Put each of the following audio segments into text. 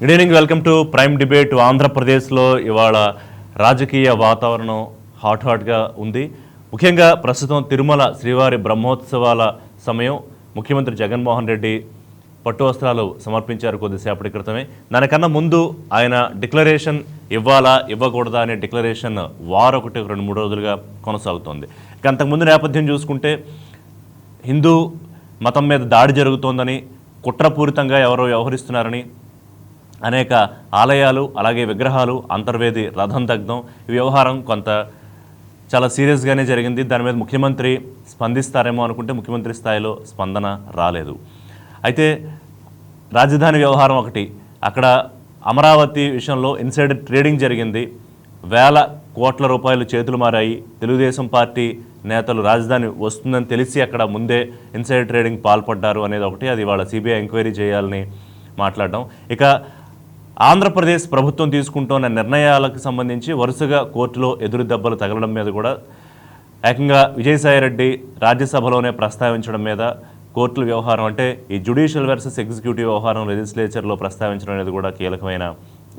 Good evening, welcome to prime debate. ఆంధ్రప్రదేశ్లో ఇవాళ రాజకీయ వాతావరణం హాట్గా ఉంది. ముఖ్యంగా ప్రస్తుతం తిరుమల శ్రీవారి బ్రహ్మోత్సవాల సమయం. ముఖ్యమంత్రి జగన్మోహన్ రెడ్డి పట్టు వస్త్రాలు సమర్పించారు కొద్దిసేపటి క్రితమే. దానికన్నా ముందు ఆయన డిక్లరేషన్ ఇవ్వాలా ఇవ్వకూడదా అనే డిక్లరేషన్ ఒకటి 2-3 రోజులుగా కొనసాగుతోంది. ఇక అంతకుముందు నేపథ్యం చూసుకుంటే హిందూ మతం మీద దాడి జరుగుతోందని, కుట్రపూరితంగా ఎవరో వ్యవహరిస్తున్నారని, అనేక ఆలయాలు అలాగే విగ్రహాలు అంతర్వేది రథం దగ్ధం, ఈ వ్యవహారం కొంత చాలా సీరియస్గానే జరిగింది. దాని మీద ముఖ్యమంత్రి స్పందిస్తారేమో అనుకుంటే ముఖ్యమంత్రి స్థాయిలో స్పందన రాలేదు. అయితే రాజధాని వ్యవహారం ఒకటి, అక్కడ అమరావతి విషయంలో ఇన్సైడర్ ట్రేడింగ్ జరిగింది. వేల కోట్ల రూపాయలు చేతులు మారాయి. తెలుగుదేశం పార్టీ నేతలు రాజధాని వస్తుందని తెలిసి అక్కడ ముందే ఇన్సైడర్ ట్రేడింగ్ పాల్పడ్డారు అనేది ఒకటి. అది వాళ్ళ సిబిఐ ఎంక్వైరీ చేయాలని మాట్లాడడం. ఇక ఆంధ్రప్రదేశ్ ప్రభుత్వం తీసుకుంటున్న నిర్ణయాలకు సంబంధించి వరుసగా కోర్టులో ఎదురు దెబ్బలు తగలడం మీద కూడా, ఏకంగా విజయసాయిరెడ్డి రాజ్యసభలోనే ప్రస్తావించడం మీద, కోర్టుల వ్యవహారం అంటే ఈ జ్యుడిషియల్ వర్సెస్ ఎగ్జిక్యూటివ్ వ్యవహారం లెజిస్లేచర్లో ప్రస్తావించడం అనేది కూడా కీలకమైన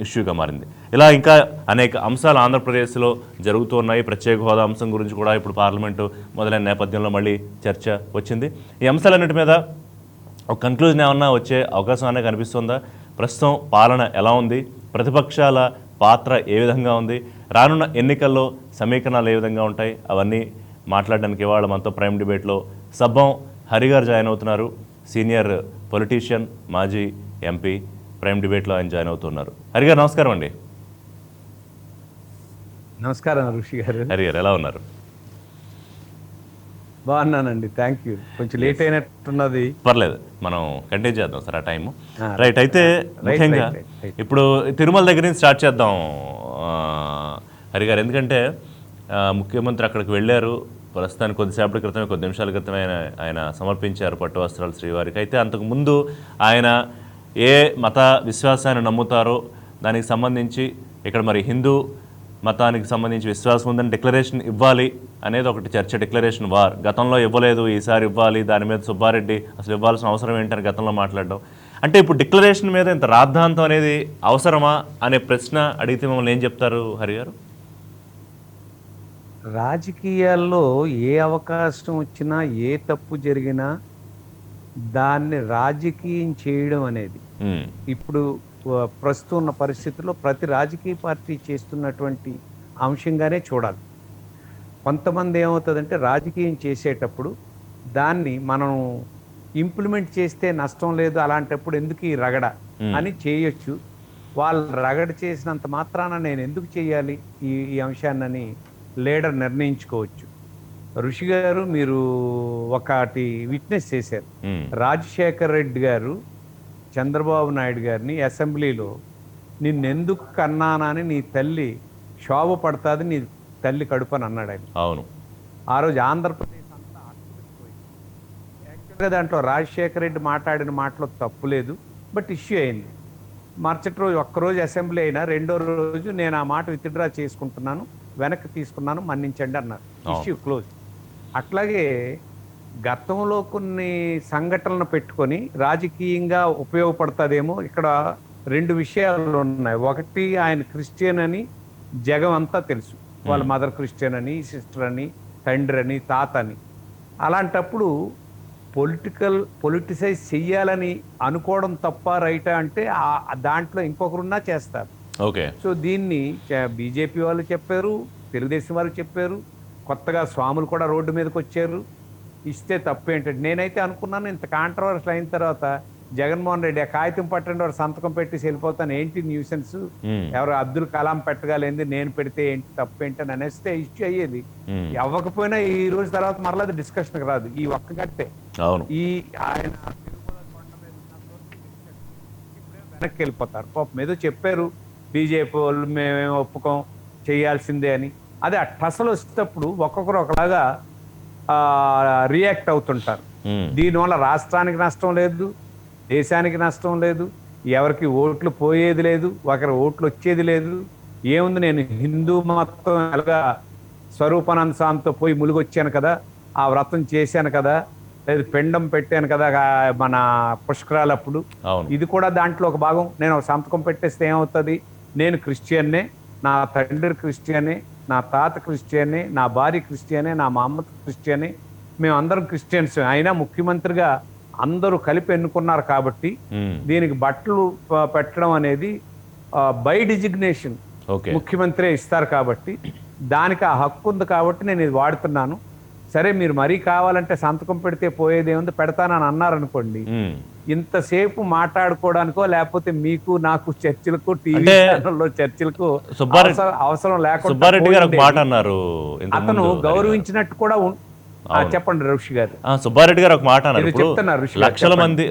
ఇష్యూగా మారింది. ఇలా ఇంకా అనేక అంశాలు ఆంధ్రప్రదేశ్లో జరుగుతున్నాయి. ప్రత్యేక హోదా అంశం గురించి కూడా ఇప్పుడు పార్లమెంటు మొదలైన నేపథ్యంలో మళ్ళీ చర్చ వచ్చింది. ఈ అంశాలన్నిటి మీద ఒక కన్క్లూజన్ ఏమన్నా వచ్చే అవకాశం అనేది కనిపిస్తుందా? ప్రస్తుతం పాలన ఎలా ఉంది? ప్రతిపక్షాల పాత్ర ఏ విధంగా ఉంది? రానున్న ఎన్నికల్లో సమీకరణాలు ఏ విధంగా ఉంటాయి? అవన్నీ మాట్లాడడానికి ఇవాళ మనతో ప్రైమ్ డిబేట్లో సబ్బం హరి గారు జాయిన్ అవుతున్నారు. సీనియర్ పొలిటీషియన్, మాజీ ఎంపీ. ప్రైమ్ డిబేట్లో ఆయన జాయిన్ అవుతున్నారు. హరి గారు నమస్కారం అండి. నమస్కారం ఋషి గారు. హరి గారు ఎలా ఉన్నారు? బాగున్నానండి, థ్యాంక్ యూ. కొంచెం లేట్ అయినట్టున్నది. పర్లేదు, మనం కంటిన్యూ చేద్దాం సార్ ఆ టైము. రైట్. అయితే ముఖ్యంగా ఇప్పుడు తిరుమల దగ్గర నుంచి స్టార్ట్ చేద్దాం హరి గారు. ఎందుకంటే ముఖ్యమంత్రి అక్కడికి వెళ్ళారు. ప్రస్తుతానికి కొద్దిసేపటి క్రితమే, కొద్ది నిమిషాల క్రితమే ఆయన సమర్పించారు పట్టు వస్త్రాలు శ్రీవారికి. అయితే అంతకుముందు ఆయన ఏ మత విశ్వాసాన్ని నమ్ముతారో దానికి సంబంధించి, ఇక్కడ మరి హిందూ మతానికి సంబంధించి విశ్వాసం ఉందని డిక్లరేషన్ ఇవ్వాలి అనేది ఒకటి చర్చ. డిక్లరేషన్ వార్ గతంలో ఇవ్వలేదు, ఈసారి ఇవ్వాలి. దాని మీద సుబ్బారెడ్డి అసలు ఇవ్వాల్సిన అవసరం ఏంటని గతంలో మాట్లాడడం. అంటే ఇప్పుడు డిక్లరేషన్ మీద ఇంత రాద్ధాంతం అనేది అవసరమా అనే ప్రశ్న అడిగితే మమ్మల్ని ఏం చెప్తారు హరి గారు? రాజకీయాల్లో ఏ అవకాశం వచ్చినా, ఏ తప్పు జరిగినా దాన్ని రాజకీయం చేయడం అనేది ఇప్పుడు ప్రస్తుతం ఉన్న పరిస్థితుల్లో ప్రతి రాజకీయ పార్టీ చేస్తున్నటువంటి అంశంగానే చూడాలి. కొంతమంది ఏమవుతుందంటే రాజకీయం చేసేటప్పుడు దాన్ని మనం ఇంప్లిమెంట్ చేస్తే నష్టం లేదు, అలాంటప్పుడు ఎందుకు ఈ రగడ అని చేయొచ్చు. వాళ్ళు రగడ చేసినంత మాత్రాన నేను ఎందుకు చేయాలి ఈ అంశాన్ని లీడర్ నిర్ణయించుకోవచ్చు. ఋషి గారు, మీరు ఒకటి విట్నెస్ చేశారు. రాజశేఖర్ రెడ్డి గారు చంద్రబాబు నాయుడు గారిని అసెంబ్లీలో నిన్నెందుకు కన్నానని నీ తల్లి శోభ పడుతుంది, నీ తల్లి కడుపని అన్నాడు ఆయన. అవును. ఆ రోజు ఆంధ్రప్రదేశ్ అంతా అట్టుకుపోయింది. యాక్చువల్గా దాంట్లో రాజశేఖర రెడ్డి మాట్లాడిన మాటలో తప్పు లేదు, బట్ ఇష్యూ అయింది. మరుసటి రోజు ఒక్కరోజు అసెంబ్లీ అయినా, రెండో రోజు నేను ఆ మాట విత్డ్రా చేసుకుంటున్నాను, వెనక్కి తీసుకున్నాను, మన్నించండి అన్నారు. Issue close. అట్లాగే గతంలో కొన్ని సంఘటనలను పెట్టుకొని రాజకీయంగా ఉపయోగపడుతుందేమో. ఇక్కడ రెండు విషయాలు ఉన్నాయి. ఒకటి, ఆయన క్రిస్టియన్ అని జగం అంతా తెలుసు. వాళ్ళ మదర్ క్రిస్టియన్ అని, సిస్టర్ అని, తండ్రి అని, తాత అని. అలాంటప్పుడు పొలిటిసైజ్ చెయ్యాలని అనుకోవడం తప్ప రైటా అంటే దాంట్లో ఇంకొకరున్నా చేస్తారు. ఓకే. సో దీన్ని బీజేపీ వాళ్ళు చెప్పారు, తెలుగుదేశం వాళ్ళు చెప్పారు, కొత్తగా స్వాములు కూడా రోడ్డు మీదకి వచ్చారు. ఇస్తే తప్పేంటంటే నేనైతే అనుకున్నాను, ఇంత కాంట్రవర్సల్ అయిన తర్వాత జగన్మోహన్ రెడ్డి ఆ కాగితం పట్టండి, వాడు సంతకం పెట్టేసి వెళ్ళిపోతాను, ఏంటి న్యూసెన్స్, ఎవరు అబ్దుల్ కలాం పెట్టగలేంది, నేను పెడితే ఏంటి తప్పేంటి అని అనేస్తే ఇష్యూ అయ్యేది. అవ్వకపోయినా ఈ రోజు తర్వాత మరలా అది డిస్కషన్కి రాదు. ఈ ఒక్క గట్టే ఈ ఆయన వెనక్కి వెళ్ళిపోతారు. పాపం ఏదో చెప్పారు బీజేపీ వాళ్ళు, మేమేమో ఒప్పుకోం, చేయాల్సిందే అని. అదే ఆ టసలు వచ్చేటప్పుడు ఒక్కొక్కరు ఒకలాగా రియాక్ట్ అవుతుంటారు. దీనివల్ల రాష్ట్రానికి నష్టం లేదు, దేశానికి నష్టం లేదు, ఎవరికి ఓట్లు పోయేది లేదు, ఒకరి ఓట్లు వచ్చేది లేదు. ఏముంది, నేను హిందూ మొత్తం ఎలాగా స్వరూపానంద స్వామితో పోయి ములిగొచ్చాను కదా, ఆ వ్రతం చేశాను కదా, లేదు పిండం పెట్టాను కదా మన పుష్కరాలప్పుడు, అవును. ఇది కూడా దాంట్లో ఒక భాగం. నేను ఒక సంతకం పెట్టేస్తే ఏమవుతుంది? నేను క్రిస్టియన్నే, నా తండ్రి క్రిస్టియనే, నా తాత క్రిస్టియనే, నా భార్య క్రిస్టియనే, నా మా అమ్మ క్రిస్టియనే, మేమందరం క్రిస్టియన్స్. అయినా ముఖ్యమంత్రిగా అందరూ కలిపి ఎన్నుకున్నారు కాబట్టి ఉమ్, దీనికి బట్టలు పెట్టడం అనేది బై డిజిగ్నేషన్ ఓకే. ముఖ్యమంత్రి ఇస్తారు కాబట్టి దానికి ఆ హక్కు ఉంది కాబట్టి నేను ఇది వాడుతున్నాను. సరే మీరు మరీ కావాలంటే సంతకం పెడితే పోయేదేముంది, పెడతానని అన్నారనుకోండి, ఉమ్. ఇంతసేపు మాట్లాడుకోవడానికో లేకపోతే మీకు నాకు చర్చలకు టీవీ అంటే ఛానల్లో చర్చలకు సుబ్బారెడ్డి అవసరం లేకుండా సుబ్బారెడ్డి గారు ఒక మాట పోయిండేది. అన్నారు ఇంతకు అతను ముందు. గౌరవించినట్టు కూడా చెప్పండి ఋషి గారు. సుబ్బారెడ్డి గారు ఒక మాట అన్నారు. ఇది ఇప్పుడు చెప్తున్నారు ఋషి గారు,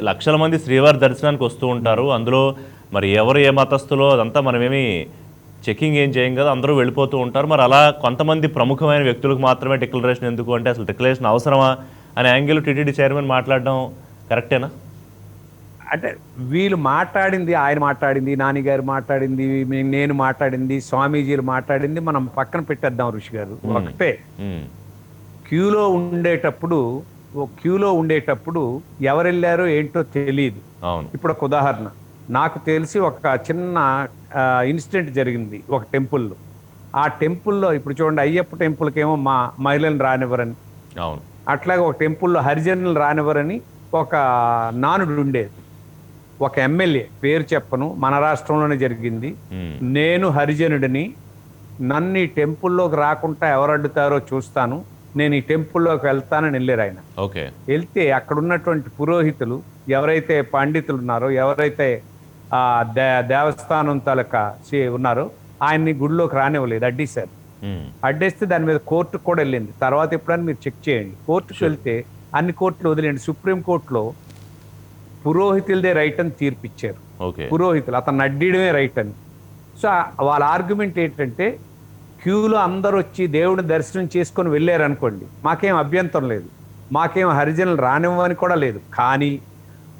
లక్షల మంది శ్రీవారి దర్శనానికి వస్తూ ఉంటారు. అందులో మరి ఎవరు ఏ మతస్థులో అదంతా మనమేమి చెకింగ్ ఏం చేయం కదా, అందరూ వెళ్ళిపోతూ ఉంటారు. మరి అలా కొంతమంది ప్రముఖమైన వ్యక్తులకు మాత్రమే డిక్లరేషన్ ఎందుకు అంటే అసలు డిక్లరేషన్ అవసరమా అనే యాంగిల్ టీటీడీ చైర్మన్ మాట్లాడడం కరెక్టేనా? అంటే వీళ్ళు మాట్లాడింది, ఆయన మాట్లాడింది, నానిగారు మాట్లాడింది, నేను మాట్లాడింది, స్వామీజీలు మాట్లాడింది మనం పక్కన పెట్టేద్దాం ఋషి గారు. ఒకటే, ఉమ్, క్యూలో ఉండేటప్పుడు ఎవరు వెళ్ళారో ఏంటో తెలియదు. అవును. ఇప్పుడు ఒక ఉదాహరణ నాకు తెలిసి ఒక చిన్న ఇన్సిడెంట్ జరిగింది ఒక టెంపుల్లో. ఆ టెంపుల్లో ఇప్పుడు చూడండి, అయ్యప్ప టెంపుల్కి ఏమో మా మహిళలను రానివ్వరని, అవును. అట్లాగే ఒక టెంపుల్లో హరిజనులు రానివ్వరని ఒక నానుడు ఉండేది. ఒక ఎమ్మెల్యే, పేరు చెప్పను, మన రాష్ట్రంలోనే జరిగింది. ఉమ్, నేను హరిజనుడిని, నన్ను ఈ టెంపుల్లోకి రాకుండా ఎవరు అడ్డుతారో చూస్తాను, నేను ఈ టెంపుల్లోకి వెళ్తానని వెళ్ళారు ఆయన. ఓకే. వెళ్తే అక్కడ ఉన్నటువంటి పురోహితులు ఎవరైతే పండితులు ఉన్నారో, ఎవరైతే ఆ దేవస్థానం తాలూకా ఉన్నారో ఆయన్ని గుడిలోకి రానివ్వలేదు, అడ్డేశారు. ఉమ్, అడ్డేస్తే దాని మీద కోర్టుకు కూడా వెళ్ళింది. తర్వాత ఎప్పుడైనా మీరు చెక్ చేయండి. కోర్టుకు వెళ్తే అన్ని కోర్టులు వదిలేండి, సుప్రీంకోర్టులో పురోహితులదే రైట్ అని తీర్పిచ్చారు. ఓకే. పురోహితులు అతను అడ్డీయడమే రైట్ అని. సో వాళ్ళ ఆర్గ్యుమెంట్ ఏంటంటే, క్యూలో అందరూ వచ్చి దేవుడిని దర్శనం చేసుకొని వెళ్ళారు అనుకోండి, మాకేం అభ్యంతరం లేదు, మాకేం హరిజనులు రానివ్వని కూడా లేదు. కానీ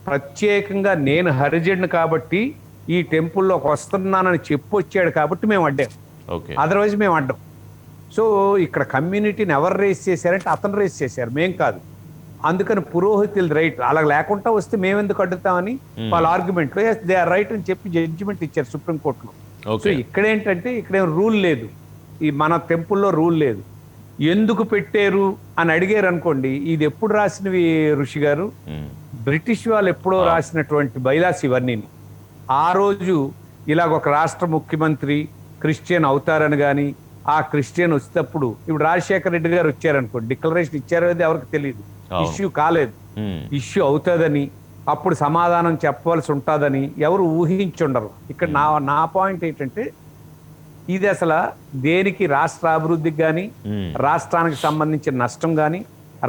ప్రత్యేకంగా నేను హరిజనుడు కాబట్టి ఈ టెంపుల్లోకి వస్తున్నానని చెప్పొచ్చాడు కాబట్టి మేము అడ్డాం, ఓకే. అదర్వైజ్ మేము అడ్డం. సో ఇక్కడ కమ్యూనిటీని ఎవరు రేస్ చేశారంటే అతను రేస్ చేశారు, మేం కాదు. అందుకని పురోహితులు రైట్, అలా లేకుండా వస్తే మేమెందుకు అడ్డుతామని వాళ్ళ ఆర్గ్యుమెంట్లో దే ఆర్ రైట్ అని చెప్పి జడ్జిమెంట్ ఇచ్చారు సుప్రీంకోర్టులో. So okay. ఇక్కడేంటంటే ఇక్కడేం రూల్ లేదు, ఈ మన టెంపుల్లో రూల్ లేదు. ఎందుకు పెట్టారు అని అడిగారు అనుకోండి, ఇది ఎప్పుడు రాసినవి ఋషి గారు? ఉమ్, బ్రిటిష్ వాళ్ళు ఎప్పుడో రాసినటువంటి బైలాస్ ఇవన్నీ. ఆ రోజు ఇలాగ ఒక రాష్ట్ర ముఖ్యమంత్రి క్రిస్టియన్ అవుతారని కానీ, ఆ క్రిస్టియన్ వచ్చేటప్పుడు ఇప్పుడు రాజశేఖర రెడ్డి గారు వచ్చారనుకోండి, డిక్లరేషన్ ఇచ్చారో అది ఎవరికి తెలియదు, ఇష్యూ కాలేదు, ఉమ్, ఇష్యూ అవుతుందని అప్పుడు సమాధానం చెప్పవలసి ఉంటుందని ఎవరు ఊహించుండరు. ఇక్కడ నా పాయింట్ ఏంటంటే, ఇది అసలు దేనికి రాష్ట్ర అభివృద్ధికి కానీ, ఉమ్, రాష్ట్రానికి సంబంధించిన నష్టం కానీ,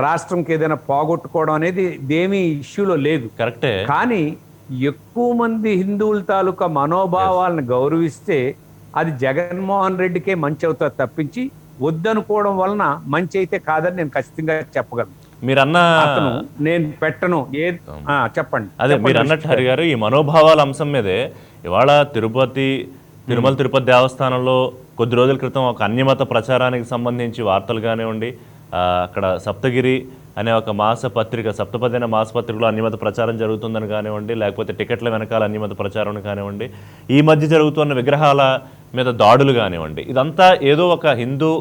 రాష్ట్రంకి ఏదైనా పోగొట్టుకోవడం అనేది దేమీ ఇష్యూలో లేదు. కరెక్టే. కానీ ఎక్కువ మంది హిందువుల తాలూకా మనోభావాలను గౌరవిస్తే అది జగన్మోహన్ రెడ్డికే మంచి అవుతుంది తప్పించి, వద్దనుకోవడం వలన మంచి అయితే కాదని నేను ఖచ్చితంగా చెప్పగలను. మీరన్న అతను నేను పెట్టను చెప్పండి. అదే మీరు అన్నట్టు హరి గారు, ఈ మనోభావాల అంశం మీదే ఇవాళ తిరుమల తిరుపతి దేవస్థానంలో కొద్ది రోజుల క్రితం ఒక అన్యమత ప్రచారానికి సంబంధించి వార్తలు కానివ్వండి, అక్కడ సప్తగిరి అనే ఒక సప్తపది అనే మాసపత్రికలో అన్యమత ప్రచారం జరుగుతుందని కానివ్వండి, లేకపోతే టికెట్ల వెనకాల అన్యమత ప్రచారం కానివ్వండి, ఈ మధ్య జరుగుతున్న విగ్రహాల మీద దాడులు కానివ్వండి, ఇదంతా ఏదో ఒక హిందూ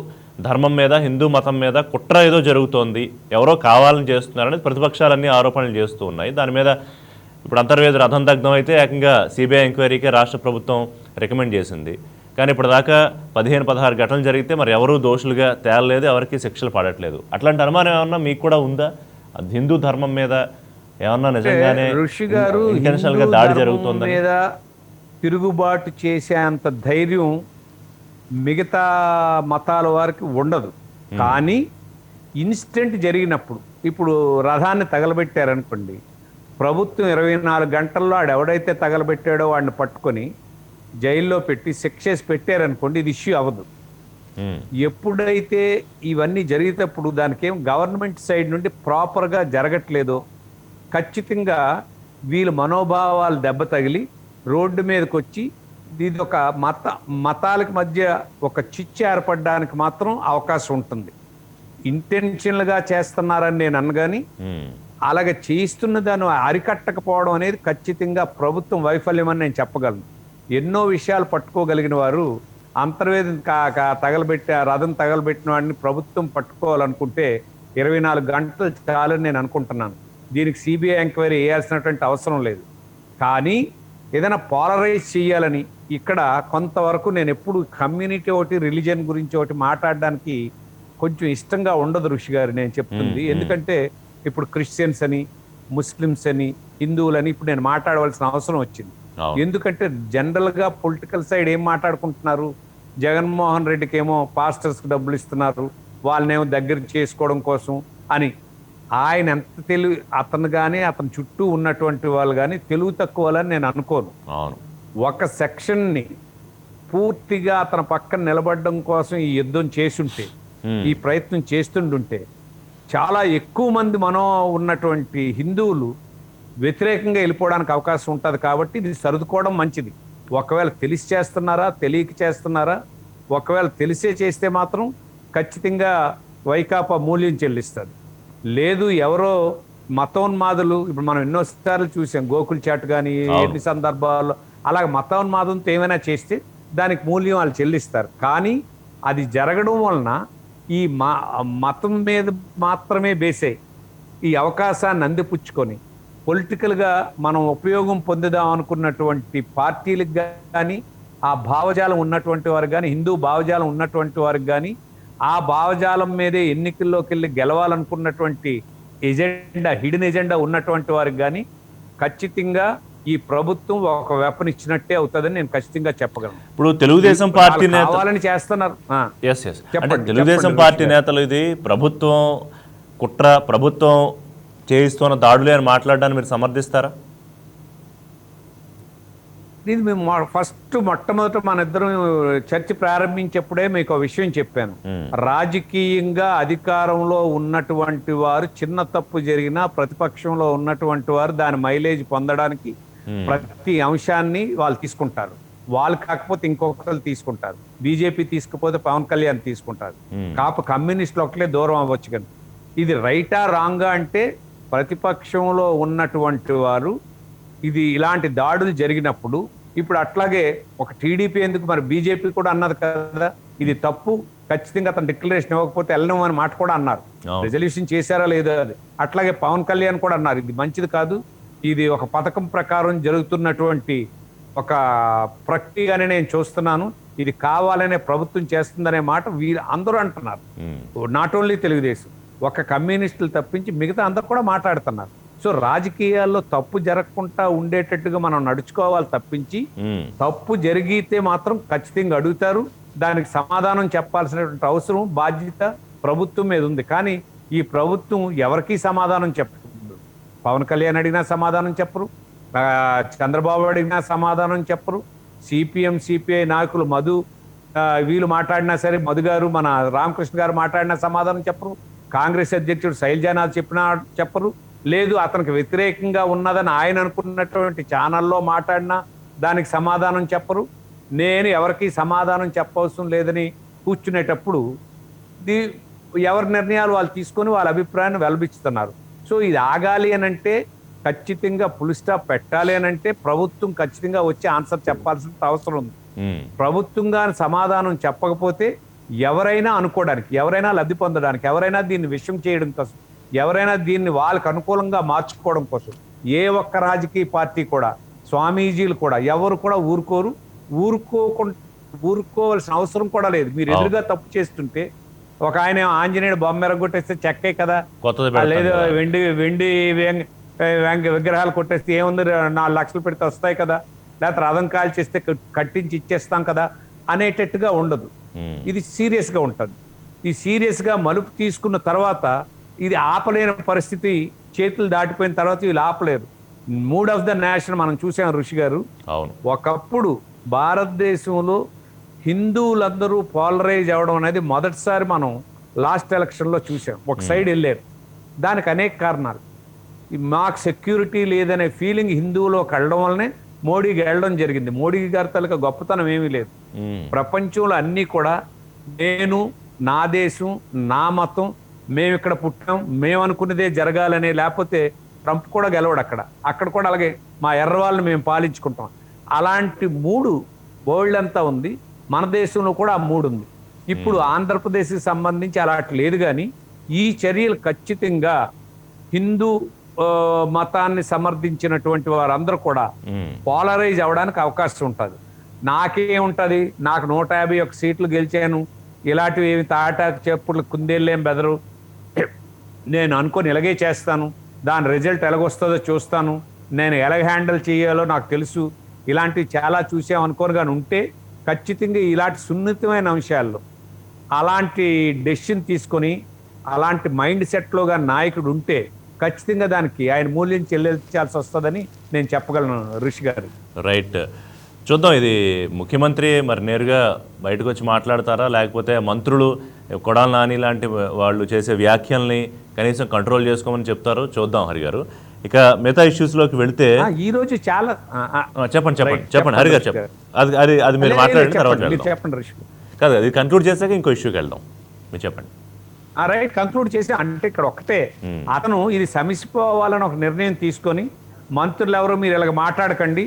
ధర్మం మీద, హిందూ మతం మీద కుట్ర ఏదో జరుగుతోంది, ఎవరో కావాలని చేస్తున్నారని ప్రతిపక్షాలన్నీ ఆరోపణలు చేస్తూ ఉన్నాయి. దాని మీద ఇప్పుడు అంతర్వేది రథం దగ్ధం అయితే ఏకంగా సిబిఐ ఎంక్వైరీకే రాష్ట్ర ప్రభుత్వం రికమెండ్ చేసింది. కానీ ఇప్పుడు దాకా 15-16 ఘటనలు జరిగితే మరి ఎవరూ దోషులుగా తేలలేదు, ఎవరికి శిక్షలు పడట్లేదు. అట్లాంటి అనుమానం ఏమన్నా మీకు కూడా ఉందా? హిందూ ధర్మం మీద ఏమన్నా నిజంగానే ఋషి గారు ఇంటెన్షనల్ గా దాడి జరుగుతుందని మీద తిరుగుబాటు చేసేంత ధైర్యం మిగతా మతాల వారికి ఉండదు. కానీ ఇన్సిడెంట్ జరిగినప్పుడు, ఇప్పుడు రథాన్ని తగలబెట్టారనుకోండి, ప్రభుత్వం 24 గంటల్లో ఎవడైతే తగలబెట్టాడో వాడిని పట్టుకొని జైల్లో పెట్టి శిక్షేసి పెట్టారనుకోండి, ఇది ఇష్యూ అవ్వదు. ఎప్పుడైతే ఇవన్నీ జరిగేటప్పుడు దానికేం గవర్నమెంట్ సైడ్ నుండి ప్రాపర్గా జరగట్లేదో, ఖచ్చితంగా వీళ్ళ మనోభావాలు దెబ్బ తగిలి రోడ్డు మీదకి వచ్చి ఇది ఒక మతాలకు మధ్య ఒక చిచ్చు ఏర్పడడానికి మాత్రం అవకాశం ఉంటుంది. ఇంటెన్షనల్గా చేస్తున్నారని నేను అనగాని అలాగే చేయిస్తున్న దాన్ని అరికట్టకపోవడం అనేది ఖచ్చితంగా ప్రభుత్వం వైఫల్యం అని నేను చెప్పగలను. ఎన్నో విషయాలు పట్టుకోగలిగిన వారు అంతర్వేదం తగలబెట్టి ఆ రథం తగలబెట్టిన వాడిని ప్రభుత్వం పట్టుకోవాలనుకుంటే 24 గంటలు చాలని నేను అనుకుంటున్నాను. దీనికి సిబిఐ ఎంక్వైరీ వేయాల్సినటువంటి అవసరం లేదు. కానీ ఏదైనా పాలరైజ్ చేయాలని ఇక్కడ కొంతవరకు నేను ఎప్పుడు కమ్యూనిటీ ఒకటి రిలీజియన్ గురించి ఒకటి మాట్లాడడానికి కొంచెం ఇష్టంగా ఉండదు ఋషి గారు నేను చెప్తుంది. ఎందుకంటే ఇప్పుడు క్రిస్టియన్స్ అని, ముస్లిమ్స్ అని, హిందువులని ఇప్పుడు నేను మాట్లాడవలసిన అవసరం వచ్చింది. ఎందుకంటే జనరల్గా పొలిటికల్ సైడ్ ఏం మాట్లాడుకుంటున్నారు, జగన్మోహన్ రెడ్డికి ఏమో పాస్టర్స్కి డబ్బులు ఇస్తున్నారు, వాళ్ళనేమో దగ్గర చేసుకోవడం కోసం అని. ఆయన ఎంత తెలివి, అతను కానీ అతని చుట్టూ ఉన్నటువంటి వాళ్ళు కానీ తెలుగు తక్కువలని నేను అనుకోను. ఒక సెక్షన్ని పూర్తిగా అతని పక్కన నిలబడడం కోసం ఈ యుద్ధం చేసుంటే, ఈ ప్రయత్నం చేస్తుంటుంటే చాలా ఎక్కువ మంది మనం ఉన్నటువంటి హిందువులు వ్యతిరేకంగా వెళ్ళిపోవడానికి అవకాశం ఉంటుంది. కాబట్టి ఇది సర్దుకోవడం మంచిది. ఒకవేళ తెలిసి చేస్తున్నారా, తెలియక చేస్తున్నారా, ఒకవేళ తెలిసే చేస్తే మాత్రం ఖచ్చితంగా వైకాపా మూల్యం చెల్లిస్తుంది. లేదు ఎవరో మతోన్మాదులు, ఇప్పుడు మనం ఎన్నోసార్లు చూసాం గోకుల్ చాట్ కానీ ఎన్ని సందర్భాల్లో అలాగే మతోన్మాదంతో ఏమైనా చేస్తే దానికి మూల్యం వాళ్ళు చెల్లిస్తారు. కానీ అది జరగడం వలన ఈ మతం మీద మాత్రమే బేసే ఈ అవకాశాన్ని అందిపుచ్చుకొని పొలిటికల్గా మనం ఉపయోగం పొందుదాం అనుకున్నటువంటి పార్టీలకు కానీ, ఆ భావజాలం ఉన్నటువంటి వారికి కానీ, హిందూ భావజాలం ఉన్నటువంటి వారికి కానీ, ఆ భావజాలం మీదే ఎన్నికల్లోకి వెళ్ళి గెలవాలనుకున్నటువంటి ఎజెండా, హిడెన్ ఎజెండా ఉన్నటువంటి వారికి కానీ ఖచ్చితంగా ఈ ప్రభుత్వం ఒక వెపన్ ఇచ్చినట్టే అవుతుందని నేను ఖచ్చితంగా చెప్పగలను. ఇప్పుడు తెలుగుదేశం పార్టీ నేతలు చేస్తున్నారు. తెలుగుదేశం పార్టీ నేతలు ఇది ప్రభుత్వం కుట్ర, ప్రభుత్వం చేయిస్తున్న దాడులే అని మాట్లాడడాన్ని మీరు సమర్థిస్తారా? ఇది మేము మొట్టమొదట మన ఇద్దరం చర్చ ప్రారంభించేప్పుడే మీకు ఒక విషయం చెప్పాను. రాజకీయంగా అధికారంలో ఉన్నటువంటి వారు చిన్న తప్పు జరిగినా ప్రతిపక్షంలో ఉన్నటువంటి వారు దాని మైలేజ్ పొందడానికి ప్రతి అంశాన్ని వాళ్ళు తీసుకుంటారు. వాళ్ళు కాకపోతే ఇంకొకరు తీసుకుంటారు. బీజేపీ తీసుకుపోతే పవన్ కళ్యాణ్ తీసుకుంటారు. కమ్యూనిస్టులు ఒకలే దూరం అవ్వచ్చు. కానీ ఇది రైటా రాంగా అంటే ప్రతిపక్షంలో ఉన్నటువంటి వారు ఇది ఇలాంటి దాడులు జరిగినప్పుడు, ఇప్పుడు అట్లాగే ఒక టీడీపీ ఎందుకు మరి బీజేపీ కూడా అన్నది కదా ఇది తప్పు, ఖచ్చితంగా అతను డిక్లరేషన్ ఇవ్వకపోతే వెళ్ళను అని మాట కూడా అన్నారు. రెజల్యూషన్ చేశారా లేదో అది. అట్లాగే పవన్ కళ్యాణ్ కూడా అన్నారు ఇది మంచిది కాదు, ఇది ఒక పథకం ప్రకారం జరుగుతున్నటువంటి ఒక ప్రక్రియగానే నేను చూస్తున్నాను, ఇది కావాలనే ప్రభుత్వం చేస్తుందనే మాట వీరు అందరూ అంటున్నారు. నాట్ ఓన్లీ తెలుగుదేశం, ఒక కమ్యూనిస్టులు తప్పించి మిగతా అందరు కూడా మాట్లాడుతున్నారు. సో రాజకీయాల్లో తప్పు జరగకుండా ఉండేటట్టుగా మనం నడుచుకోవాలి తప్పించి, తప్పు జరిగితే మాత్రం ఖచ్చితంగా అడుగుతారు, దానికి సమాధానం చెప్పాల్సినటువంటి అవసరం, బాధ్యత ప్రభుత్వం మీద ఉంది. కానీ ఈ ప్రభుత్వం ఎవరికీ సమాధానం చెప్పదు. పవన్ కళ్యాణ్ అడిగినా సమాధానం చెప్పరు, చంద్రబాబు అడిగినా సమాధానం చెప్పరు, సిపిఎం సిపిఐ నాయకులు మధు వీళ్ళు మాట్లాడినా సరే, మధు గారు మన రామకృష్ణ గారు మాట్లాడినా సమాధానం చెప్పరు, కాంగ్రెస్ అధ్యక్షుడు శైలజానాథ్ చెప్పినా చెప్పరు, లేదు అతనికి వ్యతిరేకంగా ఉన్నదని ఆయన అనుకున్నటువంటి ఛానల్లో మాట్లాడినా దానికి సమాధానం చెప్పరు. నేను ఎవరికి సమాధానం చెప్పవసరం లేదని కూర్చునేటప్పుడు ఎవరి నిర్ణయాలు వాళ్ళు తీసుకొని వాళ్ళ అభిప్రాయాన్ని వెల్లబిస్తున్నారు. సో ఇది ఆగాలి అని అంటే, ఖచ్చితంగా ఫుల్ స్టాప్ పెట్టాలి అని అంటే ప్రభుత్వం ఖచ్చితంగా వచ్చి ఆన్సర్ చెప్పాల్సిన అవసరం ఉంది. ప్రభుత్వంగా సమాధానం చెప్పకపోతే ఎవరైనా అనుకోవడానికి, ఎవరైనా లబ్ధి పొందడానికి, ఎవరైనా దీన్ని విషయం చేయడం కోసం, ఎవరైనా దీన్ని వాళ్ళకు అనుకూలంగా మార్చుకోవడం కోసం ఏ ఒక్క రాజకీయ పార్టీ కూడా, స్వామీజీలు కూడా ఎవరు కూడా ఊరుకోవాల్సిన అవసరం కూడా లేదు. మీరు ఎదురుగా తప్పు చేస్తుంటే ఒక ఆయన ఆంజనేయుడు బొమ్మ ఎరగొట్టేస్తే చెక్కే కదా, లేదు వెండి విగ్రహాలు కొట్టేస్తే ఏముంది 4 లక్షలు పెడితే వస్తాయి కదా, లేకపోతే రథం కాల్ చేస్తే కట్టించి ఇచ్చేస్తాం కదా అనేటట్టుగా ఉండదు. ఇది సీరియస్ గా ఉంటుంది. ఈ సీరియస్ గా మలుపు తీసుకున్న తర్వాత ఇది ఆపలేని పరిస్థితి, చేతులు దాటిపోయిన తర్వాత వీళ్ళు ఆపలేరు. మూడ్ ఆఫ్ ద నేషన్ మనం చూసాం ఋషి గారు. ఒకప్పుడు భారతదేశంలో హిందువులందరూ పోలరైజ్ అవ్వడం అనేది మొదటిసారి మనం లాస్ట్ ఎలక్షన్లో చూసాం. ఒక సైడ్ వెళ్ళారు. దానికి అనేక కారణాలు. మాకు సెక్యూరిటీ లేదనే ఫీలింగ్ హిందువులోకి వెళ్ళడం వల్లనే మోడీకి వెళ్ళడం జరిగింది. మోడీ గారి తాలూకా గొప్పతనం ఏమీ లేదు. ప్రపంచంలో అన్నీ కూడా నేను, నా దేశం, నా మతం, మేము ఇక్కడ పుట్టాం, మేము అనుకున్నదే జరగాలనే, లేకపోతే ట్రంప్ కూడా గెలవడు అక్కడ కూడా అలాగే మా ఎర్ర వాళ్ళని మేము పాలించుకుంటాం. అలాంటి మూడు వరల్డ్ అంతా ఉంది, మన దేశంలో కూడా ఆ మూడు ఉంది. ఇప్పుడు ఆంధ్రప్రదేశ్కి సంబంధించి అలాంటి లేదు. కానీ ఈ చర్యలు ఖచ్చితంగా హిందూ మతాన్ని సమర్థించినటువంటి వారందరూ కూడా పోలరైజ్ అవడానికి అవకాశం ఉంటుంది. నాకేముంటుంది, నాకు 151 సీట్లు గెలిచాను, ఇలాంటివి ఏమి తాటాకు చెప్పుడు కుందేళ్ళేం బెదరు, నేను అనుకొని ఇలాగే చేస్తాను, దాని రిజల్ట్ ఎలాగొస్తుందో చూస్తాను, నేను ఎలా హ్యాండిల్ చేయాలో నాకు తెలుసు, ఇలాంటివి చాలా చూసామనుకోని కానీ ఉంటే ఖచ్చితంగా ఇలాంటి సున్నితమైన అంశాల్లో అలాంటి డెసిషన్ తీసుకొని అలాంటి మైండ్ సెట్లో కానీ నాయకుడు ఉంటే ఖచ్చితంగా దానికి ఆయన మూల్యం చెల్లించాల్సి వస్తుందని నేను చెప్పగలను ఋషి గారు. రైట్, చూద్దాం. ఇది ముఖ్యమంత్రి మరి నేరుగా బయటకు వచ్చి మాట్లాడతారా, లేకపోతే మంత్రులు కొడాలి నాని లాంటి వాళ్ళు చేసే వ్యాఖ్యల్ని కనీసం కంట్రోల్ చేసుకోమని చెప్తారో చూద్దాం హరి గారు. ఇక మిగతా ఇష్యూస్లోకి వెళ్తే ఈ రోజు చాలా చెప్పండి హరి గారు, చెప్పండి. అది మీరు మాట్లాడిన తర్వాత చెప్పండి ఋషి. కాదు, అది కంక్లూడ్ చేశాక ఇంకో ఇష్యూకి వెళ్దాం. మీరు చెప్పండి. రైట్, కంక్లూడ్ చేసి అంటే ఇక్కడ ఒకటే, అతను ఇది సమిసిపోవాలని ఒక నిర్ణయం తీసుకొని మంత్రులు ఎవరో మీరు ఇలాగ మాట్లాడకండి,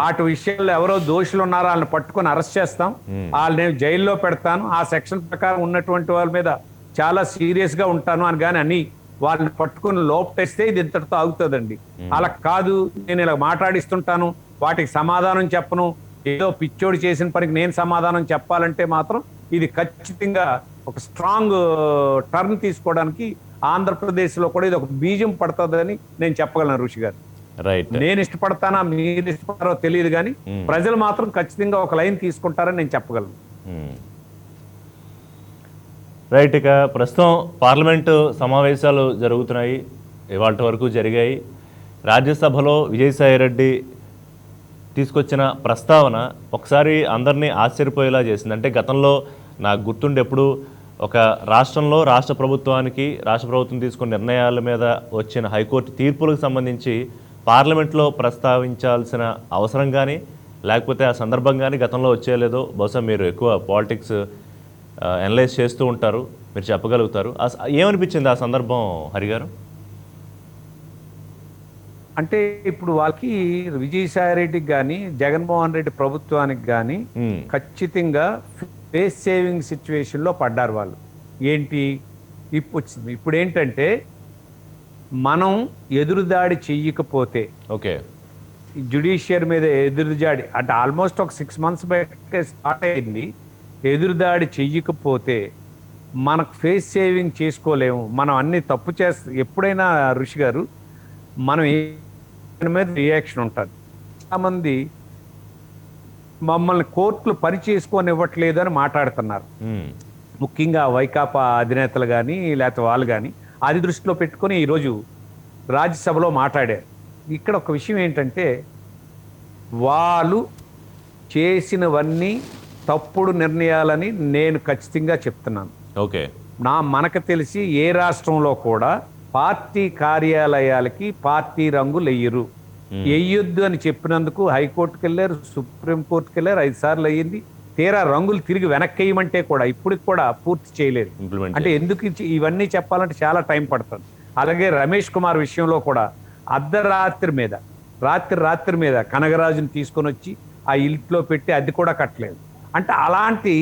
అటు విషయాల్లో ఎవరో దోషులు ఉన్నారో వాళ్ళని పట్టుకొని అరెస్ట్ చేస్తాం, వాళ్ళని జైల్లో పెడతాను, ఆ సెక్షన్ ప్రకారం ఉన్నటువంటి వాళ్ళ మీద చాలా సీరియస్ గా ఉంటాను అని కానీ అని వాళ్ళని పట్టుకుని లోపటేస్తే ఇది ఇంతటితో ఆగుతుందండి. అలా కాదు, నేను ఇలా మాట్లాడిస్తుంటాను, వాటికి సమాధానం చెప్పను, ఏదో పిచ్చోడు చేసిన పనికి నేను సమాధానం చెప్పాలంటే మాత్రం ఇది ఖచ్చితంగా ఒక స్ట్రాంగ్ టర్న్ తీసుకోవడానికి ఆంధ్రప్రదేశ్ లో కూడా ఇది ఒక బీజం పడుతుందని నేను చెప్పగలను ఋషి గారు. రైట్, నేను ఇష్టపడతానా మీరు ఇష్టపడతారో తెలియదు కానీ ప్రజలు మాత్రం ఖచ్చితంగా ఒక లైన్ తీసుకుంటారని నేను చెప్పగలను. రైట్, ఇక ప్రస్తుతం పార్లమెంటు సమావేశాలు జరుగుతున్నాయి, ఇవాళ వరకు జరిగాయి. రాజ్యసభలో విజయసాయిరెడ్డి తీసుకొచ్చిన ప్రస్తావన ఒకసారి అందరినీ ఆశ్చర్యపోయేలా చేసింది. అంటే గతంలో నాకు గుర్తుండేప్పుడు ఒక రాష్ట్రంలో రాష్ట్ర ప్రభుత్వం తీసుకున్న నిర్ణయాల మీద వచ్చిన హైకోర్టు తీర్పులకు సంబంధించి పార్లమెంట్లో ప్రస్తావించాల్సిన అవసరం కానీ లేకపోతే ఆ సందర్భం కానీ గతంలో వచ్చేలేదో బహుశా మీరు ఎక్కువ పాలిటిక్స్ అనలైజ్ చేస్తూ ఉంటారు, మీరు చెప్పగలుగుతారు. ఏమనిపించింది ఆ సందర్భం హరి గారు? అంటే ఇప్పుడు వాళ్ళకి విజయసాయిరెడ్డికి కానీ జగన్మోహన్ రెడ్డి ప్రభుత్వానికి కానీ ఖచ్చితంగా ఫేస్ సేవింగ్ సిచ్యువేషన్ లో పడ్డారు వాళ్ళు. ఏంటి ఇప్పుడు ఏంటంటే మనం ఎదురుదాడి చెయ్యకపోతే, ఓకే, జ్యుడిషియర్ మీద ఎదురుదాడి అంటే ఆల్మోస్ట్ ఒక 6 months బ్యాక్ స్టార్ట్ అయింది. ఎదురుదాడి చెయ్యకపోతే మనకు ఫేస్ సేవింగ్ చేసుకోలేము, మనం అన్ని తప్పు ఎప్పుడైనా ఋషి గారు మనం మీద రియాక్షన్ ఉంటుంది. చాలామంది మమ్మల్ని కోర్టులు పని చేసుకొని ఇవ్వట్లేదు అని మాట్లాడుతున్నారు, ముఖ్యంగా వైకాపా అధినేతలు కానీ లేకపోతే వాళ్ళు కానీ అది దృష్టిలో పెట్టుకొని ఈరోజు రాజ్యసభలో మాట్లాడారు. ఇక్కడ ఒక విషయం ఏంటంటే వాళ్ళు చేసినవన్నీ తప్పుడు నిర్ణయాలని నేను ఖచ్చితంగా చెప్తున్నాను. ఓకే, మనకు తెలిసి ఏ రాష్ట్రంలో కూడా పార్టీ కార్యాలయాలకి పార్టీ రంగులు వెయ్యొద్దు అని చెప్పినందుకు హైకోర్టుకి వెళ్ళారు, సుప్రీంకోర్టుకి వెళ్ళారు, 5 సార్లు అయ్యింది. తీరా రంగులు తిరిగి వెనక్కి వేయమంటే కూడా ఇప్పటికి కూడా పూర్తి చేయలేదు. అంటే ఎందుకు ఇవన్నీ చెప్పాలంటే చాలా టైం పడుతుంది. అలాగే రమేష్ కుమార్ విషయంలో కూడా అర్ధరాత్రి మీద రాత్రి మీద కనగరాజుని తీసుకొని వచ్చి ఆ ఇంట్లో పెట్టి అది కూడా కట్టలేదు. అంటే అలాంటి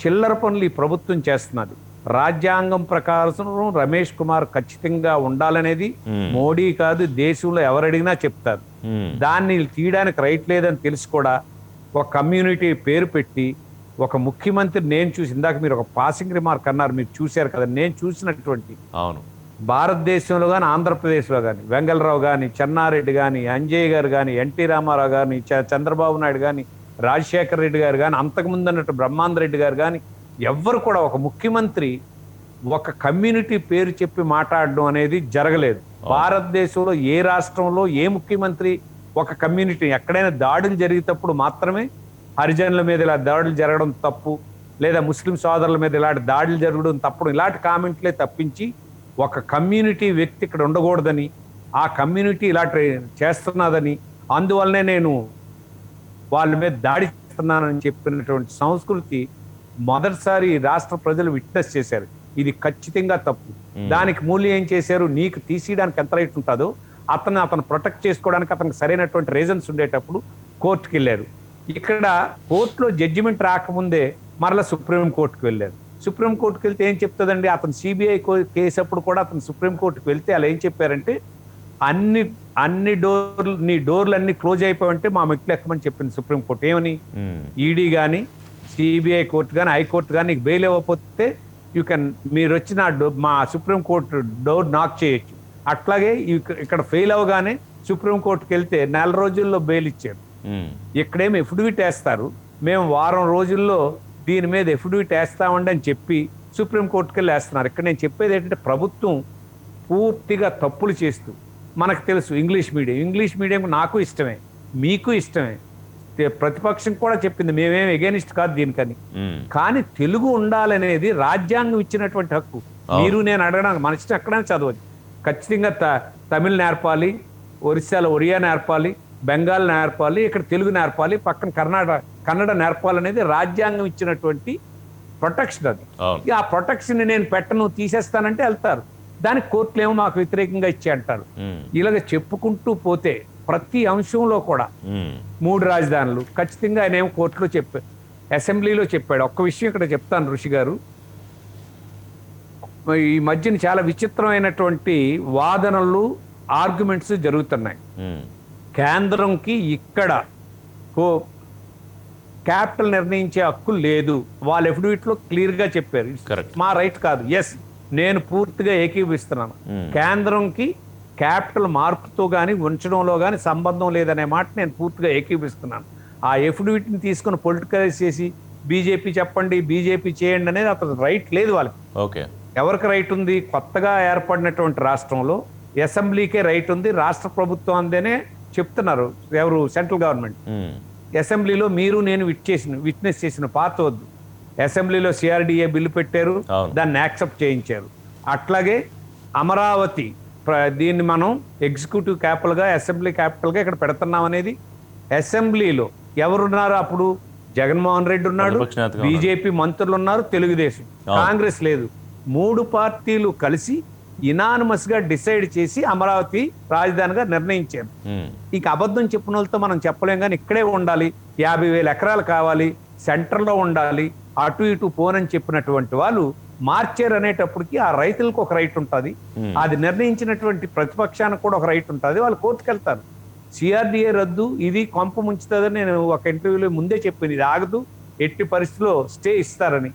చిల్లర పనులు ఈ ప్రభుత్వం చేస్తున్నది. రాజ్యాంగం ప్రకారం రమేష్ కుమార్ ఖచ్చితంగా ఉండాలనేది మోడీ కాదు, దేశంలో ఎవరడిగినా చెప్తారు. దాన్ని తీయడానికి రైట్ లేదని తెలిసి కూడా ఒక కమ్యూనిటీ పేరు పెట్టి ఒక ముఖ్యమంత్రి నేను చూసి, ఇందాక మీరు ఒక పాసింగ్ రిమార్క్ అన్నారు, మీరు చూశారు కదా, నేను చూసినటువంటి భారతదేశంలో కానీ ఆంధ్రప్రదేశ్లో కానీ వెంగళరావు కానీ చెన్నారెడ్డి కానీ అంజయ్ గారు కానీ ఎన్టీ రామారావు గారిని చంద్రబాబు నాయుడు కానీ రాజశేఖర రెడ్డి గారు కానీ అంతకుముందు అన్నట్టు బ్రహ్మాంద రెడ్డి గారు కానీ ఎవ్వరు కూడా ఒక ముఖ్యమంత్రి ఒక కమ్యూనిటీ పేరు చెప్పి మాట్లాడడం అనేది జరగలేదు. భారతదేశంలో ఏ రాష్ట్రంలో ఏ ముఖ్యమంత్రి ఒక కమ్యూనిటీ ఎక్కడైనా దాడులు జరిగేటప్పుడు మాత్రమే హరిజనుల మీద ఇలా దాడులు జరగడం తప్పు, లేదా ముస్లిం సోదరుల మీద ఇలాంటి దాడులు జరగడం తప్పుడు, ఇలాంటి కామెంట్లే తప్పించి ఒక కమ్యూనిటీ వ్యక్తి ఇక్కడ ఉండకూడదని, ఆ కమ్యూనిటీ ఇలా చేస్తున్నదని, అందువల్లనే నేను వాళ్ళ మీద దాడి చేస్తున్నానని చెప్పినటువంటి సంస్కృతి మొదటిసారి రాష్ట్ర ప్రజలు విట్నెస్ చేశారు. ఇది ఖచ్చితంగా తప్పు. దానికి మూల్యం ఏం చేశారు, నీకు తీసేయడానికి ఎంత రైట్ ఉంటుందో అతను ప్రొటెక్ట్ చేసుకోవడానికి అతనికి సరైనటువంటి రీజన్స్ ఉండేటప్పుడు కోర్టుకి వెళ్ళారు. ఇక్కడ కోర్టులో జడ్జిమెంట్ రాకముందే మరలా సుప్రీం కోర్టుకు వెళ్ళారు. సుప్రీం కోర్టుకు వెళ్తే ఏం చెప్తుందండి, అతను సిబిఐ కేసు అప్పుడు కూడా అతను సుప్రీం కోర్టుకు వెళ్తే అలా ఏం చెప్పారంటే అన్ని డోర్లు అన్ని క్లోజ్ అయిపోయింటే మా మెట్లు ఎక్కమని చెప్పింది సుప్రీం కోర్టు. ఏమని, ఈడీ కానీ సిబిఐ కోర్టు కానీ హైకోర్టు కానీ నీకు బెయిల్ ఇవ్వకపోతే మీరు వచ్చిన మా సుప్రీం కోర్టు డోర్ నాక్ చేయొచ్చు. అట్లాగే ఇక్కడ ఫెయిల్ అవగానే సుప్రీం కోర్టుకి వెళ్తే 4 రోజుల్లో బెయిల్ ఇచ్చారు. ఇక్కడేమో ఎఫిడవిట్ వేస్తారు, మేము వారం రోజుల్లో దీని మీద ఎఫిడవిట్ వేస్తామండి అని చెప్పి సుప్రీం కోర్టుకి వెళ్ళి వేస్తున్నారు. ఇక్కడ నేను చెప్పేది ఏంటంటే ప్రభుత్వం పూర్తిగా తప్పులు చేస్తూ, మనకు తెలుసు ఇంగ్లీష్ మీడియం నాకు ఇష్టమే, మీకు ఇష్టమే, ప్రతిపక్షం కూడా చెప్పింది మేమేం ఎగెనిస్ట్ కాదు దీనికని. కానీ తెలుగు ఉండాలనేది రాజ్యాంగం ఇచ్చినటువంటి హక్కు. మీరు నేను అడగడానికి మన ఇష్టం ఎక్కడైనా చదవచ్చు. ఖచ్చితంగా తమిళ్ నేర్పాలి, ఒరిస్సాలో ఒరియా నేర్పాలి, బెంగాల్ నేర్పాలి, ఇక్కడ తెలుగు నేర్పాలి, పక్కన కన్నడ నేర్పాలనేది రాజ్యాంగం ఇచ్చినటువంటి ప్రొటెక్షన్. అది ఆ ప్రొటెక్షన్ నేను పెట్టను తీసేస్తానంటే వెళ్తారు. దానికి కోర్టులు ఏమో మాకు వ్యతిరేకంగా ఇచ్చి అంటారు. ఇలాగ చెప్పుకుంటూ పోతే ప్రతి అంశంలో కూడా 3 రాజధానులు ఖచ్చితంగా ఆయన ఏమో కోర్టులో చెప్పారు, అసెంబ్లీలో చెప్పాడు. ఒక్క విషయం ఇక్కడ చెప్తాను ఋషి గారు, ఈ మధ్యన చాలా విచిత్రమైనటువంటి వాదనలు ఆర్గ్యుమెంట్స్ జరుగుతున్నాయి. కేంద్రంకి ఇక్కడ క్యాపిటల్ నిర్ణయించే హక్కు లేదు, వాళ్ళ ఎఫిడవిట్లో క్లియర్గా చెప్పారు. మా రైట్ కాదు. ఎస్, నేను పూర్తిగా ఏకీభవిస్తున్నాను. కేంద్రంకి క్యాపిటల్ మార్పుతో కానీ ఉంచడంలో కానీ సంబంధం లేదనే మాట నేను పూర్తిగా ఏకీభవిస్తున్నాను. ఆ ఎఫిడవిట్ని తీసుకుని పొలిటికలైజ్ చేసి బీజేపీ చెప్పండి, బీజేపీ చేయండి అనేది అతను రైట్ లేదు వాళ్ళకి. ఓకే, ఎవరికి రైట్ ఉంది? కొత్తగా ఏర్పడినటువంటి రాష్ట్రంలో అసెంబ్లీకే రైట్ ఉంది, రాష్ట్ర ప్రభుత్వం అందేనే చెప్తున్నారు ఎవరు, సెంట్రల్ గవర్నమెంట్. అసెంబ్లీలో మీరు నేను విట్నెస్ చేసిన పాత వద్దు. అసెంబ్లీలో సిఆర్డిఏ బిల్లు పెట్టారు, దాన్ని యాక్సెప్ట్ చేయించారు. అట్లాగే అమరావతి దీన్ని మనం ఎగ్జిక్యూటివ్ క్యాపిటల్గా అసెంబ్లీ క్యాపిటల్గా ఇక్కడ పెడుతున్నాం అనేది అసెంబ్లీలో ఎవరున్నారు అప్పుడు? జగన్మోహన్ రెడ్డి ఉన్నాడు, బీజేపీ మంత్రులు ఉన్నారు, తెలుగుదేశం, కాంగ్రెస్ లేదు. 3 పార్టీలు కలిసి ఇనానిమస్ గా డిసైడ్ చేసి అమరావతి రాజధానిగా నిర్ణయించారు. ఇక అబద్ధం చెప్పిన వాళ్ళతో మనం చెప్పలేం, కానీ ఇక్కడే ఉండాలి, 50,000 ఎకరాలు కావాలి, సెంటర్లో ఉండాలి, అటు ఇటు పోనని చెప్పినటువంటి వాళ్ళు మార్చారు అనేటప్పటికి ఆ రైతులకు ఒక రైట్ ఉంటుంది, అది నిర్ణయించినటువంటి ప్రతిపక్షానికి కూడా ఒక రైట్ ఉంటుంది. వాళ్ళు కోర్టుకు వెళ్తారు. సిఆర్డిఏ రద్దు ఇది కొంప ముంచుతుందని నేను ఒక ఇంటర్వ్యూలో ముందే చెప్పింది, ఇది ఆగదు, ఎట్టి పరిస్థితిలో స్టే ఇస్తారని.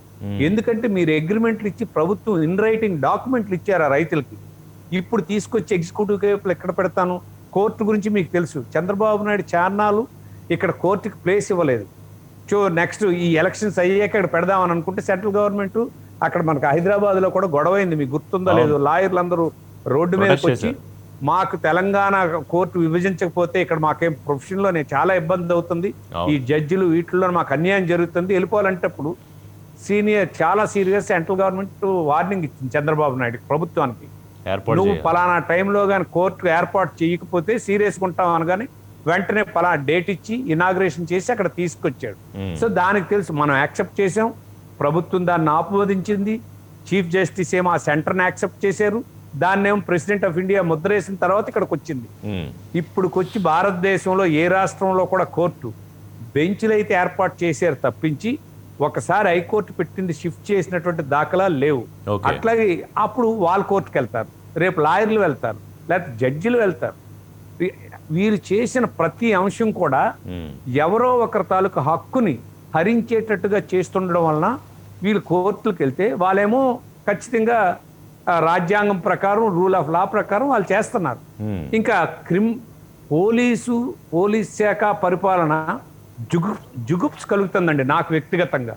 ఎందుకంటే మీరు అగ్రిమెంట్లు ఇచ్చి ప్రభుత్వం ఇన్ రైటింగ్ డాక్యుమెంట్లు ఇచ్చారు ఆ రైతులకి. ఇప్పుడు తీసుకొచ్చి ఎగ్జిక్యూటివ్ కేపులు ఎక్కడ పెడతాను? కోర్టు గురించి మీకు తెలుసు, చంద్రబాబు నాయుడు చాన్నాలు ఇక్కడ కోర్టుకి ప్లేస్ ఇవ్వలేదు. నెక్స్ట్ ఈ ఎలక్షన్స్ అయ్యాక ఇక్కడ పెడదామని అనుకుంటే సెంట్రల్ గవర్నమెంట్ అక్కడ మనకు హైదరాబాద్లో కూడా గొడవైంది, మీకు గుర్తుందో లేదు. లాయర్లు అందరూ రోడ్డు మీదకి వచ్చి మాకు తెలంగాణ కోర్టు విభజించకపోతే ఇక్కడ మాకేం ప్రొఫెషన్లో చాలా ఇబ్బంది అవుతుంది, ఈ జడ్జిలు వీటిల్లో మాకు అన్యాయం జరుగుతుంది, వెళ్ళిపోవాలంటప్పుడు చాలా సీరియస్ సెంట్రల్ గవర్నమెంట్ వార్నింగ్ ఇచ్చింది చంద్రబాబు నాయుడు ప్రభుత్వానికి. నువ్వు పలానా టైంలో కానీ కోర్టు ఏర్పాటు చేయకపోతే సీరియస్గా ఉంటావు అనగానే వెంటనే పలానా డేట్ ఇచ్చి ఇనాగ్రేషన్ చేసి అక్కడ తీసుకొచ్చాడు. సో దానికి తెలుసు మనం యాక్సెప్ట్ చేసాం, ప్రభుత్వం దాన్ని ఆమోదించింది, చీఫ్ జస్టిస్ ఏమో ఆ సెంటర్ని యాక్సెప్ట్ చేశారు, దాన్నేమో ప్రెసిడెంట్ ఆఫ్ ఇండియా ముద్ర వేసిన తర్వాత ఇక్కడికి వచ్చింది. ఇప్పుడుకొచ్చి భారతదేశంలో ఏ రాష్ట్రంలో కూడా కోర్టు బెంచ్లు అయితే ఏర్పాటు చేశారు తప్పించి ఒకసారి హైకోర్టు పెట్టింది షిఫ్ట్ చేసినటువంటి దాఖలాలు లేవు. అట్లాగే అప్పుడు వాళ్ళు కోర్టుకు వెళ్తారు, రేపు లాయర్లు వెళ్తారు, లేకపోతే జడ్జిలు వెళ్తారు. వీరు చేసిన ప్రతి అంశం కూడా ఎవరో ఒకరి తాలూకు హక్కుని హరించేటట్టుగా చేస్తుండడం వలన వీళ్ళు కోర్టులకు వెళ్తే వాళ్ళేమో ఖచ్చితంగా రాజ్యాంగం ప్రకారం రూల్ ఆఫ్ లా ప్రకారం వాళ్ళు చేస్తున్నారు. ఇంకా పోలీస్ శాఖ పరిపాలన జుగుప్స్ కలుగుతుందండి నాకు వ్యక్తిగతంగా.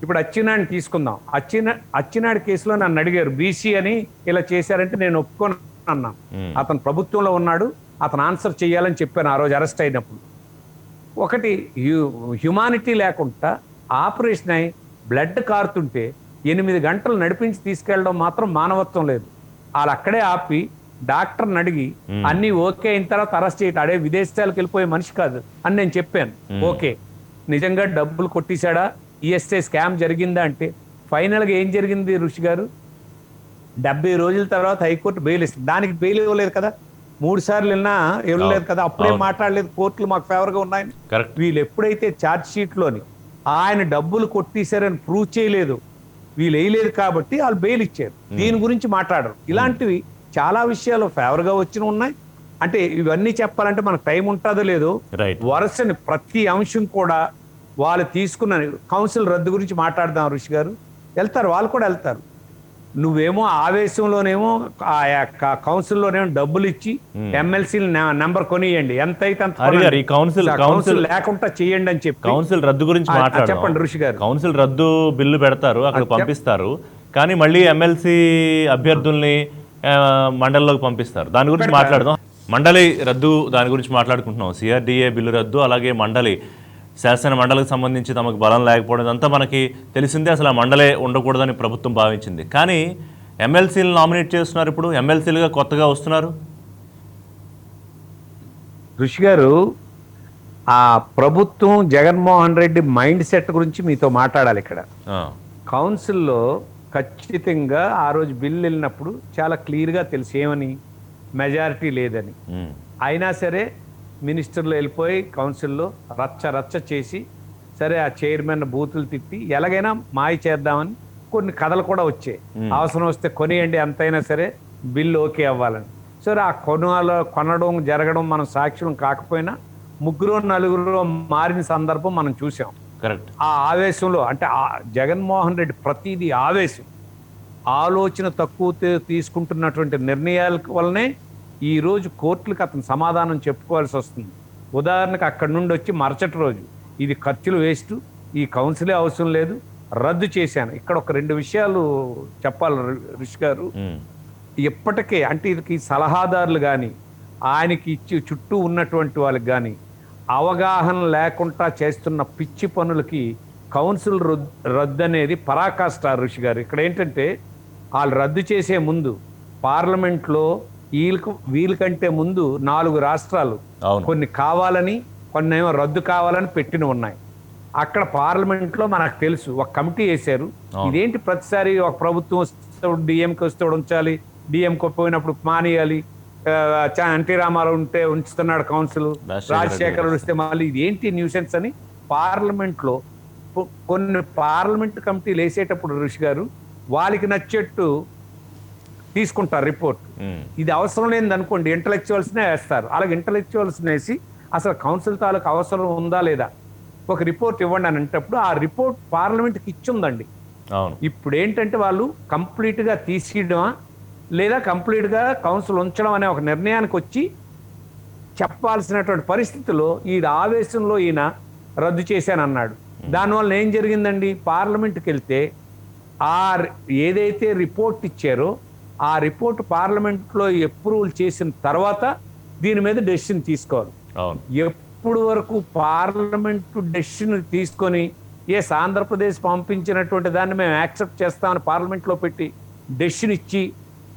ఇప్పుడు అచ్చెన్నాయుడిని తీసుకుందాం. అచ్చెన్నాయుడు కేసులో నన్ను అడిగారు బీసీ అని ఇలా చేశారంటే నేను ఒప్పుకొని అన్నా. అతను ప్రభుత్వంలో ఉన్నాడు, అతను ఆన్సర్ చేయాలని చెప్పాను ఆ రోజు అరెస్ట్ అయినప్పుడు. ఒకటి హ్యుమానిటీ లేకుండా ఆపరేషన్ అయి బ్లడ్ కారుతుంటే 8 గంటలు నడిపించి తీసుకెళ్ళడం మాత్రం మానవత్వం లేదు. వాళ్ళు అక్కడే ఆపి డాక్టర్ని అడిగి అన్ని ఓకే అయిన తర్వాత అరెస్ట్ చేయటం, అడే విదేశాలకు వెళ్ళిపోయే మనిషి కాదు అని నేను చెప్పాను. ఓకే, నిజంగా డబ్బులు కొట్టేశాడా, ఈఎస్ఐ స్కామ్ జరిగిందా అంటే ఫైనల్గా ఏం జరిగింది ఋషి గారు? 70 రోజుల తర్వాత హైకోర్టు బెయిల్ ఇస్తుంది. దానికి బెయిల్ ఇవ్వలేదు కదా, 3 సార్లు వెళ్ళినా ఇవ్వలేదు కదా, అప్పుడే మాట్లాడలేదు కోర్టులు మాకు ఫేవర్గా ఉన్నాయని. వీళ్ళు ఎప్పుడైతే ఛార్జ్ షీట్లోని ఆయన డబ్బులు కొట్టేశారని ప్రూవ్ చేయలేదు, వీళ్ళు వేయలేదు కాబట్టి వాళ్ళు బెయిల్ ఇచ్చారు. దీని గురించి మాట్లాడరు. ఇలాంటివి చాలా విషయాలు ఫేవర్గా వచ్చిన ఉన్నాయి. అంటే ఇవన్నీ చెప్పాలంటే మనకు టైం ఉంటుందో లేదో, వరుసని ప్రతి అంశం కూడా వాళ్ళు తీసుకున్న కౌన్సిల్ రద్దు గురించి మాట్లాడదాం ఋషి గారు. వెళ్తారు, వాళ్ళు కూడా వెళ్తారు. నువ్వేమో ఆవేశంలోనేమో ఆ యొక్క కౌన్సిల్లోనేమో డబ్బులు ఇచ్చి ఎమ్మెల్సీ నెంబర్ కొనియండి, ఎంత అయితే అంత కౌన్సిల్ లేకుండా చేయండి అని చెప్పి కౌన్సిల్ రద్దు గురించి మాట్లాడారు. చెప్పండి ఋషి గారు. కౌన్సిల్ రద్దు బిల్లు పెడతారు, అక్కడ పంపిస్తారు, కానీ మళ్ళీ ఎమ్మెల్సీ అభ్యర్థుల్ని మండలిలోకి పంపిస్తారు. దాని గురించి మాట్లాడదాం. మండలి రద్దు దాని గురించి మాట్లాడుకుంటున్నాం. సిఆర్డిఏ బిల్లు రద్దు, అలాగే మండలి శాసన మండలికి సంబంధించి తమకు బలం లేకపోవడం అంతా మనకి తెలిసిందే. అసలు ఆ మండలే ఉండకూడదని ప్రభుత్వం భావించింది. కానీ ఎమ్మెల్సీలు నామినేట్ చేస్తున్నారు, ఇప్పుడు ఎమ్మెల్సీలుగా కొత్తగా వస్తున్నారు. ఋషి గారు, ఆ ప్రభుత్వం జగన్మోహన్ రెడ్డి మైండ్ సెట్ గురించి మీతో మాట్లాడాలి. ఇక్కడ కౌన్సిల్లో ఖచ్చితంగా ఆ రోజు బిల్లు వెళ్ళినప్పుడు చాలా క్లియర్గా తెలుసు ఏమని, మెజారిటీ లేదని. అయినా సరే మినిస్టర్లు వెళ్ళిపోయి కౌన్సిల్లో రచ్చ చేసి, సరే ఆ చైర్మన్ బూతులు తిట్టి ఎలాగైనా మాయ చేద్దామని కొన్ని కథలు కూడా వచ్చాయి. అవసరం వస్తే కొనియండి ఎంతైనా సరే బిల్లు ఓకే అవ్వాలని. సరే ఆ కొనడం జరగడం మనం సాక్ష్యం కాకపోయినా 3-4 మారిన సందర్భం మనం చూసాం. కరెక్ట్. ఆ ఆవేశంలో అంటే జగన్మోహన్ రెడ్డి ప్రతిదీ ఆవేశం, ఆలోచన తక్కువ తీసుకుంటున్నటువంటి నిర్ణయాల వల్లనే ఈరోజు కోర్టులకు అతను సమాధానం చెప్పుకోవాల్సి వస్తుంది. ఉదాహరణకు అక్కడి నుండి వచ్చి మరుసటి రోజు ఇది ఖర్చులు వేస్ట్, ఈ కౌన్సిలే అవసరం లేదు, రద్దు చేశాను. ఇక్కడ ఒక 2 విషయాలు చెప్పాలి ఋషి గారు. ఎప్పటికే అంటే ఇది సలహాదారులు కానీ ఆయనకి ఇచ్చి చుట్టూ ఉన్నటువంటి వాళ్ళకి కానీ అవగాహన లేకుండా చేస్తున్న పిచ్చి పనులకి కౌన్సిల్ రద్దు అనేది పరాకాష్ట ఋషి గారు. ఇక్కడ ఏంటంటే వాళ్ళు రద్దు చేసే ముందు పార్లమెంట్లో వీళ్ళకంటే ముందు 4 రాష్ట్రాలు కొన్ని కావాలని, కొన్ని ఏమో రద్దు కావాలని పెట్టిన ఉన్నాయి. అక్కడ పార్లమెంట్లో మనకు తెలుసు ఒక కమిటీ వేశారు. ఇదేంటి ప్రతిసారి ఒక ప్రభుత్వం వస్తే డిఎంకి వస్తే ఉంచాలి, డిఎంకి పోయినప్పుడు మానేయాలి, ఎన్టీ రామారావు ఉంటే ఉంచుతున్నాడు కౌన్సిల్, రాజశేఖర్ వస్తే మళ్ళీ ఇదేంటి న్యూసెన్స్ అని పార్లమెంట్లో కొన్ని పార్లమెంట్ కమిటీలు వేసేటప్పుడు ఋషి గారు వాళ్ళకి నచ్చేట్టు తీసుకుంటారు రిపోర్ట్. ఇది అవసరం లేనిది అనుకోండి ఇంటలెక్చువల్స్నే వేస్తారు. అలాగే ఇంటలెక్చువల్స్ వేసి అసలు కౌన్సిల్ తాలూకు అవసరం ఉందా లేదా ఒక రిపోర్ట్ ఇవ్వండి అని అంటప్పుడు ఆ రిపోర్ట్ పార్లమెంట్కి ఇచ్చిందండి. ఇప్పుడు ఏంటంటే వాళ్ళు కంప్లీట్గా తీసేయడమా లేదా కంప్లీట్గా కౌన్సిల్ ఉంచడం అనే ఒక నిర్ణయానికి వచ్చి చెప్పాల్సినటువంటి పరిస్థితిలో ఈ ఆవేశంలో ఈయన రద్దు చేశానన్నాడు. దానివల్ల ఏం జరిగిందండి, పార్లమెంట్కి వెళ్తే ఏదైతే రిపోర్ట్ ఇచ్చారో ఆ రిపోర్ట్ పార్లమెంట్లో అప్రూవల్ చేసిన తర్వాత దీని మీద డెసిషన్ తీసుకోవాలి. ఎప్పుడు వరకు పార్లమెంటు డెసిషన్ తీసుకొని ఆంధ్రప్రదేశ్ పంపించినటువంటి దాన్ని మేము యాక్సెప్ట్ చేస్తామని పార్లమెంట్లో పెట్టి డెసిషన్ ఇచ్చి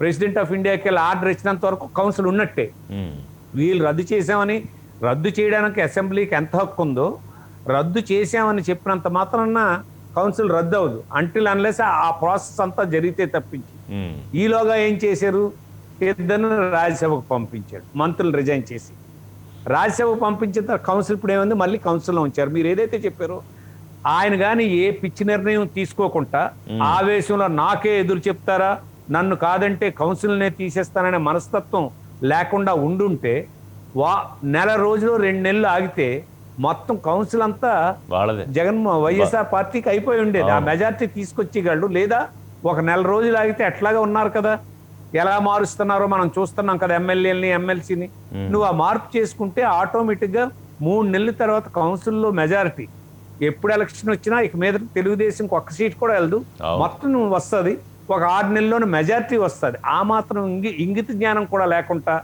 ప్రెసిడెంట్ ఆఫ్ ఇండియాకి వెళ్ళి ఆర్డర్ ఇచ్చినంత వరకు కౌన్సిల్ ఉన్నట్టే. వీళ్ళు రద్దు చేసామని, రద్దు చేయడానికి అసెంబ్లీకి ఎంత హక్కు ఉందో రద్దు చేసామని చెప్పినంత మాత్రాన కౌన్సిల్ రద్దు అవ్వదు అంటిల్ అన్లెస్ ఆ ప్రాసెస్ అంతా జరిగితే తప్పించి. ఈలోగా ఏం చేశారు, ఇద్దరు రాజ్యసభకు పంపించాడు, మంత్రులు రిజైన్ చేసి రాజ్యసభకు పంపించిన తర్వాత కౌన్సిల్ ఇప్పుడు ఏమైంది, మళ్ళీ కౌన్సిల్లో ఉంచారు. మీరు ఏదైతే చెప్పారో ఆయన కానీ ఏ పిచ్చి నిర్ణయం తీసుకోకుండా ఆవేశంలో నాకే ఎదురు చెప్తారా, నన్ను కాదంటే కౌన్సిల్నే తీసేస్తాననే మనస్తత్వం లేకుండా ఉండుంటే నెల రోజులు 2 నెలలు ఆగితే మొత్తం కౌన్సిల్ అంతా వైఎస్ఆర్ పార్టీకి అయిపోయి ఉండేది. ఆ మెజార్టీ తీసుకొచ్చేవాళ్ళు. లేదా ఒక నెల రోజులు ఆగితే ఎట్లాగా ఉన్నారు కదా, ఎలా మారుస్తున్నారో మనం చూస్తున్నాం కదా ఎమ్మెల్యేలని ఎమ్మెల్సీని. నువ్వు ఆ మార్పు చేసుకుంటే ఆటోమేటిక్గా 3 నెలల తర్వాత కౌన్సిల్లో మెజారిటీ ఎప్పుడు ఎలక్షన్ వచ్చినా ఇక మీద తెలుగుదేశంకి 1 సీట్ కూడా వెళ్ళదు, మొత్తం వస్తుంది. ఒక 6 నెలల్లోనే మెజారిటీ వస్తుంది. ఆ మాత్రం ఇంగిత జ్ఞానం కూడా లేకుండా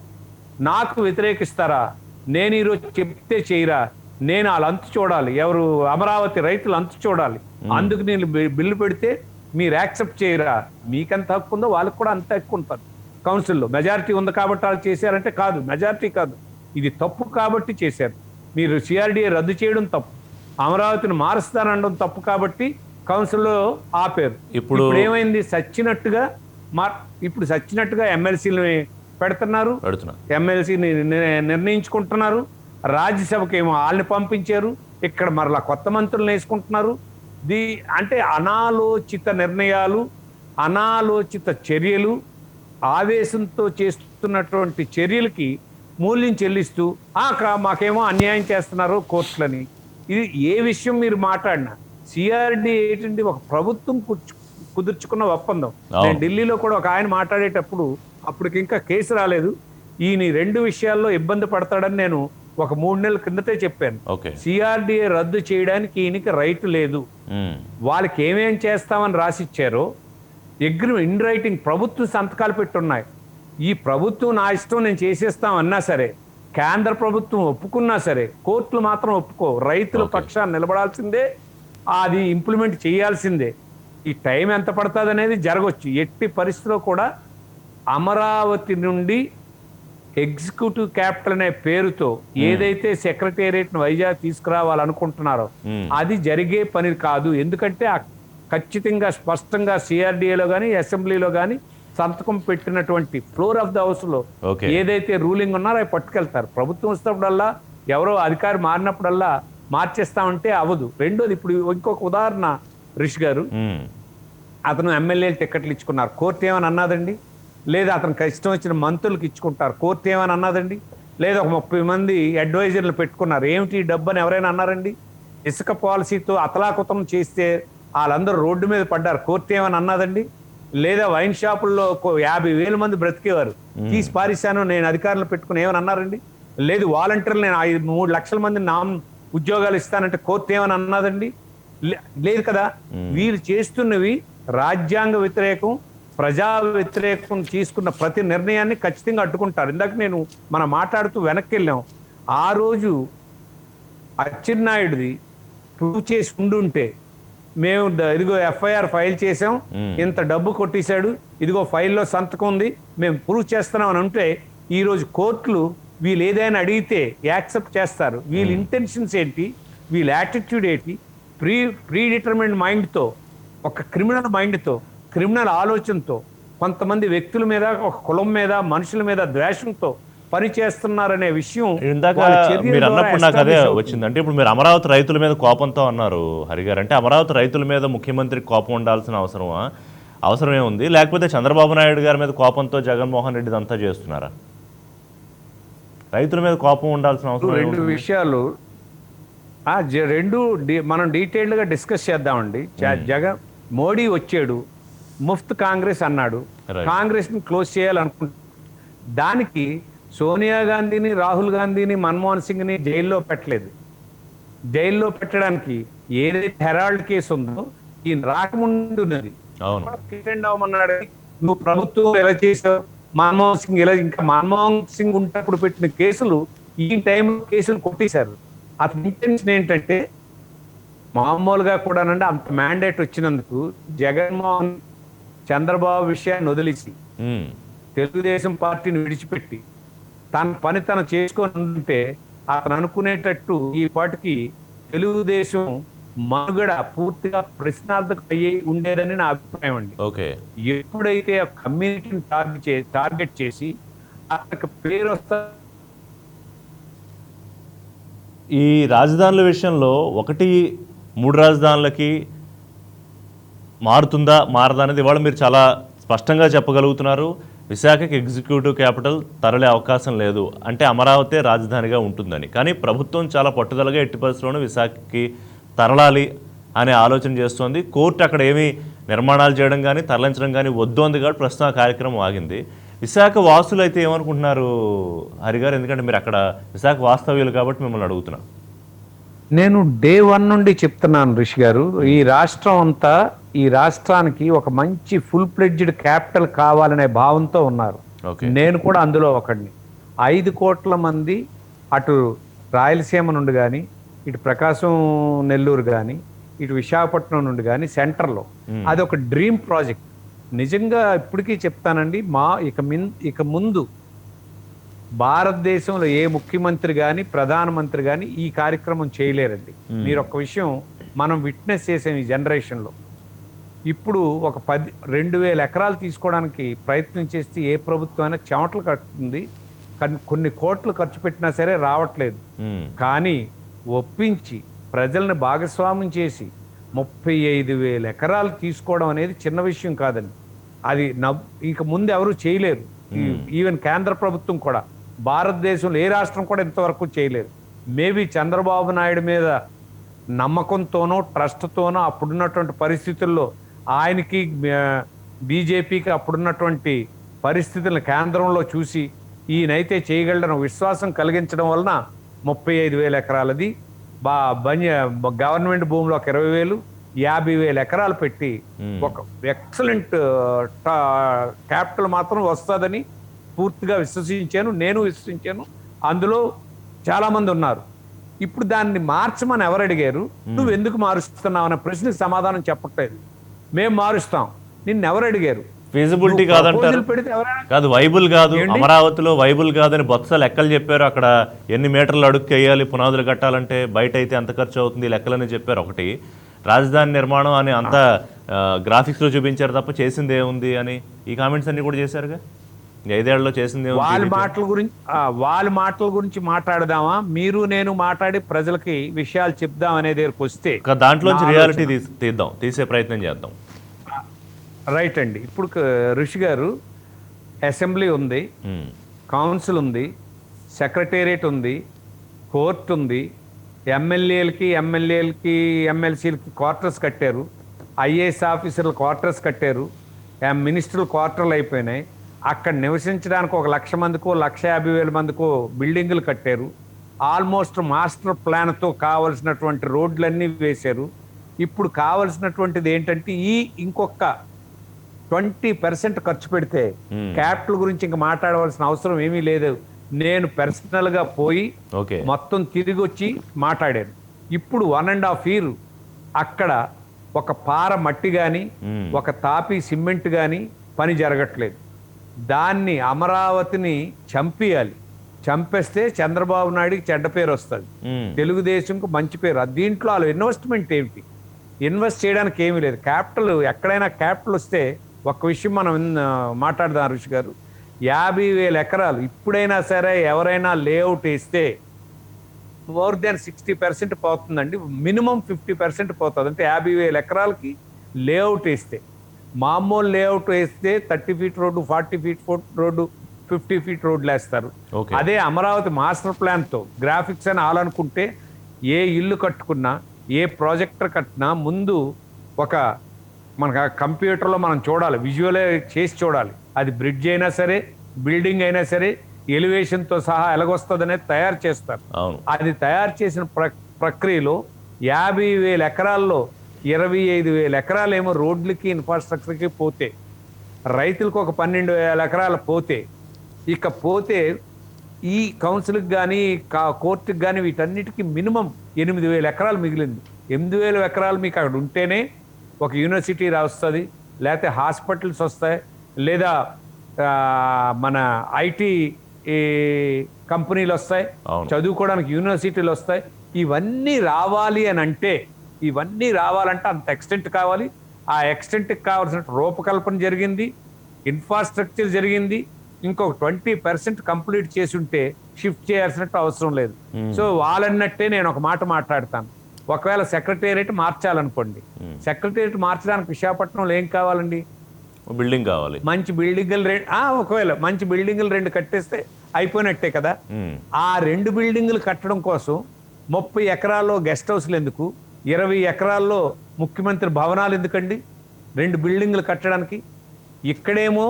నాకు వ్యతిరేకిస్తారా, నేను ఈరోజు చెప్తే చేయరా, నేను వాళ్ళ అంతు చూడాలి, ఎవరు అమరావతి రైతులు అంతు చూడాలి, అందుకు నేను బిల్లు పెడితే మీరు యాక్సెప్ట్ చేయరా, మీకెంత హక్కు ఉందో వాళ్ళకి కూడా అంత హక్కు ఉంటుంది. కౌన్సిల్లో మెజారిటీ ఉంది కాబట్టి వాళ్ళు చేశారంటే కాదు, మెజారిటీ కాదు, ఇది తప్పు కాబట్టి చేశారు. మీరు సిఆర్డిఏ రద్దు చేయడం తప్పు, అమరావతిని మారుస్తారనడం తప్పు కాబట్టి కౌన్సిల్లో ఆపారు. ఇప్పుడు ఏమైంది, సచ్చినట్టుగా మా ఇప్పుడు చచ్చినట్టుగా ఎమ్మెల్సీని పెడుతున్నారు, ఎమ్మెల్సీని నిర్ణయించుకుంటున్నారు. రాజ్యసభకి ఏమో వాళ్ళని పంపించారు, ఇక్కడ మరలా కొత్త మంత్రులను వేసుకుంటున్నారు. అంటే అనాలోచిత నిర్ణయాలు, అనాలోచిత చర్యలు, ఆవేశంతో చేస్తున్నటువంటి చర్యలకి మూల్యం చెల్లిస్తూ మాకేమో అన్యాయం చేస్తున్నారు కోర్టులని. ఇది ఏ విషయం మీరు మాట్లాడినా సిఆర్డి ఏంటంటే ఒక ప్రభుత్వం కుదుర్చుకున్న ఒప్పందం. నేను ఢిల్లీలో కూడా ఒక ఆయన మాట్లాడేటప్పుడు అప్పటికి ఇంకా కేసు రాలేదు, ఈయన 2 విషయాల్లో ఇబ్బంది పడతాడని నేను ఒక 3 నెలల కిందటే చెప్పాను. సిఆర్డిఏ రద్దు చేయడానికి ఈయనకి రైట్ లేదు. వాళ్ళకి ఏమేం చేస్తామని రాసిచ్చారో ఇన్ రైటింగ్ ప్రభుత్వం సంతకాలు పెట్టున్నాయి. ఈ ప్రభుత్వం నా ఇష్టం నేను చేసేస్తామన్నా సరే, కేంద్ర ప్రభుత్వం ఒప్పుకున్నా సరే కోర్టులు మాత్రం ఒప్పుకో. రైతుల పక్షాన్ని నిలబడాల్సిందే, అది ఇంప్లిమెంట్ చేయాల్సిందే. ఈ టైం ఎంత పడుతుంది అనేది జరగవచ్చు. ఎట్టి పరిస్థితిలో కూడా అమరావతి నుండి ఎగ్జిక్యూటివ్ క్యాపిటల్ అనే పేరుతో ఏదైతే సెక్రటేరియట్ వైజాగ్ తీసుకురావాలనుకుంటున్నారో అది జరిగే పని కాదు. ఎందుకంటే ఖచ్చితంగా స్పష్టంగా సిఆర్డిఏలో కానీ అసెంబ్లీలో కానీ సంతకం పెట్టినటువంటి ఫ్లోర్ ఆఫ్ ద హౌస్ లో ఏదైతే రూలింగ్ ఉన్నారో అవి పట్టుకెళ్తారు. ప్రభుత్వం వస్తున్నప్పుడల్లా ఎవరో అధికారి మారినప్పుడల్లా మార్చేస్తామంటే అవ్వదు. రెండోది, ఇప్పుడు ఇంకొక ఉదాహరణ రిషి గారు, అతను ఎమ్మెల్యేలు టికెట్లు ఇచ్చుకున్నారు, కోర్టు ఏమని అన్నదండి? లేదా అతనికి ఇష్టం వచ్చిన మంత్రులకు ఇచ్చుకుంటారు, కోర్టు ఏమని అన్నదండి? లేదా ఒక 30 మంది అడ్వైజర్లు పెట్టుకున్నారు, ఏమిటి డబ్బు అని ఎవరైనా అన్నారండి? ఇసుక పాలసీతో అతలాకుతం చేస్తే వాళ్ళందరూ రోడ్డు మీద పడ్డారు, కోర్టు ఏమని అన్నదండి? లేదా వైన్ షాపుల్లో 50,000 మంది బ్రతికేవారు, తీసి పారిశాను నేను అధికారులు పెట్టుకుని ఏమని అన్నారండి? లేదు వాలంటీర్లు నేను 3 లక్షల మంది ఉద్యోగాలు ఇస్తానంటే కోర్టు ఏమని అన్నదండి? లేదు కదా. వీళ్ళు చేస్తున్నవి రాజ్యాంగ వ్యతిరేకం, ప్రజా వ్యతిరేకం తీసుకున్న ప్రతి నిర్ణయాన్ని ఖచ్చితంగా అడ్డుకుంటారు. ఇందాక మనం మాట్లాడుతూ వెనక్కి వెళ్ళాం. ఆ రోజు అచ్చెన్నాయుడిది ప్రూవ్ చేసి ఉండుంటే మేము ఇదిగో ఎఫ్ఐఆర్ ఫైల్ చేసాం, ఇంత డబ్బు కొట్టేశాడు, ఇదిగో ఫైల్లో సంతకం ఉంది, మేము ప్రూవ్ చేస్తున్నాం అని ఉంటే ఈరోజు కోర్టులు వీళ్ళు ఏదైనా అడిగితే యాక్సెప్ట్ చేస్తారు. వీళ్ళ ఇంటెన్షన్స్ ఏంటి, వీళ్ళ యాటిట్యూడ్ ఏంటి, ప్రీ డిటర్మిన్డ్ మైండ్తో, ఒక క్రిమినల్ మైండ్తో, క్రిమినల్ ఆలోచనతో, కొంతమంది వ్యక్తుల మీద, ఒక కులం మీద, మనుషుల మీద ద్వేషంతో పని చేస్తున్నారనే విషయం ఇందాక మీరు అన్నప్పుడు నాకు అదే వచ్చింది. అంటే ఇప్పుడు మీరు అమరావతి రైతుల మీద కోపంతో అన్నారు హరిగారు, అంటే అమరావతి రైతుల మీద ముఖ్యమంత్రికి కోపం ఉండాల్సిన అవసరమే ఉంది, లేకపోతే చంద్రబాబు నాయుడు గారి మీద కోపంతో జగన్మోహన్ రెడ్డి అంతా చేస్తున్నారా? రైతుల మీద కోపం ఉండాల్సిన అవసరం. 2 విషయాలు మనం డీటెయిల్డ్గా డిస్కస్ చేద్దామండి. మోడీ వచ్చాడు, ముఫ్త్ కాంగ్రెస్ అన్నాడు, కాంగ్రెస్ని క్లోజ్ చేయాలనుకుంటున్నాడు. దానికి సోనియా గాంధీని, రాహుల్ గాంధీని, మన్మోహన్ సింగ్ని జైల్లో పెట్టలేదు. జైల్లో పెట్టడానికి ఏదైతే హెరాల్డ్ కేసు ఉందో ఈయన రాకముందున్నది అవ్వమన్నాడు. నువ్వు ప్రభుత్వం ఎలా చేసావు, మన్మోహన్ సింగ్ ఇలా, ఇంకా మన్మోహన్ సింగ్ ఉంటప్పుడు పెట్టిన కేసులు ఈ టైంలో కేసులు కొట్టేశారు. అతని ఇంటెన్షన్ ఏంటంటే మామూలుగా కూడానండి అంత మ్యాండేట్ వచ్చినందుకు జగన్మోహన్ చంద్రబాబు విషయాన్ని వదిలేసి తెలుగుదేశం పార్టీని విడిచిపెట్టి తన పని తను చేసుకొని ఉంటే అతను అనుకునేటట్టు ఈ పాటికి తెలుగుదేశం మనుగడ పూర్తిగా ప్రశ్నార్థకం అయ్యి ఉండేదని నా అభిప్రాయం అండి. ఎప్పుడైతే కమ్యూనిటీని టార్గెట్ చేసి అతనికి పేరు వస్తా. ఈ రాజధానుల విషయంలో 3 రాజధానులకి మారదా అనేది ఇవాళ మీరు చాలా స్పష్టంగా చెప్పగలుగుతున్నారు. విశాఖకి ఎగ్జిక్యూటివ్ క్యాపిటల్ తరలే అవకాశం లేదు, అంటే అమరావతి రాజధానిగా ఉంటుందని. కానీ ప్రభుత్వం చాలా పట్టుదలగా ఎట్టి పరిస్థితుల్లోనూ విశాఖకి తరలాలి అనే ఆలోచన చేస్తోంది. కోర్టు అక్కడ ఏమీ నిర్మాణాలు చేయడం కానీ తరలించడం కానీ వద్దు అంది కాబట్టి ప్రస్తుతం ఆ కార్యక్రమం ఆగింది. విశాఖ వాసులు అయితే ఏమనుకుంటున్నారు హరిగారు? ఎందుకంటే మీరు అక్కడ విశాఖ వాస్తవ్యులు కాబట్టి మిమ్మల్ని అడుగుతున్నాను. నేను డే 1 నుండి చెప్తున్నాను రిషి గారు, ఈ రాష్ట్రం అంతా, ఈ రాష్ట్రానికి ఒక మంచి ఫుల్ ప్లెడ్జ్డ్ క్యాపిటల్ కావాలనే భావంతో ఉన్నారు. నేను కూడా అందులో ఒకడిని. 5 కోట్ల మంది అటు రాయలసీమ నుండి కానీ, ఇటు ప్రకాశం నెల్లూరు కానీ, ఇటు విశాఖపట్నం నుండి కానీ సెంటర్లో అది ఒక డ్రీమ్ ప్రాజెక్ట్. నిజంగా ఇప్పటికీ చెప్తానండి, ఇక ముందు భారతదేశంలో ఏ ముఖ్యమంత్రి కానీ ప్రధానమంత్రి కానీ ఈ కార్యక్రమం చేయలేరండి. మీరు ఒక్క విషయం మనం విట్నెస్ చేసాం ఈ జనరేషన్లో. ఇప్పుడు ఒక 2,000 ఎకరాలు తీసుకోవడానికి ప్రయత్నం చేస్తే ఏ ప్రభుత్వం అయినా చెమటలు కట్టుతుంది, కానీ కొన్ని కోట్లు ఖర్చు పెట్టినా సరే రావట్లేదు. కానీ ఒప్పించి ప్రజల్ని భాగస్వామ్యం చేసి 35,000 ఎకరాలు తీసుకోవడం అనేది చిన్న విషయం కాదండి. అది ఇంక ముందు ఎవరు చేయలేరు. ఈవెన్ కేంద్ర ప్రభుత్వం కూడా, భారతదేశంలో ఏ రాష్ట్రం కూడా ఇంతవరకు చేయలేదు. మేబీ చంద్రబాబు నాయుడు మీద నమ్మకంతోనో ట్రస్ట్తోనో అప్పుడున్నటువంటి పరిస్థితుల్లో ఆయనకి బీజేపీకి అప్పుడున్నటువంటి పరిస్థితులను కేంద్రంలో చూసి ఈయనైతే చేయగలడని విశ్వాసం కలిగించడం వలన 35,000 ఎకరాలది గవర్నమెంట్ భూమిలో 20,000, 50,000 ఎకరాలు పెట్టి ఒక ఎక్సలెంట్ క్యాపిటల్ మాత్రం వస్తుందని పూర్తిగా విశ్వసించాను, నేను విశ్వసించాను. అందులో చాలా మంది ఉన్నారు. ఇప్పుడు దాన్ని మార్చమని ఎవరు అడిగారు? నువ్వు ఎందుకు మారుస్తున్నావు అనే ప్రశ్నకు సమాధానం చెప్పట్లేదు. మేము మారుస్తాం, నిన్నెవరు అడిగారు? ఫీజిబిలిటీ కాదంటారు, కాదు వైబుల్ కాదు, అమరావతిలో వైబుల్ కాదని బొత్స లెక్కలు చెప్పారు. అక్కడ ఎన్ని మీటర్లు అడుక్కి వేయాలి పునాదులు కట్టాలంటే, బయట అయితే ఎంత ఖర్చు అవుతుంది లెక్కలని చెప్పారు. ఒకటి రాజధాని నిర్మాణం అని అంతా గ్రాఫిక్స్లో చూపించారు తప్ప చేసింది ఏముంది అని ఈ కామెంట్స్ అన్ని కూడా చేశారుగా. 5 ఏళ్లలో చేసింది వాళ్ళ మాటల గురించి మాట్లాడదామా? మీరు నేను మాట్లాడి ప్రజలకి విషయాలు చెప్దాం అనే దగ్గరకు వస్తే దాంట్లోంచి రియాలిటీ తీసే ప్రయత్నం చేద్దాం. రైట్ అండి. ఇప్పుడు ఋషి గారు, అసెంబ్లీ ఉంది, కౌన్సిల్ ఉంది, సెక్రటేరియట్ ఉంది, కోర్టు ఉంది, ఎమ్మెల్యేలకి ఎమ్మెల్సీలకి క్వార్టర్స్ కట్టారు, ఐఏఎస్ ఆఫీసర్లు క్వార్టర్స్ కట్టారు, మినిస్టర్లు క్వార్టర్లు అయిపోయినాయి. అక్కడ నివసించడానికి 1,00,000 మందికో 1,50,000 మందికో బిల్డింగులు కట్టారు. ఆల్మోస్ట్ మాస్టర్ ప్లాన్తో కావలసినటువంటి రోడ్లన్నీ వేశారు. ఇప్పుడు కావలసినటువంటిది ఏంటంటే ఇంకొక 20% ఖర్చు పెడితే క్యాపిటల్ గురించి ఇంకా మాట్లాడవలసిన అవసరం ఏమీ లేదు. నేను పర్సనల్గా పోయి మొత్తం తిరిగి వచ్చి మాట్లాడాను. ఇప్పుడు 1.5 year అక్కడ ఒక పార మట్టి కానీ ఒక తాపి సిమెంట్ కానీ పని జరగట్లేదు. దాన్ని అమరావతిని చంపేయాలి. చంపేస్తే చంద్రబాబు నాయుడికి చెడ్డ పేరు వస్తుంది, తెలుగుదేశంకు మంచి పేరు. దీంట్లో వాళ్ళు ఇన్వెస్ట్మెంట్ ఏమిటి? ఇన్వెస్ట్ చేయడానికి ఏమీ లేదు. క్యాపిటల్ ఎక్కడైనా క్యాపిటల్ వస్తే ఒక్క విషయం మనం మాట్లాడదాం ఋషి గారు. 50,000 ఎకరాలు ఇప్పుడైనా సరే ఎవరైనా లేఅవుట్ వేస్తే మోర్ దాన్ 60% పోతుందండి. మినిమం 50% పోతుంది. అంటే 50,000 ఎకరాలకి లేఅవుట్ వేస్తే, మామూలు లేఅవుట్ వేస్తే 30 feet road, 40 feet road, 50 feet రోడ్లు వేస్తారు. అదే అమరావతి మాస్టర్ ప్లాన్తో గ్రాఫిక్స్ అని ఆలనుకుంటే ఏ ఇల్లు కట్టుకున్నా, ఏ ప్రాజెక్టర్ కట్టినా ముందు మనకు కంప్యూటర్లో మనం చూడాలి, విజువలైజ్ చేసి చూడాలి. అది బ్రిడ్జ్ అయినా సరే, బిల్డింగ్ అయినా సరే, ఎలివేషన్తో సహా ఎలాగొస్తుంది అనేది తయారు చేస్తారు. అది తయారు చేసిన ప్రక్రియలో 50,000 ఎకరాల్లో 25,000 ఎకరాలేమో రోడ్లకి ఇన్ఫ్రాస్ట్రక్చర్కి పోతే, రైతులకు ఒక 12,000 ఎకరాలు పోతే, ఇకపోతే ఈ కౌన్సిల్కి కానీ కోర్టుకి కానీ వీటన్నిటికీ మినిమం 8,000 ఎకరాలు మిగిలింది. 8,000 ఎకరాలు మీకు అక్కడ ఉంటేనే ఒక యూనివర్సిటీ వస్తుంది, లేకపోతే హాస్పిటల్స్ వస్తాయి, లేదా మన ఐటీ కంపెనీలు వస్తాయి, చదువుకోవడానికి యూనివర్సిటీలు వస్తాయి. ఇవన్నీ రావాలంటే అంత ఎక్స్టెంట్ కావాలి. ఆ ఎక్స్టెంట్కి కావాల్సిన రూపకల్పన జరిగింది, ఇన్ఫ్రాస్ట్రక్చర్ జరిగింది. ఇంకొక 20% కంప్లీట్ చేసి ఉంటే షిఫ్ట్ చేయాల్సినట్టు అవసరం లేదు. సో వాళ్ళన్నట్టే నేను ఒక మాట మాట్లాడతాను. ఒకవేళ సెక్రటేరియట్ మార్చాలనుకోండి, సెక్రటేరియట్ మార్చడానికి విశాఖపట్నంలో ఏం కావాలండి? బిల్డింగ్ కావాలి. మంచి బిల్డింగులు ఒకవేళ మంచి బిల్డింగులు 2 కట్టేస్తే అయిపోయినట్టే కదా. ఆ 2 బిల్డింగులు కట్టడం కోసం 30 ఎకరాల్లో గెస్ట్ హౌస్లు ఎందుకు, 20 ఎకరాల్లో ముఖ్యమంత్రి భవనాలు ఎందుకండి 2 బిల్డింగులు కట్టడానికి? ఇక్కడేమో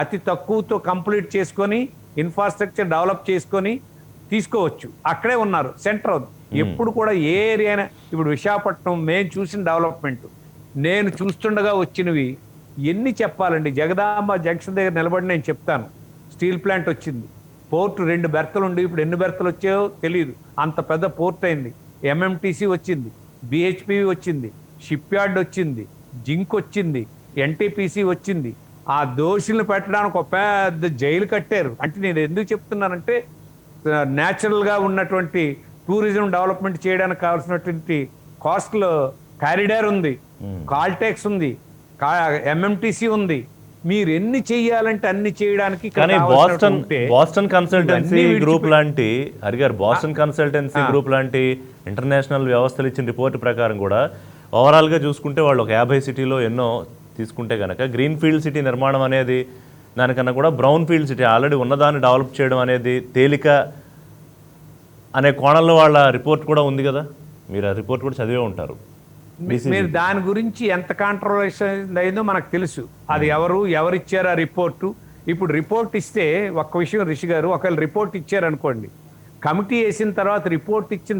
అతి తక్కువతో కంప్లీట్ చేసుకొని ఇన్ఫ్రాస్ట్రక్చర్ డెవలప్ చేసుకొని తీసుకోవచ్చు. అక్కడే ఉన్నారు, సెంటర్ అవుతుంది. ఎప్పుడు కూడా ఏ ఏరియా అయినా, ఇప్పుడు విశాఖపట్నం మేము చూసిన డెవలప్మెంట్, నేను చూస్తుండగా వచ్చినవి ఎన్ని చెప్పాలండి. జగదాంబ జంక్షన్ దగ్గర నిలబడి నేను చెప్తాను. స్టీల్ ప్లాంట్ వచ్చింది, పోర్టు 2 బెర్తలు ఉండి ఇప్పుడు ఎన్ని బెర్తలు వచ్చాయో తెలియదు, అంత పెద్ద పోర్ట్ అయింది. ఎంఎంటీసీ వచ్చింది, బిహెచ్పి వచ్చింది, షిప్ యార్డ్ వచ్చింది, జింక్ వచ్చింది, ఎన్టీపీసీ వచ్చింది. ఆ దోషులను పెట్టడానికి ఒక పెద్ద జైలు కట్టారు. అంటే నేను ఎందుకు చెప్తున్నానంటే, న్యాచురల్గా ఉన్నటువంటి టూరిజం డెవలప్మెంట్ చేయడానికి కావాల్సినటువంటి కాస్ట్లో కారిడార్ ఉంది, కాల్ ట్యాక్స్ ఉంది, ఎంఎంటీసీ ఉంది. మీరు ఎన్ని చెయ్యాలంటే అన్ని చేయడానికి ఇక్కడ కానీ కావాల్సినట్టు ఉంటే బోస్టన్ కన్సల్టెన్సీ ఇవన్నీ గ్రూప్ లాంటి హరిగారు బోస్టన్ కన్సల్టెన్సీ గ్రూప్ లాంటి ఇంటర్నేషనల్ వ్యవస్థలు ఇచ్చిన రిపోర్ట్ ప్రకారం కూడా ఓవరాల్గా చూసుకుంటే వాళ్ళు ఒక 50 సిటీలో ఎన్నో తీసుకుంటే కనుక గ్రీన్ ఫీల్డ్ సిటీ నిర్మాణం అనేది దానికన్నా కూడా బ్రౌన్ ఫీల్డ్ సిటీ ఆల్రెడీ ఉన్నదాన్ని డెవలప్ చేయడం అనేది తేలిక అనే కోణంలో వాళ్ళ రిపోర్ట్ కూడా ఉంది కదా. మీరు ఆ రిపోర్ట్ కూడా చదివే ఉంటారు. మీరు దాని గురించి ఎంత కాంట్రవర్సీ అయిందో మనకు తెలుసు. అది ఎవరిచ్చారు ఆ రిపోర్టు. ఇప్పుడు రిపోర్ట్ ఇస్తే ఒక్క విషయం రిషి గారు, ఒకవేళ రిపోర్ట్ ఇచ్చారనుకోండి, కమిటీ వేసిన తర్వాత రిపోర్ట్ ఇచ్చిన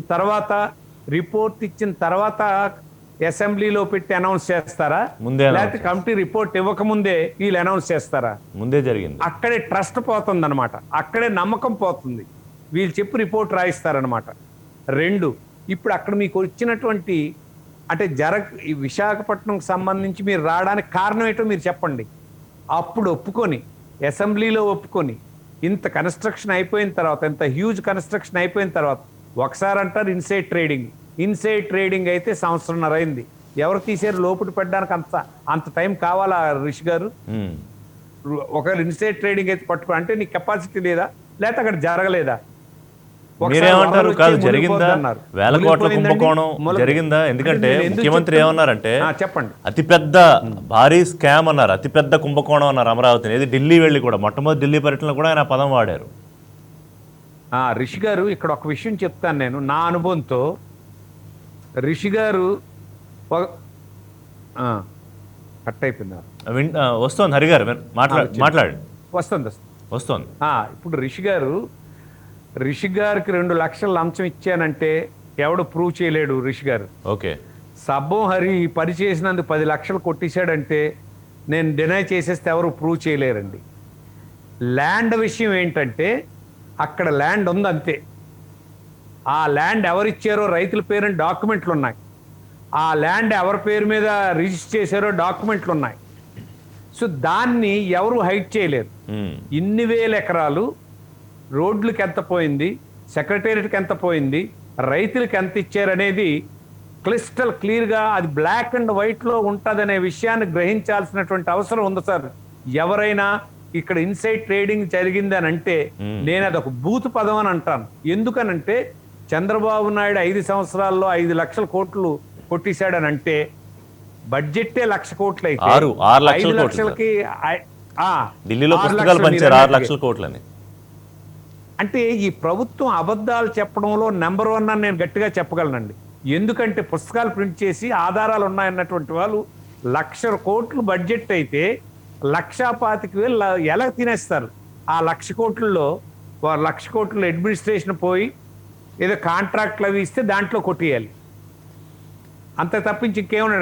తర్వాత అసెంబ్లీలో పెట్టి అనౌన్స్ చేస్తారా, లేకపోతే కమిటీ రిపోర్ట్ ఇవ్వకముందే వీళ్ళు అనౌన్స్ చేస్తారా? ముందే జరిగింది. అక్కడే ట్రస్ట్ పోతుంది అనమాట, అక్కడే నమ్మకం పోతుంది. వీళ్ళు చెప్పి రిపోర్ట్ రాయిస్తారనమాట. 2, ఇప్పుడు అక్కడ మీకు వచ్చినటువంటి అంటే ఈ విశాఖపట్నంకి సంబంధించి మీరు రావడానికి కారణం ఏంటో మీరు చెప్పండి. అప్పుడు ఒప్పుకొని అసెంబ్లీలో ఒప్పుకొని ఇంత కన్స్ట్రక్షన్ అయిపోయిన తర్వాత, ఇంత హ్యూజ్ కన్స్ట్రక్షన్ అయిపోయిన తర్వాత ఒకసారి అంటారు ఇన్సైడ్ ట్రేడింగ్ అయితే 1.5 సంవత్సరం అయింది. ఎవరు తీసారు లోపల పెట్టడానికి అంత టైం కావాలా రిషి గారు? ఒకవేళ ఇన్సైడ్ ట్రేడింగ్ అయితే పట్టుకో అంటే నీ కెపాసిటీ లేదా, లేకపోతే అక్కడ జరగలేదా? మీరేమంటారు? కాదు, జరిగిందా? వేల కోట్ల కుంభకోణం జరిగిందా? ఎందుకంటే ముఖ్యమంత్రి ఏమన్నారంటే చెప్పండి, అతిపెద్ద భారీ స్కామ్ అన్నారు, అతిపెద్ద కుంభకోణం అన్నారు అమరావతిని. ఇది ఢిల్లీ వెళ్ళి కూడా మొట్టమొదటి ఢిల్లీ పర్యటనలో కూడా ఆయన పదం వాడారు. రిషి గారు ఇక్కడ ఒక విషయం చెప్తాను నేను నా అనుభవంతో. రిషి గారు కట్ అయిపోయినారు. వస్తుంది హరిగారు, మాట్లాడండి. వస్తుంది. ఇప్పుడు రిషి గారికి 2 లక్షల లంచం ఇచ్చానంటే ఎవడు ప్రూవ్ చేయలేడు రిషి గారు. ఓకే, సబ్బం హరి పని చేసినందుకు 10 లక్షలు కొట్టేశాడంటే నేను డినై చేసేస్తే ఎవరు ప్రూవ్ చేయలేరండి. ల్యాండ్ విషయం ఏంటంటే అక్కడ ల్యాండ్ ఉంది అంతే. ఆ ల్యాండ్ ఎవరిచ్చారో రైతుల పేరుని డాక్యుమెంట్లు ఉన్నాయి. ఆ ల్యాండ్ ఎవరి పేరు మీద రిజిస్టర్ చేశారో డాక్యుమెంట్లు ఉన్నాయి. సో దాన్ని ఎవరు హైడ్ చేయలేరు. ఇన్ని వేల ఎకరాలు రోడ్లకు ఎంత పోయింది, సెక్రటేరియట్కి ఎంత పోయింది, రైతులకు ఎంత ఇచ్చారనేది క్లిస్టల్ క్లియర్గా అది బ్లాక్ అండ్ వైట్లో ఉంటుందనే విషయాన్ని గ్రహించాల్సినటువంటి అవసరం ఉంది సార్. ఎవరైనా ఇక్కడ ఇన్సైడ్ ట్రేడింగ్ జరిగిందని అంటే నేను అదొక బూత్ పదం అని అంటాను. ఎందుకనంటే చంద్రబాబు నాయుడు 5 సంవత్సరాల్లో 5 లక్షల కోట్లు కొట్టేశాడని అంటే బడ్జెట్టే 1 లక్ష కోట్లు అయితే 5 లక్షలకి ఢిల్లీలో పుస్తకాలు పంచారు 6 లక్షల కోట్లని. అంటే ఈ ప్రభుత్వం అబద్ధాలు చెప్పడంలో నెంబర్ 1 అని నేను గట్టిగా చెప్పగలనండి. ఎందుకంటే పుస్తకాలు ప్రింట్ చేసి ఆధారాలు ఉన్నాయన్నటువంటి వాళ్ళు 1 లక్ష కోట్లు బడ్జెట్ అయితే 1,25,000 ఎలా తినేస్తారు? ఆ 1 లక్ష కోట్లలో 1 లక్ష కోట్లు అడ్మినిస్ట్రేషన్ పోయి ఏదో కాంట్రాక్ట్లు అవి ఇస్తే దాంట్లో కొట్టేయాలి. అంత తప్పించి ఇంకేమన్నా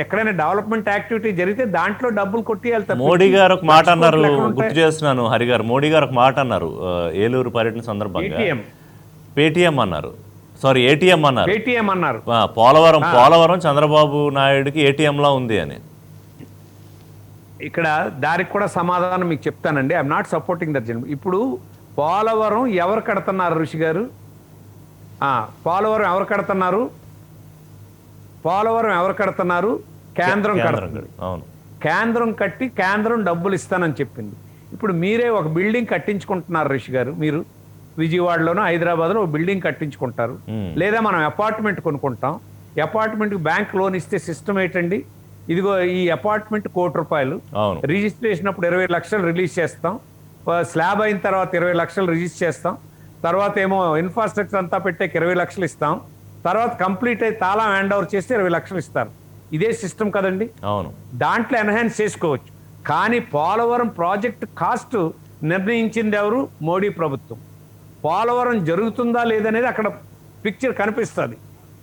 ఎక్కడైనా డెవలప్మెంట్ యాక్టివిటీ జరిగితే దాంట్లో డబ్బులు కొట్టేయాలి. మోడీ గారు ఒక మాట అన్నారు, గుర్తు చేస్తున్నాను హరి గారు. మోడీ గారు ఒక మాట అన్నారు ఏలూరు పర్యటన సందర్భంగా. పేటీఎం అన్నారు, సారీ ఏటీఎం అన్నారు. పోలవరం చంద్రబాబు నాయుడుకి ఏటీఎం లా ఉంది అని. ఇక్కడ దానికి కూడా సమాధానం మీకు చెప్తానండి. I'm not supporting that. ఇప్పుడు పోలవరం ఎవరు కడుతున్నారు ఋషి గారు? పోలవరం ఎవరు కడుతున్నారు? కేంద్రం కడుతుంది. కేంద్రం కట్టి కేంద్రం డబ్బులు ఇస్తానని చెప్పింది. ఇప్పుడు మీరే ఒక బిల్డింగ్ కట్టించుకుంటున్నారు ఋషి గారు. మీరు విజయవాడలోనో హైదరాబాద్లో ఒక బిల్డింగ్ కట్టించుకుంటారు, లేదా మనం అపార్ట్మెంట్ కొనుక్కుంటాం. అపార్ట్మెంట్కి బ్యాంక్ లోన్ ఇస్తే సిస్టమ్ ఏంటండి? ఇదిగో ఈ అపార్ట్మెంట్ ₹1,00,00,000, రిజిస్ట్రేషన్ అప్పుడు 20 లక్షలు రిలీజ్ చేస్తాం, స్లాబ్ అయిన తర్వాత 20 లక్షలు రిజిస్టర్ చేస్తాం, తర్వాత ఏమో ఇన్ఫ్రాస్ట్రక్చర్ అంతా పెట్టాక 20 లక్షలు ఇస్తాం, తర్వాత కంప్లీట్ అయి తాళం హ్యాండ్ ఓవర్ చేస్తే 20 లక్షలు ఇస్తారు. ఇదే సిస్టమ్ కదండి. అవును, దాంట్లో ఎన్హాన్స్ చేసుకోవచ్చు. కానీ పోలవరం ప్రాజెక్ట్ కాస్ట్ నిర్ణయించింది ఎవరు? మోడీ ప్రభుత్వం. పోలవరం జరుగుతుందా లేదనేది అక్కడ పిక్చర్ కనిపిస్తుంది.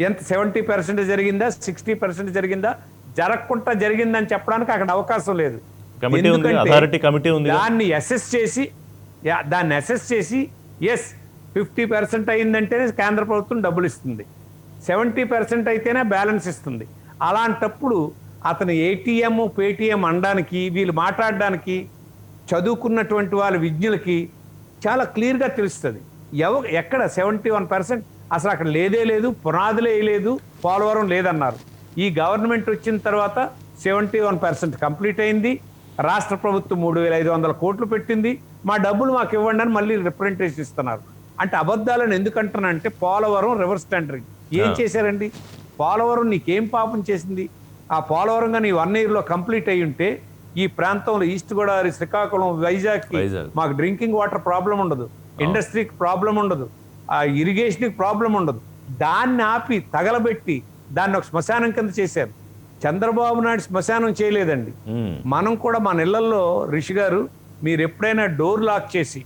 ఎంత 70% జరిగిందా, 60% జరిగిందా, జరగకుండా జరిగిందని చెప్పడానికి అక్కడ అవకాశం లేదు. దాన్ని అసెస్ చేసి ఎస్ 50% అయిందంటేనే కేంద్ర ప్రభుత్వం డబ్బులు ఇస్తుంది, 70% అయితేనే బ్యాలెన్స్ ఇస్తుంది. అలాంటప్పుడు అతను ఏటీఎం పేటీఎం అనడానికి, వీళ్ళు మాట్లాడడానికి చదువుకున్నటువంటి వాళ్ళ విజ్ఞులకి చాలా క్లియర్గా తెలుస్తుంది. ఎక్కడ 71% అసలు అక్కడ లేదు, పునాదులే లేదు, పోలవరం లేదన్నారు. ఈ గవర్నమెంట్ వచ్చిన తర్వాత 71% కంప్లీట్ అయింది. రాష్ట్ర ప్రభుత్వం 3,500 కోట్లు పెట్టింది. మా డబ్బులు మాకు ఇవ్వండి అని మళ్ళీ రిప్రజెంటేషన్ ఇస్తున్నారు. అంటే అబద్ధాలను ఎందుకంటున్నానంటే పోలవరం రివర్స్ టెండరింగ్ ఏం చేశారండి? పోలవరం నీకేం పాపం చేసింది? ఆ పోలవరం కానీ 1 yearలో కంప్లీట్ అయి ఉంటే ఈ ప్రాంతంలో ఈస్ట్ గోదావరి, శ్రీకాకుళం, వైజాగ్ మాకు డ్రింకింగ్ వాటర్ ప్రాబ్లం ఉండదు, ఇండస్ట్రీకి ప్రాబ్లం ఉండదు, ఆ ఇరిగేషన్కి ప్రాబ్లం ఉండదు. దాన్ని ఆపి తగలబెట్టి దాన్ని ఒక శ్మశానం కింద చేశారు. చంద్రబాబు నాయుడు శ్మశానం చేయలేదండి. మనం కూడా మన ఇళ్లలో రిషి గారు మీరు ఎప్పుడైనా డోర్ లాక్ చేసి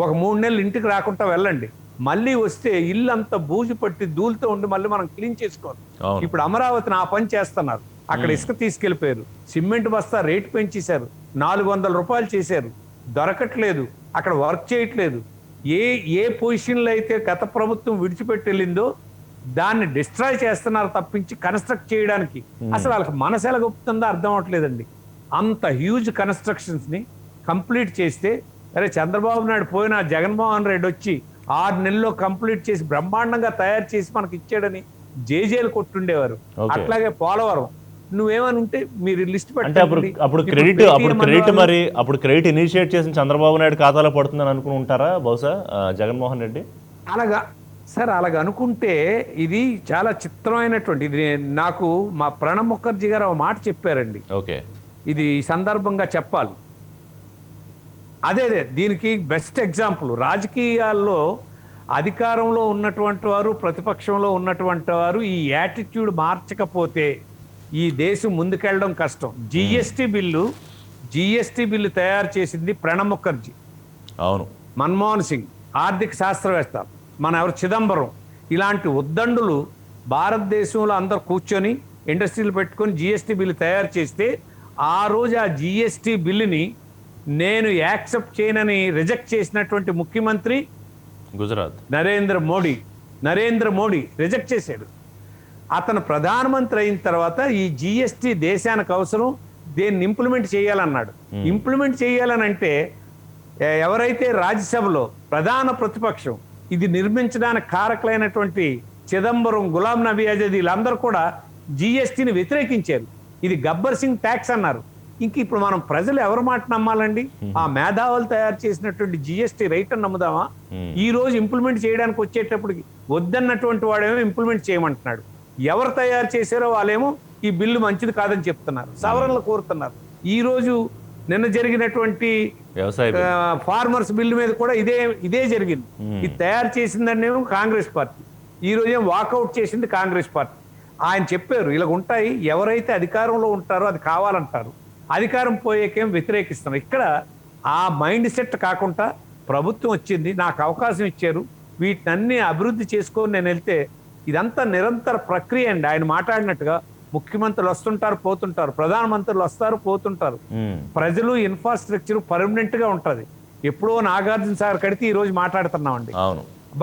ఒక 3 నెలలు ఇంటికి రాకుండా వెళ్ళండి. మళ్ళీ వస్తే ఇల్లు అంతా బూజు పట్టి ధూళితో ఉండి మళ్ళీ మనం క్లీన్ చేసుకోవాలి. ఇప్పుడు అమరావతిని ఆ పని చేస్తున్నారు. అక్కడ ఇసుక తీసుకెళ్లిపోయారు, సిమెంట్ బస్తా రేటు పెంచేశారు, 400 రూపాయలు చేశారు, దొరకట్లేదు, అక్కడ వర్క్ చేయట్లేదు. ఏ పొజిషన్లో అయితే గత ప్రభుత్వం విడిచిపెట్టి వెళ్ళిందో దాన్ని డిస్ట్రాయ్ చేస్తున్నారు తప్పించి కన్స్ట్రక్ట్ చేయడానికి అసలు వాళ్ళకి మనసు ఎలా గొప్పతుందో అర్థం అవట్లేదండి. అంత హ్యూజ్ కన్స్ట్రక్షన్స్ ని కంప్లీట్ చేస్తే అరే చంద్రబాబు నాయుడు పోయిన జగన్మోహన్ రెడ్డి వచ్చి 6 నెలల్లో కంప్లీట్ చేసి బ్రహ్మాండంగా తయారు చేసి మనకి ఇచ్చాడని జేజేలు కొట్టుండేవారు. అట్లాగే పోలవరం నువ్వేమని ఉంటే మీరు లిస్ట్ అంటే అప్పుడు క్రెడిట్ ఇనిషియేట్ చేసిన చంద్రబాబు నాయుడు ఖాతాలో పడుతుందని అనుకుని ఉంటారా బహుశా జగన్మోహన్ రెడ్డి? అలాగా సార్, అలాగ అనుకుంటే ఇది చాలా చిత్రమైనటువంటి ఇది. నాకు మా ప్రణబ్ ముఖర్జీ గారు ఒక మాట చెప్పారండి. ఓకే, ఇది ఈ సందర్భంగా చెప్పాలి. అదే దీనికి బెస్ట్ ఎగ్జాంపుల్ రాజకీయాల్లో అధికారంలో ఉన్నటువంటి వారు, ప్రతిపక్షంలో ఉన్నటువంటి వారు ఈ యాటిట్యూడ్ మార్చకపోతే ఈ దేశం ముందుకెళ్ళడం కష్టం. జిఎస్టీ బిల్లు తయారు చేసింది ప్రణబ్ ముఖర్జీ, అవును, మన్మోహన్ సింగ్ ఆర్థిక శాస్త్రవేత్త, మన ఎవరు చిదంబరం, ఇలాంటి ఉద్దండులు భారతదేశంలో అందరు కూర్చొని ఇండస్ట్రీలు పెట్టుకొని జిఎస్టీ బిల్లు తయారు చేస్తే ఆ రోజు ఆ జిఎస్టీ బిల్లుని నేను యాక్సెప్ట్ చేయనని రిజెక్ట్ చేసినటువంటి ముఖ్యమంత్రి గుజరాత్ నరేంద్ర మోడీ రిజెక్ట్ చేశాడు. అతను ప్రధానమంత్రి అయిన తర్వాత ఈ జిఎస్టీ దేశానికి అవసరం, దీన్ని ఇంప్లిమెంట్ చేయాలన్నాడు. ఇంప్లిమెంట్ చేయాలనంటే ఎవరైతే రాజ్యసభలో ప్రధాన ప్రతిపక్షం ఇది నిర్మించడానికి కారకులైనటువంటి చిదంబరం, గులాం నబీ ఆజాద్ వీళ్ళందరూ కూడా జిఎస్టీని వ్యతిరేకించారు. ఇది గబ్బర్ సింగ్ ట్యాక్స్ అన్నారు. ఇంక ఇప్పుడు మనం ప్రజలు ఎవరి మాట నమ్మాలండి? ఆ మేధావులు తయారు చేసినటువంటి జిఎస్టీ రైట్ అని నమ్ముదామా? ఈ రోజు ఇంప్లిమెంట్ చేయడానికి వచ్చేటప్పటికి వద్దన్నటువంటి వాడేమో ఇంప్లిమెంట్ చేయమంటున్నాడు. ఎవరు తయారు చేశారో వాళ్ళేమో ఈ బిల్లు మంచిది కాదని చెప్తున్నారు, సవరణలు కోరుతున్నారు. ఈ రోజు నిన్న జరిగినటువంటి ఫార్మర్స్ బిల్లు మీద కూడా ఇదే జరిగింది. ఇది తయారు చేసిందనేమో కాంగ్రెస్ పార్టీ, ఈ రోజు వాకౌట్ చేసింది కాంగ్రెస్ పార్టీ. ఆయన చెప్పారు ఇలాగ ఉంటాయి, ఎవరైతే అధికారంలో ఉంటారో అది కావాలంటారు, అధికారం పోయేకేం వ్యతిరేకిస్తున్నారు. ఇక్కడ ఆ మైండ్ సెట్ కాకుండా ప్రభుత్వం వచ్చింది, నాకు అవకాశం ఇచ్చారు, వీటినన్నీ అభివృద్ధి చేసుకొని నేను వెళ్తే ఇదంతా నిరంతర ప్రక్రియ అండి. ఆయన మాట్లాడినట్టుగా ముఖ్యమంత్రులు వస్తుంటారు పోతుంటారు, ప్రధానమంత్రులు వస్తారు పోతుంటారు. ప్రజలు ఇన్ఫ్రాస్ట్రక్చర్ పర్మనెంట్ గా ఉంటది. ఎప్పుడో నాగార్జున సాగర్ కడితే ఈ రోజు మాట్లాడుతున్నామండి,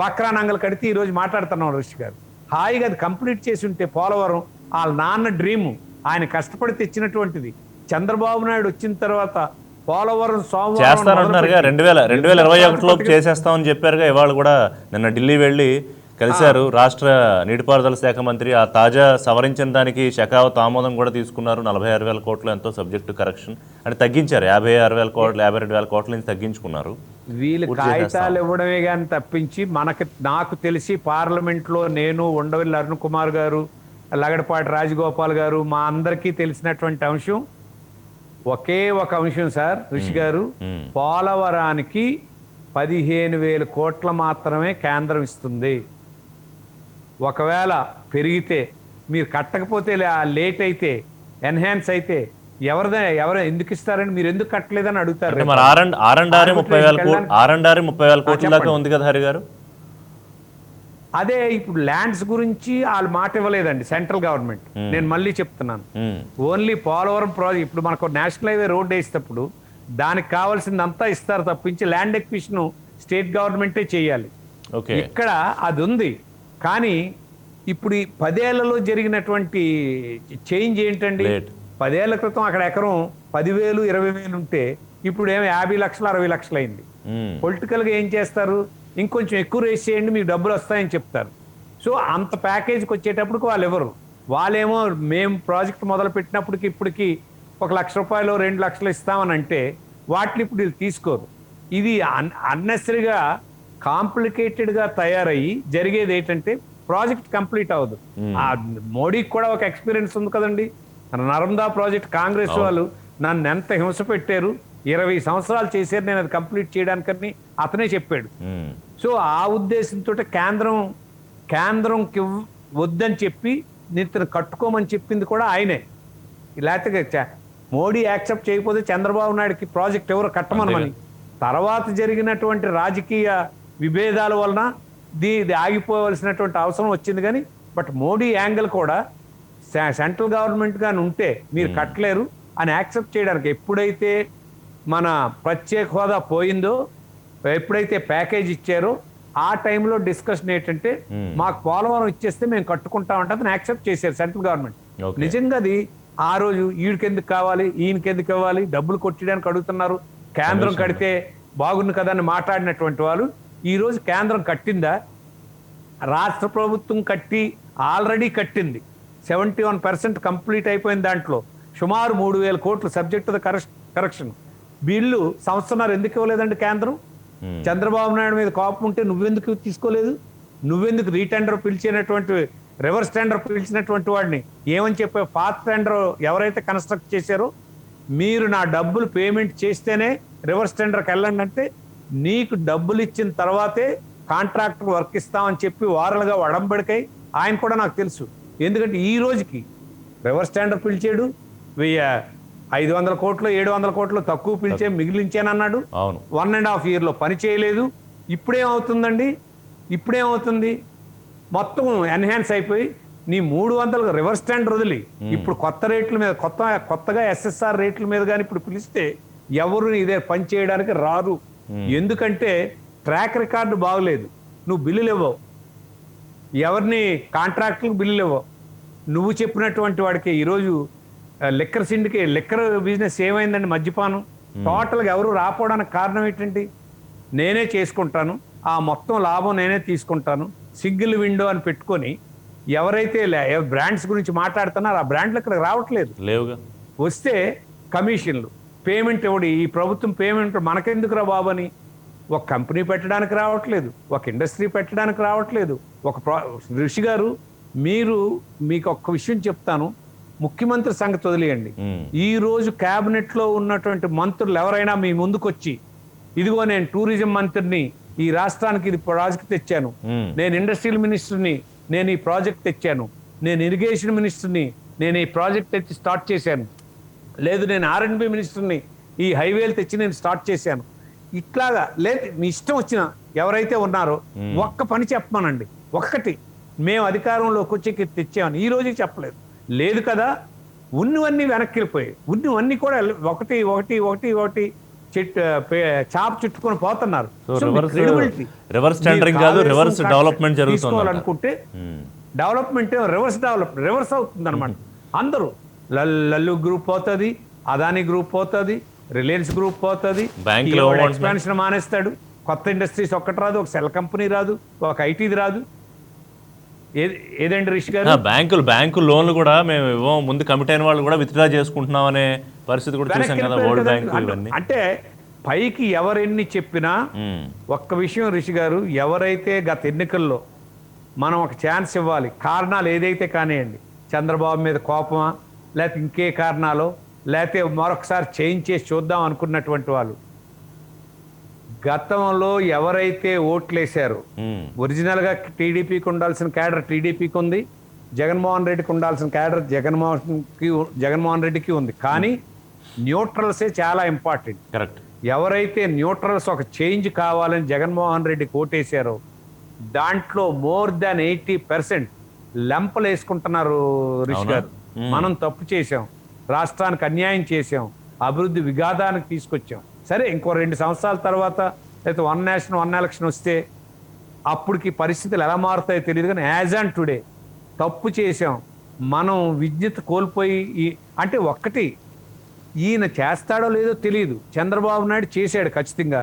బక్రానంగల్ కడితే ఈ రోజు మాట్లాడుతున్నాం. ఋషి గారు హాయిగా అది కంప్లీట్ చేసి ఉంటే పోలవరం వాళ్ళ నాన్న డ్రీము, ఆయన కష్టపడి తెచ్చినటువంటిది. చంద్రబాబు నాయుడు వచ్చిన తర్వాత పోలవరం చేస్తారంటున్నారుగా, 2021 చేసేస్తామని చెప్పారుగా. ఇవాళ కూడా నిన్న ఢిల్లీ వెళ్ళి కలిశారు రాష్ట్ర నీటిపారుదల శాఖ మంత్రి. ఆ తాజా సవరించిన దానికి షెకావత్ ఆమోదం కూడా తీసుకున్నారు. 46,000 కోట్లు ఎంతో సబ్జెక్టు కరెక్షన్ అంటే తగ్గించారు. 56,000 కోట్లు 52,000 కోట్ల నుంచి తగ్గించుకున్నారు. వీళ్ళు కాగితాలు ఇవ్వడమే కానీ తప్పించి నాకు తెలిసి పార్లమెంట్ లో నేను, ఉండవల్లి అరుణ్ కుమార్ గారు, లగడపాటి రాజగోపాల్ గారు, మా అందరికీ తెలిసినటువంటి అంశం ఒకే ఒక అంశం సార్ ఋషి గారు, పోలవరానికి 15,000 కోట్ల మాత్రమే కేంద్రం ఇస్తుంది. ఒకవేళ పెరిగితే మీరు కట్టకపోతే లేట్ అయితే ఎన్హాన్స్ అయితే ఎవరు ఎందుకు ఇస్తారని మీరు ఎందుకు కట్టలేదని అడుగుతారు. 30,000 కోట్ల దాకా ఉంది కదా హరి గారు. అదే ఇప్పుడు ల్యాండ్స్ గురించి వాళ్ళు మాట ఇవ్వలేదండి సెంట్రల్ గవర్నమెంట్. నేను మళ్ళీ చెప్తున్నాను, ఓన్లీ పోలవరం ప్రాజెక్ట్ ఇప్పుడు మనకు నేషనల్ హైవే రోడ్ వేసేటప్పుడు దానికి కావాల్సిందంతా ఇస్తారు తప్పించి ల్యాండ్ ఎక్విజిషన్ స్టేట్ గవర్నమెంటే చేయాలి. ఇక్కడ అది ఉంది. కానీ ఇప్పుడు ఈ 10 ఏళ్లలో జరిగినటువంటి చేంజ్ ఏంటండి? 10 ఏళ్ల క్రితం అక్కడ ఎకరం 10,000 20,000 ఉంటే ఇప్పుడు ఏమో 50 లక్షలు 60 లక్షలు అయింది. పొలిటికల్ గా ఏం చేస్తారు, ఇంకొంచెం ఎక్కువ రేస్ చేయండి మీకు డబ్బులు వస్తాయని చెప్తారు. సో అంత ప్యాకేజ్కి వచ్చేటప్పటికి వాళ్ళు ఎవరు వాళ్ళేమో మేము ప్రాజెక్ట్ మొదలు పెట్టినప్పటికి ఇప్పటికి 1 లక్ష రూపాయలు 2 లక్షలు ఇస్తామని అంటే వాటిని ఇప్పుడు వీళ్ళు తీసుకోరు. ఇది అన్నెసరీగా కాంప్లికేటెడ్గా తయారయ్యి జరిగేది ఏంటంటే ప్రాజెక్ట్ కంప్లీట్ అవ్వదు. ఆ మోడీకి కూడా ఒక ఎక్స్పీరియన్స్ ఉంది కదండి. నర్మదా ప్రాజెక్ట్ కాంగ్రెస్ వాళ్ళు నన్ను ఎంత హింస పెట్టారు, 20 సంవత్సరాలు చేశారు నేను అది కంప్లీట్ చేయడానికని అతనే చెప్పాడు. సో ఆ ఉద్దేశంతో కేంద్రంకి వద్దని చెప్పి నిత్యం కట్టుకోమని చెప్పింది కూడా ఆయనే. లేకపోతే మోడీ యాక్సెప్ట్ చేయకపోతే చంద్రబాబు నాయుడుకి ప్రాజెక్ట్ ఎవరు కట్టమనమని. తర్వాత జరిగినటువంటి రాజకీయ విభేదాల వలన ఇది ఆగిపోవలసినటువంటి అవసరం వచ్చింది. కానీ బట్ మోడీ యాంగిల్ కూడా సెంట్రల్ గవర్నమెంట్ గాని ఉంటే మీరు కట్టలేరు అని యాక్సెప్ట్ చేయడానికి, ఎప్పుడైతే మన ప్రత్యేక హోదా పోయిందో, ఎప్పుడైతే ప్యాకేజ్ ఇచ్చారో ఆ టైంలో డిస్కషన్ ఏంటంటే మాకు పోలవరం ఇచ్చేస్తే మేము కట్టుకుంటామంటే అతను యాక్సెప్ట్ చేశారు సెంట్రల్ గవర్నమెంట్. నిజంగా అది ఆ రోజు ఈయనకెందుకు కావాలి, ఈయనకెందుకు ఇవ్వాలి, డబ్బులు కొట్టడానికి అడుగుతున్నారు, కేంద్రం కడితే బాగుంది కదా అని మాట్లాడినటువంటి వాళ్ళు ఈ రోజు కేంద్రం కట్టిందా? రాష్ట్ర ప్రభుత్వం ఆల్రెడీ కట్టింది. 71% కంప్లీట్ అయిపోయింది. దాంట్లో సుమారు 3,000 కోట్లు subject to the correction. Bill సంవత్సరాలు ఎందుకు ఇవ్వలేదండి కేంద్రం? చంద్రబాబు నాయుడు మీద కోపం ఉంటే నువ్వెందుకు తీసుకోలేదు? నువ్వెందుకు రీటెండర్ పిలిచినటువంటి రివర్స్ టెండర్ పిలిచినటువంటి వాడిని ఏమని చెప్పే పాత టెండర్ ఎవరైతే కన్స్ట్రక్ట్ చేశారో మీరు నా డబ్బులు పేమెంట్ చేస్తేనే రివర్స్ టెండర్కి వెళ్ళండి అంటే నీకు డబ్బులు ఇచ్చిన తర్వాతే కాంట్రాక్టర్ వర్క్ ఇస్తామని చెప్పి వారాలుగా వడంబడికై ఆయన కూడా నాకు తెలుసు. ఎందుకంటే ఈ రోజుకి రివర్స్ టెండర్ పిలిచాడు, 500 కోట్లు 700 కోట్లు తక్కువ పిలిచే మిగిలించానన్నాడు. 1.5 yearలో పని చేయలేదు. ఇప్పుడేమవుతుందండి? మొత్తం ఎన్హాన్స్ అయిపోయి నీ 300 రివర్స్ టెండర్ వదిలి ఇప్పుడు కొత్త రేట్ల మీద కొత్తగా SSR రేట్ల మీద కానీ ఇప్పుడు పిలిస్తే ఎవరు ఇదే పని చేయడానికి రారు. ఎందుకంటే ట్రాక్ రికార్డు బాగలేదు. నువ్వు బిల్లులు ఇవ్వవు, ఎవరిని కాంట్రాక్టులకు బిల్లులు ఇవ్వవు. నువ్వు చెప్పినటువంటి వాడికి ఈరోజు లిక్కర్ బిజినెస్ ఏమైందండి? మద్యపానం టోటల్గా ఎవరు రాపోవడానికి కారణం ఏంటండి? నేనే చేసుకుంటాను, ఆ మొత్తం లాభం నేనే తీసుకుంటాను, సింగిల్ విండో అని పెట్టుకొని ఎవరైతే బ్రాండ్స్ గురించి మాట్లాడుతున్నారో ఆ బ్రాండ్లు ఇక్కడ రావట్లేదు. వస్తే కమిషన్లు పేమెంట్ ఇవ్వడు ఈ ప్రభుత్వం. పేమెంట్ మనకెందుకురా బాబు అని ఒక కంపెనీ పెట్టడానికి రావట్లేదు, ఒక ఇండస్ట్రీ పెట్టడానికి రావట్లేదు. ఋషి గారు మీకు ఒక్క విషయం చెప్తాను. ముఖ్యమంత్రి సంగతి వదిలేయండి. ఈ రోజు క్యాబినెట్ లో ఉన్నటువంటి మంత్రులు ఎవరైనా మీ ముందుకొచ్చి ఇదిగో నేను టూరిజం మంత్రిని, ఈ రాష్ట్రానికి ఇది ప్రాజెక్ట్ తెచ్చాను, నేను ఇండస్ట్రియల్ మినిస్టర్ని, నేను ఈ ప్రాజెక్ట్ తెచ్చాను, నేను ఇరిగేషన్ మినిస్టర్ని, నేను ఈ ప్రాజెక్ట్ తెచ్చి స్టార్ట్ చేశాను, లేదు నేను R&B మినిస్టర్ని, ఈ హైవేలు తెచ్చి నేను స్టార్ట్ చేశాను, ఇట్లాగా లేదు మీ ఇష్టం వచ్చిన ఎవరైతే ఉన్నారో ఒక్క పని చెప్పమనండి. ఒక్కటి మేము అధికారంలోకి వచ్చి తెచ్చామని ఈ రోజుకి చెప్పలేదు. లేదు కదా, ఉన్నవన్నీ వెనక్కి వెళ్ళిపోయాయి. ఉన్నవన్నీ కూడా ఒకటి చాప్ చుట్టుకొని పోతున్నారు. రివర్స్ టెండరింగ్ కాదు, రివర్స్ డెవలప్మెంట్ తీసుకోవాలనుకుంటే డెవలప్మెంట్ రివర్స్ అవుతుంది అనమాట. అందరూ లల్లు గ్రూప్ పోతుంది, అదానీ గ్రూప్ పోతుంది, రిలయన్స్ గ్రూప్ పోతుంది, ఎక్స్పాన్షన్ మానేస్తాడు, కొత్త ఇండస్ట్రీస్ ఒక్కటి రాదు, ఒక సెల్ కంపెనీ రాదు, ఒక ఐటీది రాదు. ఏదండి రిషి గారు? బ్యాంకు లోన్లు కూడా మేము ఇవ్వం, ముందు కమిట్ అయిన వాళ్ళు కూడా విత్డ్రా చేసుకుంటున్నాం అనే పరిస్థితి కూడా చూసాం కదా వరల్డ్ బ్యాంక్. అంటే పైకి ఎవరెన్ని చెప్పినా ఒక్క విషయం రిషి గారు, ఎవరైతే గత ఎన్నికల్లో మనం ఒక ఛాన్స్ ఇవ్వాలి, కారణాలు ఏదైతే కానివ్వండి, చంద్రబాబు మీద కోపమా లేకపోతే ఇంకే కారణాలు, లేకపోతే మరొకసారి చేంజ్ చేసి చూద్దాం అనుకున్నటువంటి వాళ్ళు గతంలో ఎవరైతే ఓట్లేశారో ఒరిజినల్ గా టీడీపీకి ఉండాల్సిన క్యాడర్ టీడీపీకి ఉంది, జగన్మోహన్ రెడ్డికి ఉండాల్సిన క్యాడర్ జగన్మోహన్ రెడ్డికి ఉంది. కానీ న్యూట్రల్సే చాలా ఇంపార్టెంట్. కరెక్ట్. ఎవరైతే న్యూట్రల్స్ ఒక చేంజ్ కావాలని జగన్మోహన్ రెడ్డికి ఓటేశారో దాంట్లో మోర్ దాన్ 80% లెంపలు వేసుకుంటున్నారు. రిషి గారు, మనం తప్పు చేశాం, రాష్ట్రానికి అన్యాయం చేశాం, అభివృద్ధి విఘాతానికి తీసుకొచ్చాం. సరే ఇంకో 2 సంవత్సరాల తర్వాత లేకపోతే 1 నేషన్ 1 ఎలక్షన్ వస్తే అప్పటికి పరిస్థితులు ఎలా మారుతాయో తెలియదు. కానీ యాజ్ ఆన్ టుడే తప్పు చేసాం, మనం విజ్ఞత కోల్పోయి అంటే ఒక్కటి ఈయన చేస్తాడో లేదో తెలియదు. చంద్రబాబు నాయుడు చేశాడు ఖచ్చితంగా.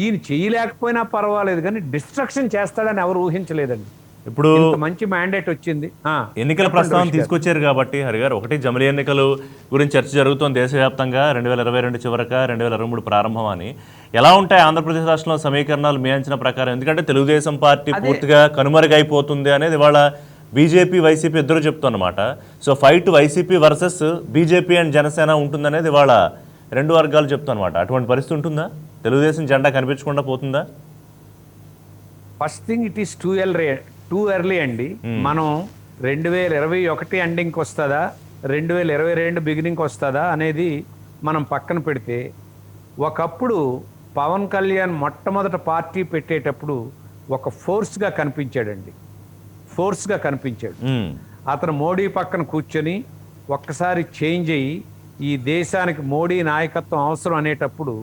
ఈయన చేయలేకపోయినా పర్వాలేదు, కానీ డిస్ట్రక్షన్ చేస్తాడని ఎవరు ఊహించలేదండి. ఇప్పుడు ఇంత మంచి మ్యాండేట్ వచ్చింది. ఎన్నికల ప్రస్తావన తీసుకొచ్చారు కాబట్టి హరిగారు, ఒకటి జమిలీ ఎన్నికలు గురించి చర్చ జరుగుతోంది దేశవ్యాప్తంగా 2022 చివరక 2023 ప్రారంభం అని. ఎలా ఉంటాయి ఆంధ్రప్రదేశ్ రాష్ట్రంలో సమీకరణాలు మీ అంచనా ప్రకారం? ఎందుకంటే తెలుగుదేశం పార్టీ పూర్తిగా కనుమరుగైపోతుంది అనేది ఇవాళ బీజేపీ వైసీపీ ఇద్దరు చెప్తున్నమాట. So fight YCP versus BJP and Janasena ఉంటుందనేది ఇవాళ రెండు వర్గాలు చెప్తున్నమాట. అటువంటి పరిస్థితి ఉంటుందా? తెలుగుదేశం జెండా కనిపించకుండా పోతుందా? First thing, it is too early అండి. మనం 2021 ఎండింగ్కి వస్తుందా 2022 బిగినింగ్కి వస్తుందా అనేది మనం పక్కన పెడితే, ఒకప్పుడు పవన్ కళ్యాణ్ మొట్టమొదట పార్టీ పెట్టేటప్పుడు ఒక ఫోర్స్గా కనిపించాడండి. అతను మోడీ పక్కన కూర్చొని ఒక్కసారి చేంజ్ అయ్యి ఈ దేశానికి మోడీ నాయకత్వం అవసరం అనేటప్పుడు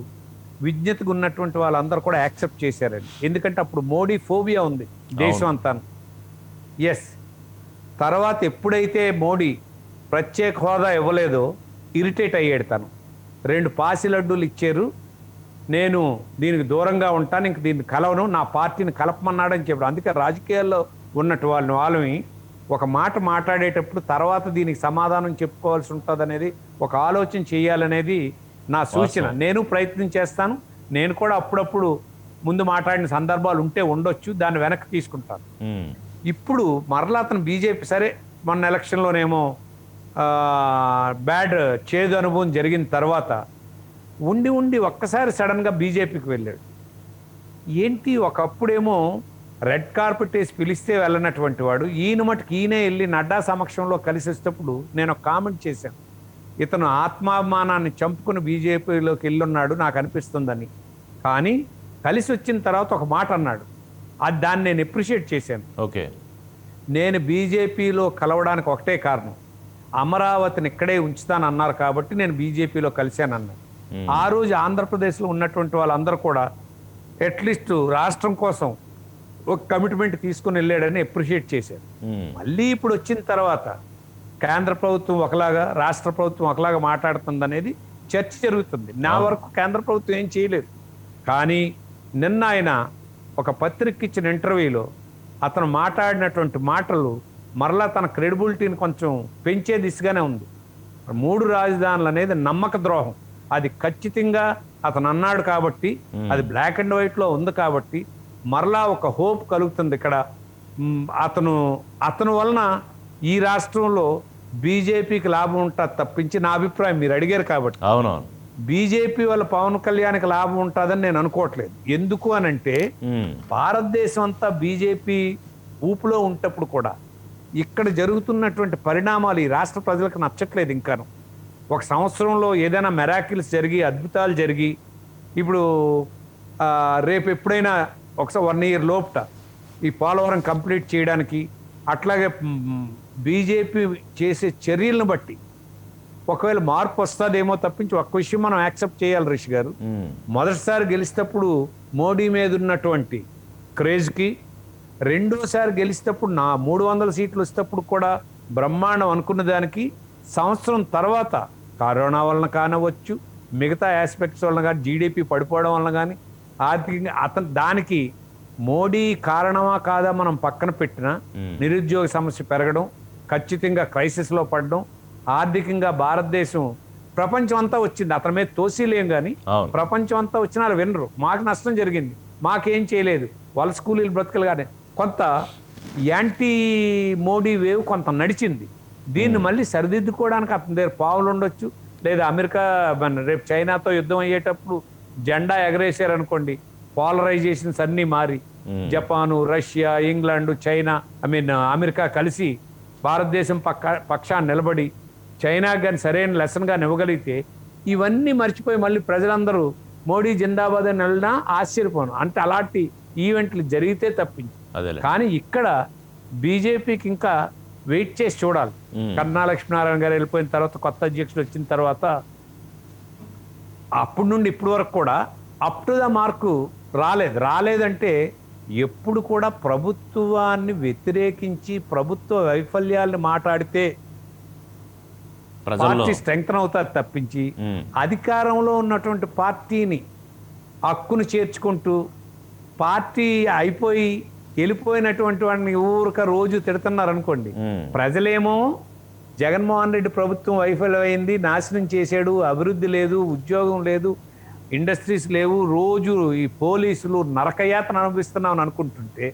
విజ్ఞతగా ఉన్నటువంటి వాళ్ళందరూ కూడా యాక్సెప్ట్ చేశారండి. ఎందుకంటే అప్పుడు మోడీ ఫోబియా ఉంది దేశం అంతా. ఎస్, తర్వాత ఎప్పుడైతే మోడీ ప్రత్యేక హోదా ఇవ్వలేదో ఇరిటేట్ అయ్యాడు తను. 2 పాసి లడ్డూలు ఇచ్చారు, నేను దీనికి దూరంగా ఉంటాను, ఇంక దీన్ని కలవను, నా పార్టీని కలపమన్నాడని చెప్పాడు. అందుకే రాజకీయాల్లో ఉన్నట్టు వాళ్ళని ఒక మాట మాట్లాడేటప్పుడు తర్వాత దీనికి సమాధానం చెప్పుకోవాల్సి ఉంటుంది అనేది ఒక ఆలోచన చేయాలనేది నా సూచన. నేను ప్రయత్నం చేస్తాను. నేను కూడా అప్పుడప్పుడు ముందు మాట్లాడిన సందర్భాలు ఉంటే ఉండొచ్చు, దాన్ని వెనక్కి తీసుకుంటాను. ఇప్పుడు మరలా అతను బీజేపీ, సరే మొన్న ఎలక్షన్లోనేమో చేదు అనుభవం జరిగిన తర్వాత ఉండి ఒక్కసారి సడన్గా బీజేపీకి వెళ్ళాడు. ఏంటి, ఒకప్పుడేమో రెడ్ కార్పెట్ వేసి పిలిస్తే వెళ్ళనటువంటి వాడు ఈయన మటుకు ఈయనే వెళ్ళి నడ్డా సమక్షంలో కలిసి వచ్చేటప్పుడు నేను ఒక కామెంట్ చేశాను, ఇతను ఆత్మాభిమానాన్ని చంపుకుని బీజేపీలోకి వెళ్ళున్నాడు నాకు అనిపిస్తుందని. కానీ కలిసి వచ్చిన తర్వాత ఒక మాట అన్నాడు, దాన్ని నేను అప్రిషియేట్ చేశాను. ఓకే, నేను బీజేపీలో కలవడానికి ఒకటే కారణం, అమరావతిని ఇక్కడే ఉంచుతానన్నారు కాబట్టి నేను బీజేపీలో కలిశానన్నాను. ఆ రోజు ఆంధ్రప్రదేశ్లో ఉన్నటువంటి వాళ్ళందరూ కూడా అట్లీస్ట్ రాష్ట్రం కోసం ఒక కమిట్మెంట్ తీసుకుని వెళ్ళాడని అప్రిషియేట్ చేశారు. మళ్ళీ ఇప్పుడు వచ్చిన తర్వాత కేంద్ర ప్రభుత్వం ఒకలాగా రాష్ట్ర ప్రభుత్వం ఒకలాగా మాట్లాడుతుంది అనేది చర్చ జరుగుతుంది. నా వరకు కేంద్ర ప్రభుత్వం ఏం చేయలేదు. కానీ నిన్న ఆయన ఒక పత్రిక ఇచ్చిన ఇంటర్వ్యూలో అతను మాట్లాడినటువంటి మాటలు మరలా తన క్రెడిబిలిటీని కొంచెం పెంచే దిశగానే ఉంది. 3 రాజధానులు అనేది నమ్మక ద్రోహం, అది ఖచ్చితంగా అతను అన్నాడు కాబట్టి, అది బ్లాక్ అండ్ వైట్లో ఉంది కాబట్టి మరలా ఒక హోప్ కలుగుతుంది ఇక్కడ. అతను వలన ఈ రాష్ట్రంలో బీజేపీకి లాభం ఉంటుంది తప్పించి, నా అభిప్రాయం, మీరు అడిగారు కాబట్టి, అవునవును, బీజేపీ వల్ల పవన్ కళ్యాణ్కి లాభం ఉంటుందని నేను అనుకోవట్లేదు. ఎందుకు అనంటే భారతదేశం అంతా బీజేపీ ఊపులో ఉంటప్పుడు కూడా ఇక్కడ జరుగుతున్నటువంటి పరిణామాలు ఈ రాష్ట్ర ప్రజలకు నచ్చట్లేదు. ఇంకాను ఒక సంవత్సరంలో ఏదైనా మెరాకిల్స్ జరిగి అద్భుతాలు జరిగి, ఇప్పుడు రేపు ఎప్పుడైనా ఒకసారి 1 year లోపట ఈ పోలవరం కంప్లీట్ చేయడానికి, అట్లాగే బీజేపీ చేసే చర్యలను బట్టి ఒకవేళ మార్పు వస్తుందేమో తప్పించి ఒక్క విషయం మనం యాక్సెప్ట్ చేయాలి రిషి గారు. మొదటిసారి గెలిచేటప్పుడు మోడీ మీద ఉన్నటువంటి క్రేజ్కి, రెండోసారి గెలిచేటప్పుడు 300 సీట్లు వచ్చేటప్పుడు కూడా బ్రహ్మాండం అనుకున్న దానికి, సంవత్సరం తర్వాత కరోనా వలన కానవచ్చు, మిగతా ఆస్పెక్ట్స్ వలన కానీ, జీడిపి పడిపోవడం వలన కానీ, ఆర్థికంగా దానికి మోడీ కారణమా కాదా మనం పక్కన పెట్టిన, నిరుద్యోగ సమస్య పెరగడం, ఖచ్చితంగా క్రైసిస్లో పడడం, ఆర్థికంగా భారతదేశం ప్రపంచం అంతా వచ్చింది, అతని మీద తోసిలేం కానీ ప్రపంచం అంతా వచ్చినా వాళ్ళు వినరు. మాకు నష్టం జరిగింది, మాకేం చేయలేదు, వలస కూలీలు బ్రతకలు కానీ కొంత యాంటీ మోడీ వేవ్ కొంత నడిచింది. దీన్ని మళ్ళీ సరిదిద్దుకోవడానికి అతని దగ్గర పావులు ఉండొచ్చు, లేదా అమెరికా రేపు చైనాతో యుద్ధం అయ్యేటప్పుడు జెండా ఎగరేసారనుకోండి, పోలరైజేషన్స్ అన్నీ మారి Japan, Russia, England, China, America కలిసి భారతదేశం పక్షాన్ని నిలబడి చైనాకి కానీ సరైన లెసన్గా ఇవ్వగలిగితే ఇవన్నీ మర్చిపోయి మళ్ళీ ప్రజలందరూ మోడీ జిందాబాద్ అని వెళ్ళినా ఆశ్చర్యపోను. అంటే అలాంటి ఈవెంట్లు జరిగితే తప్పించి, కానీ ఇక్కడ బీజేపీకి ఇంకా వెయిట్ చేసి చూడాలి. కన్నా లక్ష్మీనారాయణ గారు వెళ్ళిపోయిన తర్వాత, కొత్త అధ్యక్షుడు వచ్చిన తర్వాత, అప్పటి నుండి ఇప్పటి వరకు కూడా అప్ టు ద మార్కు రాలేదంటే ఎప్పుడు కూడా ప్రభుత్వాన్ని వ్యతిరేకించి ప్రభుత్వ వైఫల్యాలను మాట్లాడితే పార్టీ స్ట్రెంగ్తన్ అవుతారు తప్పించి, అధికారంలో ఉన్నటువంటి పార్టీని హక్కును చేర్చుకుంటూ పార్టీ అయిపోయి వెళ్ళిపోయినటువంటి వాడిని ఊరిక రోజు తిడుతున్నారు అనుకోండి, ప్రజలేమో జగన్మోహన్ రెడ్డి ప్రభుత్వం వైఫల్యమైంది, నాశనం చేశాడు, అభివృద్ధి లేదు, ఉద్యోగం లేదు, ఇండస్ట్రీస్ లేవు, రోజు ఈ పోలీసులు నరకయాతన అనుభవిస్తున్నావు అనుకుంటుంటే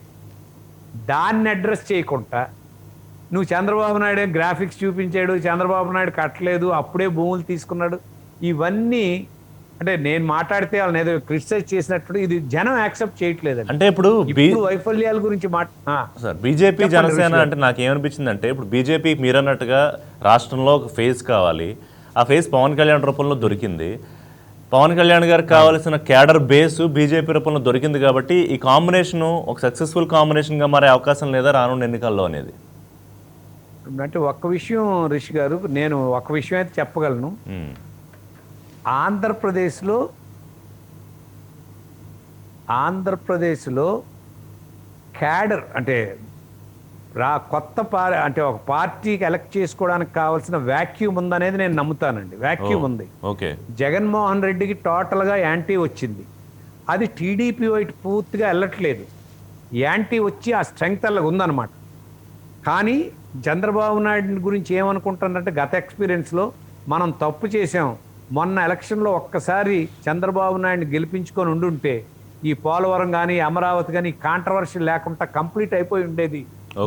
దాన్ని అడ్రస్ చేయకుండా నువ్వు చంద్రబాబు నాయుడు గ్రాఫిక్స్ చూపించాడు, చంద్రబాబు నాయుడు కట్టలేదు, అప్పుడే భూములు తీసుకున్నాడు, ఇవన్నీ అంటే నేను మాట్లాడితే వాళ్ళని ఏదో క్రిటిసైజ్ చేసినట్టు ఇది జనం యాక్సెప్ట్ చేయట్లేదు. అంటే ఇప్పుడు వైఫల్యాల గురించి సార్ బీజేపీ జనసేన అంటే నాకు ఏమనిపించింది అంటే ఇప్పుడు బీజేపీ మీరు అన్నట్టుగా రాష్ట్రంలో ఒక ఫేజ్ కావాలి, ఆ ఫేజ్ పవన్ కళ్యాణ్ రూపంలో దొరికింది, పవన్ కళ్యాణ్ గారికి కావాల్సిన క్యాడర్ బేస్ బీజేపీ రూపంలో దొరికింది కాబట్టి ఈ కాంబినేషన్ ఒక సక్సెస్ఫుల్ కాంబినేషన్గా మారే అవకాశం లేదా రానున్న ఎన్నికల్లో అనేది. అంటే ఒక్క విషయం రిషి గారు, నేను ఒక విషయం అయితే చెప్పగలను. ఆంధ్రప్రదేశ్లో క్యాడర్ అంటే అంటే ఒక పార్టీకి ఎలక్ట్ చేసుకోవడానికి కావాల్సిన వాక్యూమ్ ఉందనేది నేను నమ్ముతానండి. వాక్యూమ్ ఉంది. జగన్మోహన్ రెడ్డికి టోటల్గా యాంటీ వచ్చింది, అది టీడీపీ వైపు పూర్తిగా వెళ్ళట్లేదు, యాంటీ వచ్చి ఆ స్ట్రెంగ్త్ అలా ఉందన్నమాట. కానీ చంద్రబాబు నాయుడు గురించి ఏమనుకుంటానంటే గత ఎక్స్పీరియన్స్లో మనం తప్పు చేసాం, మొన్న ఎలక్షన్లో ఒక్కసారి చంద్రబాబు నాయుడిని గెలిపించుకొని ఉండుంటే ఈ పోలవరం కానీ అమరావతి కానీ కాంట్రవర్సీ లేకుండా కంప్లీట్ అయిపోయి ఉండేది,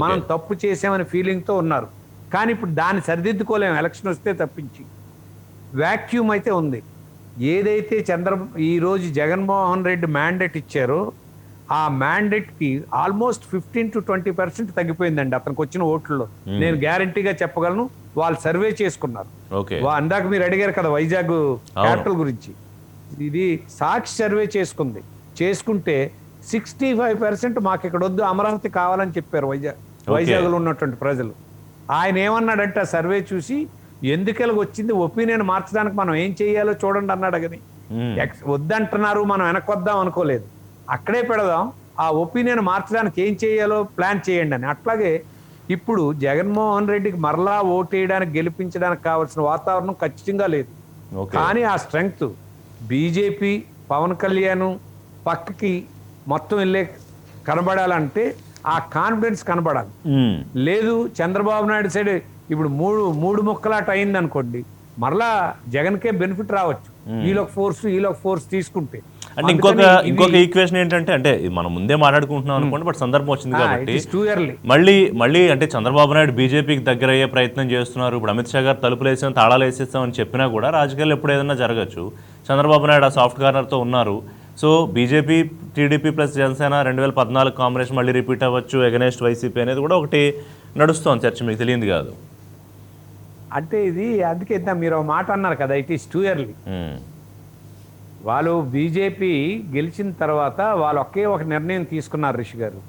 మనం తప్పు చేసామని ఫీలింగ్తో ఉన్నారు. కానీ ఇప్పుడు దాన్ని సరిదిద్దుకోలేము ఎలక్షన్ వస్తే తప్పించి. వాక్యూమ్ అయితే ఉంది. ఏదైతే ఈరోజు జగన్మోహన్ రెడ్డి మ్యాండేట్ ఇచ్చారో ఆ మ్యాండేట్కి ఆల్మోస్ట్ 15 to 20% తగ్గిపోయిందండి అతనికి వచ్చిన ఓట్లలో. నేను గ్యారంటీగా చెప్పగలను, వాళ్ళు సర్వే చేసుకున్నారు. అందాక మీరు అడిగారు కదా వైజాగ్ క్యాపిటల్ గురించి, ఇది సాక్షి సర్వే చేసుకుంటే 65% మాకు ఇక్కడ వద్దు, అమరావతి కావాలని చెప్పారు వైజాగ్లో ఉన్నటువంటి ప్రజలు. ఆయన ఏమన్నాడంటే ఆ సర్వే చూసి ఎందుకెలాగ వచ్చింది, ఒపీనియన్ మార్చడానికి మనం ఏం చెయ్యాలో చూడండి అన్నాడు. కానీ వద్దంటున్నారు, మనం వెనకొద్దాం అనుకోలేదు, అక్కడే పెడదాం, ఆ ఒపీనియన్ మార్చడానికి ఏం చేయాలో ప్లాన్ చేయండి అని. అట్లాగే ఇప్పుడు జగన్మోహన్ రెడ్డికి మరలా ఓటేయడానికి గెలిపించడానికి కావాల్సిన వాతావరణం ఖచ్చితంగా లేదు. కానీ ఆ స్ట్రెంగ్త్ బీజేపీ పవన్ కళ్యాణ్ పక్కకి మొత్తం వెళ్ళే కనబడాలంటే ఆ కాన్ఫిడెన్స్ కనబడాలి. లేదు చంద్రబాబు నాయుడు సైడ్ ఇప్పుడు మూడు ముక్కలాట అయింది అనుకోండి, మరలా జగన్కే బెనిఫిట్ రావచ్చు, వీళ్ళొక ఫోర్స్ తీసుకుంటే. అంటే ఇంకొక ఈక్వేషన్ ఏంటంటే, అంటే మనం ముందే మాట్లాడుకుంటున్నాం అనుకోండి, బట్ సందర్భం వచ్చింది కాబట్టి మళ్ళీ అంటే చంద్రబాబు నాయుడు బీజేపీకి దగ్గర అయ్యే ప్రయత్నం చేస్తున్నారు. ఇప్పుడు అమిత్ షా గారు తలుపులు వేసాం తాళాలు వేసేస్తామని చెప్పినా కూడా రాజకీయాలు ఎప్పుడు ఏదైనా జరగచ్చు. చంద్రబాబు నాయుడు ఆ సాఫ్ట్ కార్నర్తో ఉన్నారు. So BJP TDP plus Janasena 2014 combination మళ్ళీ రిపీట్ అవ్వచ్చు ఎగనెస్ట్ వైసీపీ అనేది కూడా ఒకటి నడుస్తోంది చర్చ, మీకు తెలియదు కాదు. అంటే ఇది అందుకే మీరు మాట అన్నారు కదా, ఇట్ ఈస్ టూ ఎర్లీ. వాళ్ళు బీజేపీ గెలిచిన తర్వాత వాళ్ళు ఒక నిర్ణయం తీసుకున్నారు రిషి గారు,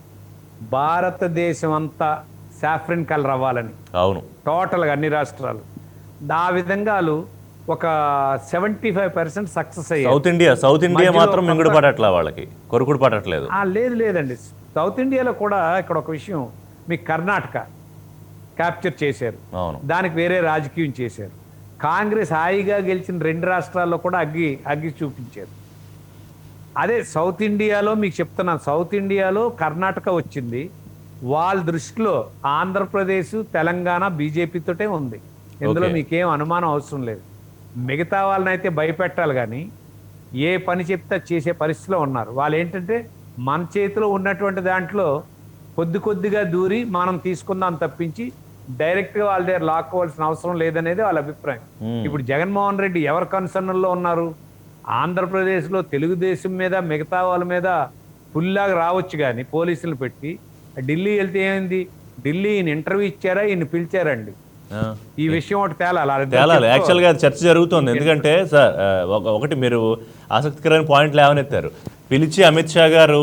భారతదేశం అంతా సాఫ్రన్ కలర్ అవ్వాలని. అవును, టోటల్గా అన్ని రాష్ట్రాలు. ఆ విధంగా వాళ్ళు ఒక 75% సక్సెస్ అయ్యారు. సౌత్ ఇండియా మాత్రం మింగుడు పడట్లా, వాళ్ళకి కొరుకుడు పడట్లేదు. లేదండి, సౌత్ ఇండియాలో కూడా ఇక్కడ ఒక విషయం, మీకు కర్ణాటక క్యాప్చర్ చేశారు, దానికి వేరే రాజకీయం చేశారు. కాంగ్రెస్ హాయిగా గెలిచిన 2 రాష్ట్రాల్లో కూడా అగ్గి చూపించారు. అదే సౌత్ ఇండియాలో మీకు చెప్తున్నాను, సౌత్ ఇండియాలో కర్ణాటక వచ్చింది, వాళ్ళ దృష్టిలో ఆంధ్రప్రదేశ్ తెలంగాణ బీజేపీతోటే ఉంది, ఇందులో మీకేం అనుమానం అవసరం లేదు. మిగతా వాళ్ళని అయితే భయపెట్టాలి, కానీ ఏ పని చెప్తే చేసే పరిస్థితిలో ఉన్నారు. వాళ్ళు ఏంటంటే మన చేతిలో ఉన్నటువంటి దాంట్లో కొద్దిగా దూరి మనం తీసుకుందాం తప్పించి డైరెక్ట్గా వాళ్ళ దగ్గర లాక్కోవాల్సిన అవసరం లేదనేది వాళ్ళ అభిప్రాయం. ఇప్పుడు జగన్మోహన్ రెడ్డి ఎవరి కన్సర్న్లో ఉన్నారు, ఆంధ్రప్రదేశ్లో తెలుగుదేశం మీద మిగతా వాళ్ళ మీద ఫుల్లాగా రావచ్చు, కానీ పోలీసులు పెట్టి ఢిల్లీ వెళ్తే ఏమైంది, ఢిల్లీ ఈయన ఇంటర్వ్యూ ఇచ్చారా, ఈయన పిలిచారండి, ఈ విషయం ఒకటి తేలాలి. యాక్చువల్గా చర్చ జరుగుతుంది. ఎందుకంటే సార్ ఒకటి మీరు ఆసక్తికరమైన పాయింట్లు లేవనెత్తారు. పిలిచి అమిత్ షా గారు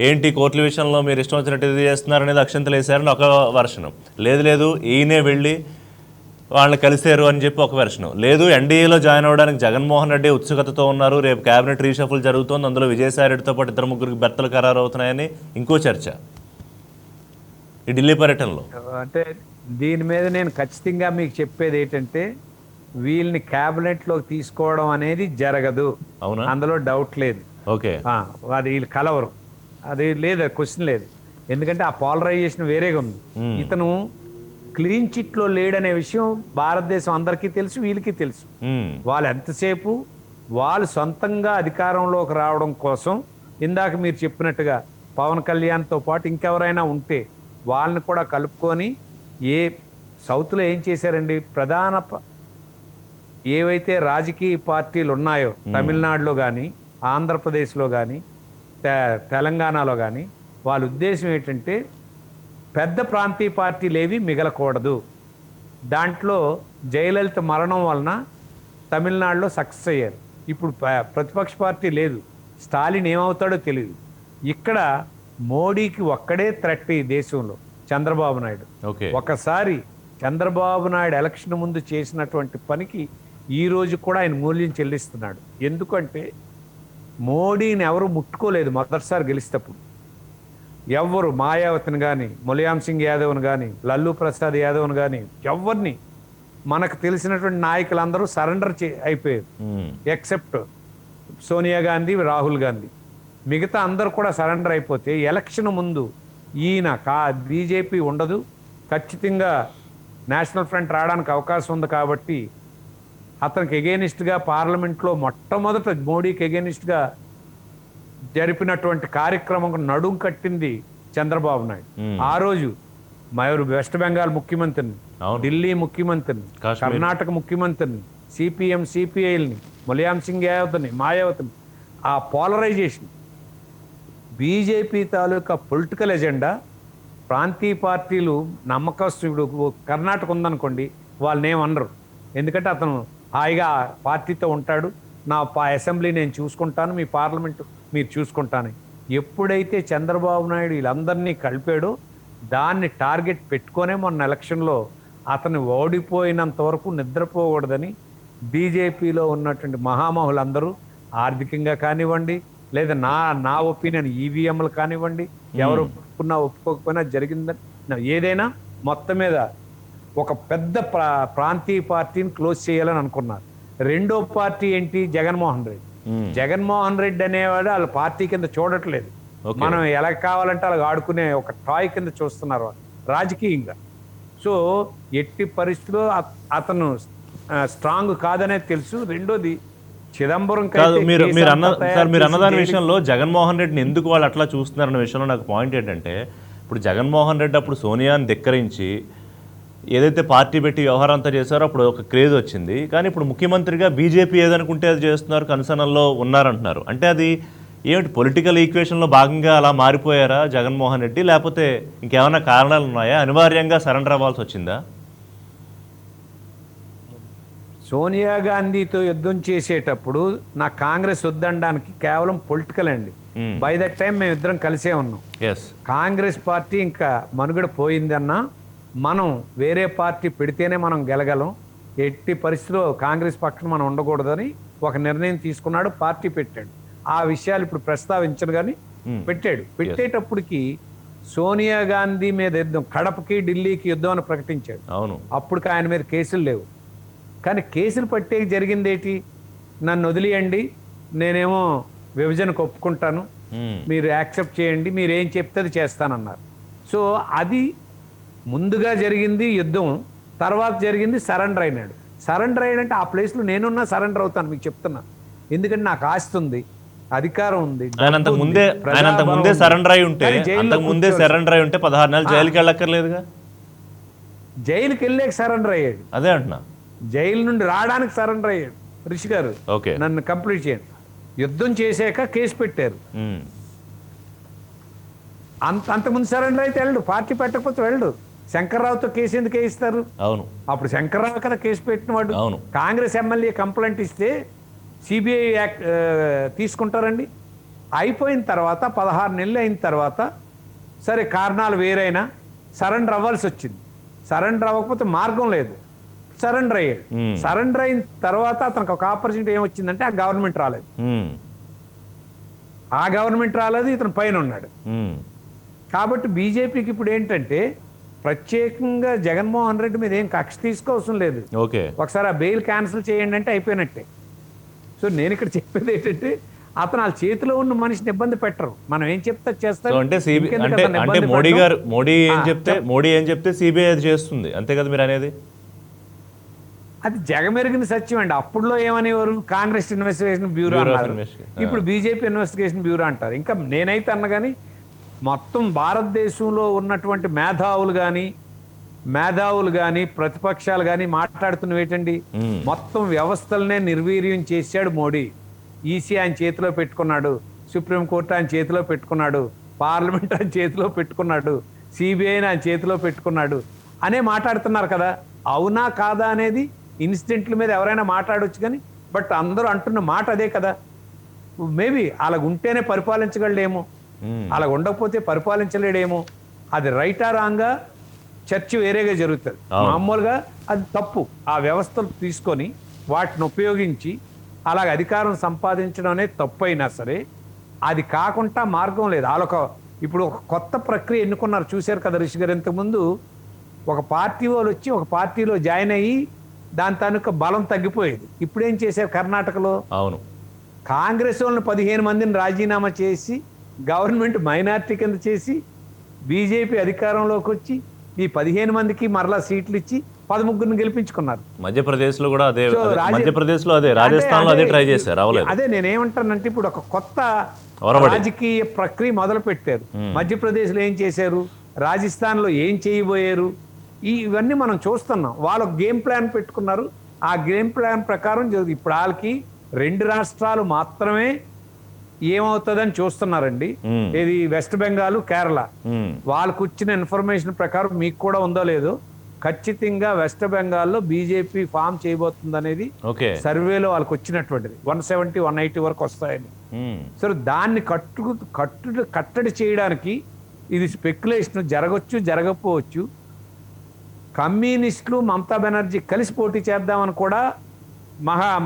ఏంటి కోర్టుల విషయంలో మీరు ఇష్టం వచ్చినట్టు ఇది చేస్తున్నారు అనేది అక్షంతలు వేశారని ఒక వెర్షను, లేదు ఈయనే వెళ్ళి వాళ్ళని కలిశారు అని చెప్పి ఒక వెర్షను, లేదు ఎన్డీఏలో జాయిన్ అవ్వడానికి జగన్మోహన్ రెడ్డి ఉత్సుకతతో ఉన్నారు, రేపు క్యాబినెట్ రీషఫుల్ జరుగుతోంది, అందులో విజయసాయి రెడ్డితో పాటు 2-3 బెర్తలు ఖరారు అవుతున్నాయని ఇంకో చర్చ ఈ ఢిల్లీ పర్యటనలో. అంటే దీని మీద నేను ఖచ్చితంగా మీకు చెప్పేది ఏంటంటే, వీళ్ళని క్యాబినెట్లోకి తీసుకోవడం అనేది జరగదు, అందులో డౌట్ లేదు. ఓకే, అది వీళ్ళు కలవరు, అది లేదు, క్వశ్చన్ లేదు. ఎందుకంటే ఆ పోలరైజేషన్ వేరేగా ఉంది. ఇతను క్లీన్ చిట్లో లేడనే విషయం భారతదేశం అందరికీ తెలుసు, వీళ్ళకి తెలుసు. వాళ్ళు ఎంతసేపు వాళ్ళు సొంతంగా అధికారంలోకి రావడం కోసం ఇందాక మీరు చెప్పినట్టుగా పవన్ కళ్యాణ్తో పాటు ఇంకెవరైనా ఉంటే వాళ్ళని కూడా కలుపుకొని సౌత్లో ఏం చేశారండి, ఏవైతే రాజకీయ పార్టీలు ఉన్నాయో తమిళనాడులో కానీ ఆంధ్రప్రదేశ్లో కానీ తెలంగాణలో కానీ వాళ్ళ ఉద్దేశం ఏంటంటే పెద్ద ప్రాంతీయ పార్టీలు ఏవి మిగలకూడదు. దాంట్లో జయలలిత మరణం వలన తమిళనాడులో సక్సెస్ అయ్యారు. ఇప్పుడు ప్రతిపక్ష పార్టీ లేదు, స్టాలిన్ ఏమవుతాడో తెలియదు. ఇక్కడ మోడీకి ఒక్కడే థ్రెట్ ఈ దేశంలో, చంద్రబాబు నాయుడు. ఒకసారి చంద్రబాబు నాయుడు ఎలక్షన్ ముందు చేసినటువంటి పనికి ఈ రోజు కూడా ఆయన మూల్యం చెల్లిస్తున్నాడు. ఎందుకంటే మోడీని ఎవరు ముట్టుకోలేదు మొదటిసారి గెలిచేటప్పుడు. ఎవరు మాయావతిని కానీ, ములాయం సింగ్ యాదవ్ని కానీ, లల్లూ ప్రసాద్ యాదవ్ని కానీ, ఎవరిని మనకు తెలిసినటువంటి నాయకులందరూ సరెండర్ అయిపోయారు. ఎక్సెప్ట్ సోనియా గాంధీ, రాహుల్ గాంధీ. మిగతా అందరూ కూడా సరెండర్ అయిపోతే ఎలక్షన్ ముందు ఈయన బీజేపీ ఉండదు, ఖచ్చితంగా నేషనల్ ఫ్రంట్ రావడానికి అవకాశం ఉంది కాబట్టి అతనికి ఎగెనిస్ట్గా పార్లమెంట్లో మొట్టమొదట మోడీకి ఎగెనిస్ట్గా జరిపినటువంటి కార్యక్రమం నడుం కట్టింది చంద్రబాబు నాయుడు. ఆ రోజు మయూరు వెస్ట్ బెంగాల్ ముఖ్యమంత్రిని, ఢిల్లీ ముఖ్యమంత్రిని, కర్ణాటక ముఖ్యమంత్రిని, సిపిఎం సిపిఐల్ని, ములాయం సింగ్ యాదవ్ని, మాయావతిని, ఆ పోలరైజేషన్ బీజేపీ తాలూకా పొలిటికల్ ఎజెండా. ప్రాంతీయ పార్టీలు నమ్మకస్తుడు కర్ణాటక ఉందనుకోండి, వాళ్ళని ఏమనరు. ఎందుకంటే అతను హాయిగా పార్టీతో ఉంటాడు, నా అసెంబ్లీ నేను చూసుకుంటాను, మీ పార్లమెంటు మీరు చూసుకుంటాను. ఎప్పుడైతే చంద్రబాబు నాయుడు వీళ్ళందరినీ కలిపాడో దాన్ని టార్గెట్ పెట్టుకొనే మొన్న ఎలక్షన్లో అతను ఓడిపోయినంత వరకు నిద్రపోకూడదని బీజేపీలో ఉన్నటువంటి మహామహులందరూ ఆర్థికంగా కానివ్వండి, లేదా నా ఒపీనియన్ ఈవీఎంలు కానివ్వండి, ఎవరు ఒప్పుకున్నా ఒప్పుకోకపోయినా జరిగిందని ఏదైనా మొత్తం మీద ఒక పెద్ద ప్రాంతీయ పార్టీని క్లోజ్ చేయాలని అనుకున్నారు. రెండో పార్టీ ఏంటి, జగన్మోహన్ రెడ్డి. జగన్మోహన్ రెడ్డి అనేవాడు వాళ్ళ పార్టీ కింద చూడట్లేదు. మనం ఎలా కావాలంటే అలా ఆడుకునే ఒక టాయ్ కింద చూస్తున్నారు రాజకీయంగా. సో ఎట్టి పరిస్థితుల్లో అతను స్ట్రాంగ్ కాదనేది తెలుసు. రెండోది చిదంబరం మీరు అన్నదాని విషయంలో జగన్మోహన్ రెడ్డిని ఎందుకు వాళ్ళు అట్లా చూస్తున్నారన్న విషయంలో నాకు పాయింట్ ఏంటంటే, ఇప్పుడు జగన్మోహన్ రెడ్డి అప్పుడు సోనియాని ధిక్కరించి ఏదైతే పార్టీ పెట్టి వ్యవహారం అంతా చేశారో అప్పుడు ఒక క్రేజ్ వచ్చింది. కానీ ఇప్పుడు ముఖ్యమంత్రిగా బీజేపీ ఏదనుకుంటే అది చేస్తున్నారు, కన్సర్న్లో ఉన్నారంటున్నారు. అంటే అది ఏమిటి, పొలిటికల్ ఈక్వేషన్లో భాగంగా అలా మారిపోయారా జగన్మోహన్ రెడ్డి, లేకపోతే ఇంకేమైనా కారణాలు ఉన్నాయా, అనివార్యంగా సరెండర్ అవ్వాల్సి వచ్చిందా? సోనియా గాంధీతో యుద్ధం చేసేటప్పుడు నా కాంగ్రెస్ వద్దనడానికి కేవలం పొలిటికల్ అండి. బై దట్ టైం మేము ఇద్దరం కలిసే ఉన్నాం. కాంగ్రెస్ పార్టీ ఇంకా మనుగడ పోయిందన్నా మనం వేరే పార్టీ పెడితేనే మనం గెలగలం, ఎట్టి పరిస్థితిలో కాంగ్రెస్ పక్కన మనం ఉండకూడదని ఒక నిర్ణయం తీసుకున్నాడు, పార్టీ పెట్టాడు. ఆ విషయాలు ఇప్పుడు ప్రస్తావించను కానీ పెట్టాడు. పెట్టేటప్పటికి సోనియా గాంధీ మీద యుద్ధం, కడపకి ఢిల్లీకి యుద్ధం అని ప్రకటించాడు. అవును, అప్పుడు ఆయన మీద కేసులు లేవు. కానీ కేసులు పట్టే జరిగింది ఏంటి, నన్ను వదిలేయండి, నేనేమో విభజనకు ఒప్పుకుంటాను, మీరు యాక్సెప్ట్ చేయండి, మీరు ఏం చెప్తే అది చేస్తానన్నారు. సో అది ముందుగా జరిగింది యుద్ధం, తర్వాత జరిగింది సరెండర్ అయినాడు. సరెండర్ అయినంటే ఆ ప్లేస్లో నేనున్నా సరెండర్ అవుతాను, మీకు చెప్తున్నా. ఎందుకంటే నాకు ఆస్తి ఉంది, అధికారం ఉంది. ముందే సరెండర్ అయి ఉంటే 16 నెలలు జైలుకి వెళ్ళక్కర్లేదుగా. జైలుకి వెళ్ళాక సరెండర్ అయ్యాడు. అదే అంటున్నా, జైలు నుండి రావడానికి సరెండర్ అయ్యాడు. రిషి గారు నన్ను కంప్లీట్ చేయండి. యుద్ధం చేశాక కేసు పెట్టారు. అంతకుముందు సరెండర్ అయితే వెళ్ళడు, పార్టీ పెట్టకపోతే వెళ్ళడు. శంకర్రావుతో కేసు ఎందుకు వేయిస్తారు? అవును, అప్పుడు శంకర్రావు కదా కేసు పెట్టినవాడు. కాంగ్రెస్ ఎమ్మెల్యే కంప్లైంట్ ఇస్తే సిబిఐ యాక్ట్ తీసుకుంటారండి. అయిపోయిన తర్వాత 16 నెలలు అయిన తర్వాత సరే కారణాలు వేరైనా సరెండర్ అవ్వాల్సి వచ్చింది. సరెండర్ అవ్వకపోతే మార్గం లేదు, సరెండర్ అయ్యాడు. సరెండర్ అయిన తర్వాత అతనికి ఒక ఆపర్చునిటీ ఏమొచ్చిందంటే ఆ గవర్నమెంట్ రాలేదు. ఆ గవర్నమెంట్ రాలేదు, ఇతను పైన ఉన్నాడు. కాబట్టి బీజేపీకి ఇప్పుడు ఏంటంటే ప్రత్యేకంగా జగన్మోహన్ రెడ్డి మీద ఏం కక్ష తీసుకోవాల్సిన లేదు. ఒకసారి ఆ బెయిల్ క్యాన్సిల్ చేయండి అంటే అయిపోయినట్టే. సో నేను ఇక్కడ చెప్పేది ఏంటంటే అతను వాళ్ళ చేతిలో ఉన్న మనిషిని ఇబ్బంది పెట్టరు. మనం ఏం చెప్తే చేస్తారు. అంటే అంటే మోడీ ఏం చెప్తే సిబిఐ అది చేస్తుంది, అంతే కదా మీరు అనేది? అది జగమెరిగిన సత్యం అండి. అప్పుడులో ఏమనేవారు, కాంగ్రెస్ ఇన్వెస్టిగేషన్ బ్యూరో అన్నారు, ఇప్పుడు బీజేపీ ఇన్వెస్టిగేషన్ బ్యూరో అంటారు. ఇంకా నేనైతే అన్న కానీ మొత్తం భారతదేశంలో ఉన్నటువంటి మేధావులు కానీ ప్రతిపక్షాలు కానీ మాట్లాడుతున్నవి ఏంటండి, మొత్తం వ్యవస్థలనే నిర్వీర్యం చేశాడు మోడీ. ఈసీ ఆయన చేతిలో పెట్టుకున్నాడు, సుప్రీంకోర్టు ఆయన చేతిలో పెట్టుకున్నాడు, పార్లమెంట్ ఆయన చేతిలో పెట్టుకున్నాడు, సిబిఐని ఆయన చేతిలో పెట్టుకున్నాడు అనే మాట్లాడుతున్నారు కదా. అవునా కాదా అనేది ఇన్సిడెంట్ల మీద ఎవరైనా మాట్లాడవచ్చు కానీ, బట్ అందరూ అంటున్న మాట అదే కదా. మేబీ అలాగ ఉంటేనే పరిపాలించగలడేమో, అలా ఉండకపోతే పరిపాలించలేడేమో. అది రైటా రాంగా చర్చ వేరేగా జరుగుతుంది. మామూలుగా అది తప్పు. ఆ వ్యవస్థలు తీసుకొని వాటిని ఉపయోగించి అలాగ అధికారం సంపాదించడం అనేది తప్పు అయినా సరే, అది కాకుండా మార్గం లేదు. ఇప్పుడు ఒక కొత్త ప్రక్రియ ఎన్నుకున్నారు, చూశారు కదా రిషి గారు. ఇంతకుముందు ఒక పార్టీ వాళ్ళు వచ్చి ఒక పార్టీలో జాయిన్ అయ్యి దాని తాలూకా బలం తగ్గిపోయేది. ఇప్పుడు ఏం చేశారు కర్ణాటకలో, అవును, కాంగ్రెస్ వాళ్ళని 15 మందిని రాజీనామా చేసి గవర్నమెంట్ మైనార్టీ కింద చేసి బీజేపీ అధికారంలోకి వచ్చి ఈ 15 మందికి మరలా సీట్లు ఇచ్చి 13ని గెలిపించుకున్నారు. మధ్యప్రదేశ్లో కూడా అదే, మధ్యప్రదేశ్లో అదే, రాజస్థాన్లో అదే ట్రై చేశారు, అవ్వలేదు. అదే నేనేమంటానంటే ఇప్పుడు ఒక కొత్త రాజకీయ ప్రక్రియ మొదలు పెట్టారు. మధ్యప్రదేశ్లో ఏం చేశారు, రాజస్థాన్లో ఏం చేయబోయారు, ఇవన్నీ మనం చూస్తున్నాం. వాళ్ళు గేమ్ ప్లాన్ పెట్టుకున్నారు, ఆ గేమ్ ప్లాన్ ప్రకారం ఇప్పుడు వాళ్ళకి 2 రాష్ట్రాలు మాత్రమే ఏమవుతుందని చూస్తున్నారండి. ఇది వెస్ట్ బెంగాల్, కేరళ. వాళ్ళకు వచ్చిన ఇన్ఫర్మేషన్ ప్రకారం మీకు కూడా ఉందో లేదో, ఖచ్చితంగా వెస్ట్ బెంగాల్లో బీజేపీ ఫామ్ చేయబోతుంది అనేది సర్వేలో వాళ్ళకి వచ్చినటువంటిది. 170, 180 వరకు వస్తాయని. సరే, దాన్ని కట్టడి చేయడానికి ఇది స్పెక్యులేషన్, జరగచ్చు జరగకపోవచ్చు. కమ్యూనిస్టులు మమతా బెనర్జీ కలిసి పోటీ చేద్దామని కూడా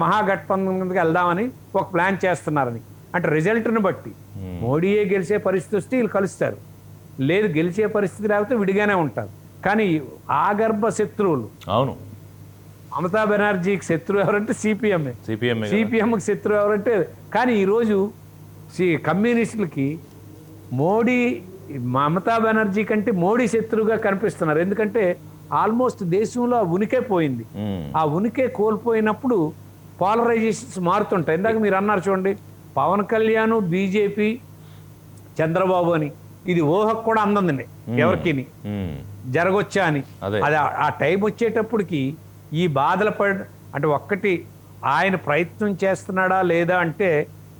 మహాగఠబంధన్కి వెళ్దామని ఒక ప్లాన్ చేస్తున్నారని. అంటే రిజల్ట్ని బట్టి మోడీయే గెలిచే పరిస్థితి వస్తే వీళ్ళు కలుస్తారు, లేదు గెలిచే పరిస్థితి లేకపోతే విడిగానే ఉంటారు. కానీ ఆగర్భ శత్రువులు, అవును, మమతా బెనర్జీకి శత్రువు ఎవరంటే సిపిఎంకి శత్రువు ఎవరంటే. కానీ ఈరోజు కమ్యూనిస్టులకి మమతా బెనర్జీ కంటే మోడీ శత్రువుగా కనిపిస్తున్నారు. ఎందుకంటే ఆల్మోస్ట్ దేశంలో ఆ ఉనికే పోయింది. ఆ ఉనికే కోల్పోయినప్పుడు పోలరైజేషన్స్ మారుతుంటాయి. ఇందాక మీరు అన్నారు చూడండి, పవన్ కళ్యాణ్, బీజేపీ, చంద్రబాబు అని, ఇది ఊహకు కూడా అందండి ఎవరికి జరగొచ్చా అని. అది ఆ టైం వచ్చేటప్పటికి ఈ బాధలు అంటే ఒక్కటి ఆయన ప్రయత్నం చేస్తున్నాడా లేదా అంటే,